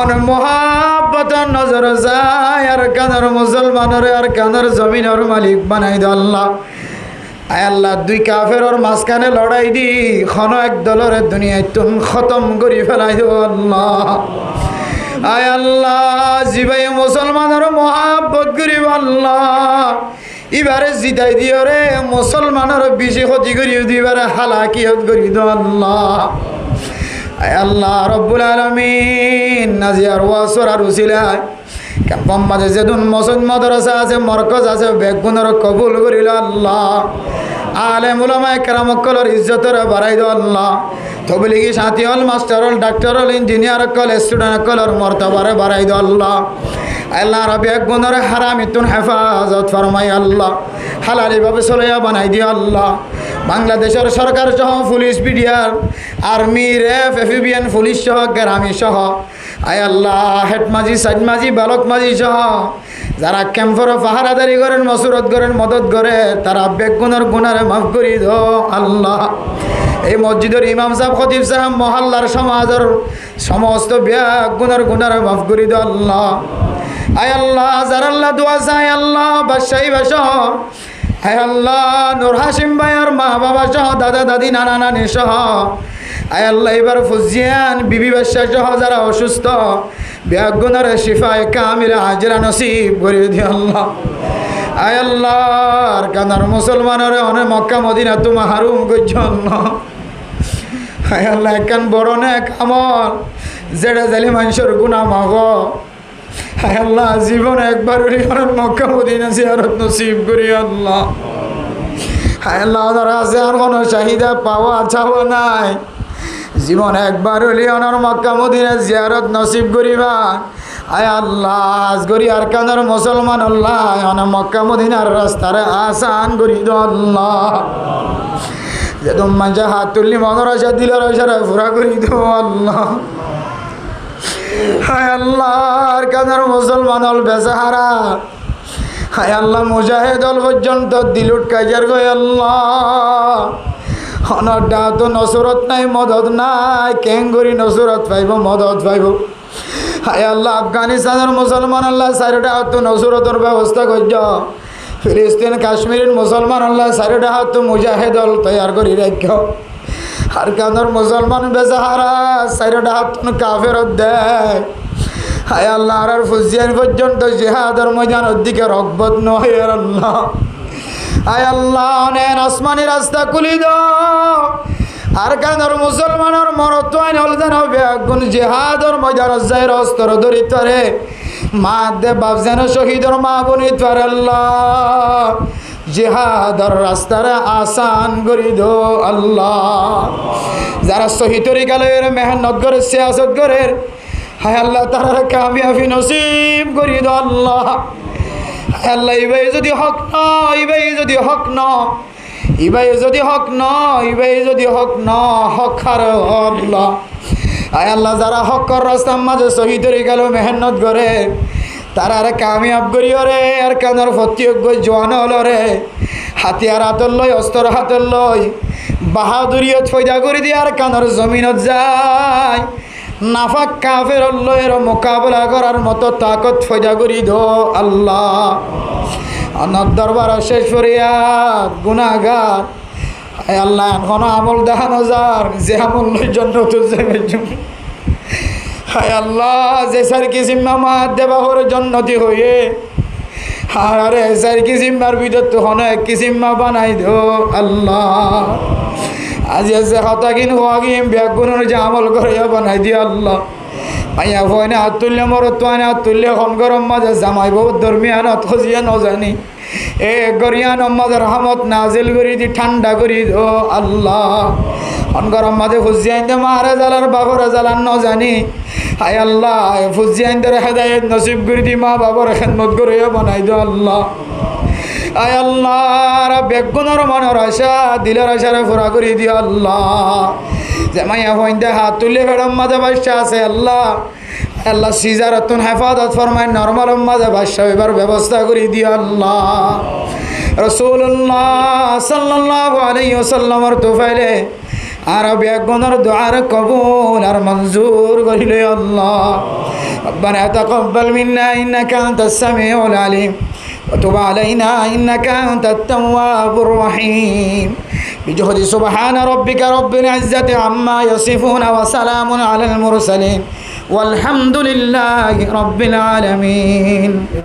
অন মহাব্বত নজর যায় আর কানের মুসলমানের আর কানের জমিনের মালিক বানাই দে আল্লাহ। আয় আল্লাহ 2 কাফেরর মাঝখানে লড়াই দি খন এক দলের দুনিয়ায় তুন খতম করি ফেলাই দে আল্লাহ। আয় আল্লাহ জিবাই মুসলমানের মহাব্বত করিব আল্লাহ। এবারে জিতাই দিও রে মুসলমানের বেশি ক্ষতি করিও দিবারে হালাকিয়ত করি দে আল্লাহ। আয় আল্লাহ রব্বুল আলামিন নাজিয়ার ওয়াসর আর উসিলায় ক্যাম্পম মাঝে যেদিন মসজিদ মাদ্রাসা আছে মরকজ আছে বেগুনের কবুল করিল আল্লাহ। আলেম উলামায়ে কেরাম কলর ইজ্জতের বাড়াই দো আল্লাহ। তবলিগি সাথী হল মাস্টার হল ডাক্তার হল ইঞ্জিনিয়ার কল স্টুডেন্ট কলর মর্তবারে বাড়াই দো আল্লাহ। আল্লাহ রবি বেগুনের হারামিতুন হেফাজত ফরমাই আল্লাহ। হালালি ভাবে চলিয়া বানাই দিও আল্লাহ। বাংলাদেশের সরকার সহ পুলিশ বিডিআর আর্মি রেফ এফবিএন পুলিশ সহ গ্রামী সহ আয় আল্লাহ হেড মাঝি সাইড মাঝি বালক মাঝি সহ যারা ক্যাম্পর পাহারাদারি করেন মসুরত করেন মদত করে তারা বেগুনের গুনারে মাফ করি দো আল্লাহ। এই মসজিদের ইমাম সাহেব খতিব সাহেব মহল্লার সমাজের সমস্ত বেগুনের গুনারে মাফ করি দো আল্লাহ। আয় আল্লাহ যারা আল্লাহ দোয়া চায় আল্লাহ বাদশাহী বাসহ আয় আল্লাহ নূর হাসিম ভাইয়ের মা বাবা সহ দাদা দাদি নানা নানি সহ আয় আল্লাহ এবার ফুজিয়ান বিবি বাদশা সহ যারা অসুস্থ বেগুনার শিফায়ে কামিল হাজরা নসিব করে দিও আল্লাহ। আয় আল্লাহ আর কানার মুসলমানের অনেক মক্কা মদিনা তুমি হারুম করছো আল্লাহ। আয় আল্লাহ একখান বড় নেক আমল যেটা জালি মানুষের গুনাহ মাফ। আয় আল্লাহ জীবন একবার অনেক মক্কা মদিনা জিয়ারত নসিব করি আল্লাহ। আয় আল্লাহ যারা আছে আর কোনো চাহিদা পাওয়া চাওয়া নাই, জীবন একবার অনার মক্কা মদিনা জিয়ারত নসিব করিবা। আয় আল্লাহ আজগরি আর কানার মুসলমান আল্লাহ অনেক মক্কা মদিনার রাস্তারে আসান করি দো আল্লাহ। যে তোমার যে হাত তুললি মনের আশা দিলের আশারে পুরা করি দো আল্লাহ। হায় আল্লাহ আর কানার মুসলমান হল বেচাহারা। হায় আল্লাহ মুজাহিদ হল পর্যন্ত দিলুট কাজার গো আল্লাহ। অনর ডাও তো নসরত নাই মদত নাই, কেঙ্গুরি নসরত পাইব মদত পাইব। হায় আল্লাহ আফগানিস্তানের মুসলমান আল্লাহ চারিটা হাত তো নসরতর ব্যবস্থা করছ। ফিলিস্তিন কাশ্মীরের মুসলমান আল্লাহ চারিটা হাত তো মুজাহিদ হল তৈয়ার করি রাখ। আর কানার মুসলমান বেচাহারা চারিটা হাত কাফেরত দেয়। হায় আল্লাহ আর ফুজিয়ান পর্যন্ত জিহাদের ময়দানের দিকে রগবত নয় আল্লাহ। আয় আল্লাহ নেন আসমানি রাস্তা খুলি দাও। আর কানার মুসলমানের মরত্বাইন হল যেন বেগুন জিহাদের ময়দানের যাই অস্ত্র ধরিতরে মা দে বাপ যেন শহীদের মা বনিতরে আল্লাহ। জিহাদের রাস্তারে আসান করি দো আল্লাহ। যারা শহীদ তরিকালের মেহনত করে সিয়াসত করে হায় আল্লাহ তারা কামিয়াবি নসিব করি দো আল্লাহ। হায় আল্লাহ ইবাই যদি হক ন ইবাই যদি হক ন ইবাই যদি হক ন ইবাই যদি হক ন হক হার আল্লাহ। আয় আল্লাহ যারা হকর রাস্তার মাঝে শহীদ তরিকালে মেহনত করে তারা আর কামিয়াব করিও রে। আর কানার প্রত্যেক জোয়ান হল রে হাতিয়ার হাতর লই অস্ত্র হাতর লই বাহাদুরিয়ত ফয়দা করে দিয়ে আর কানার জমিনত যায় নাফাক কাফের লয়ের মোকাবেলা করার মতো তাকত ফয়দা করি দো আল্লাহ। অনার দরবার শেষ করিয়া গুনাহগার আয় আল্লাহ এখনো আমল দেখানো যার যে আমল লই জন্য তো যাবে। হায় আল্লাহ যে সার কি জিম্মা মাত দেবা হরে জন্নতি হয়ে আরে সার কি জিম্মার ভিতর তো হন কি জিম্মা বানাই দো আল্লাহ। আজ যে হতাকিন হওয়াগিম ব্যাগুনের যে আমল করে বানাই দিও আল্লাহ। মাইয়া ভয় না হাত তুললে মরত হাত তুললে হন গরম মাঝে জামাই বহু দরমিয়ানত খজিয়া ন জানি এ গরিয়ান মাঝে রহমত নাজিল করি দি ঠান্ডা করি দো আল্লাহ। হন গরম মাঝে ফুজিয়াইন দে মারে জ্বালার বাবরে জ্বালান ন জানি হায় আল্লাহ ফুজিয়াইন দে হেদায়েত নসিব করি দি মা বাবার খেদমত করে বানাই দো আল্লাহ। আয় আল্লাহ বেগুনের মনের আশা দিলের আশারে পুরা করে দিও আল্লাহ। যে মাইয়া হইন্দে হাত তুলে ফেরম মাঝে বাসা আছে আল্লাহ। আল্লাহ সিজারতুন হেফাজত ফরমায় নরমাল মাঝে বাসা এবার ব্যবস্থা করে দিও আল্লাহ। রাসূলুল্লাহ সাল্লাল্লাহু আলাইহি ওয়াসাল্লামের তোফাইলে আর বেগুনের দোয়ার কবুল আর মঞ্জুর করিলে আল্লাহ। ربنا تقبل منا إنك أنت السميع العليم وتب علينا إنك أنت التواب الرحيم بجهد سبحان ربك رب العزة عما يصفون وسلام على المرسلين والحمد لله رب العالمين.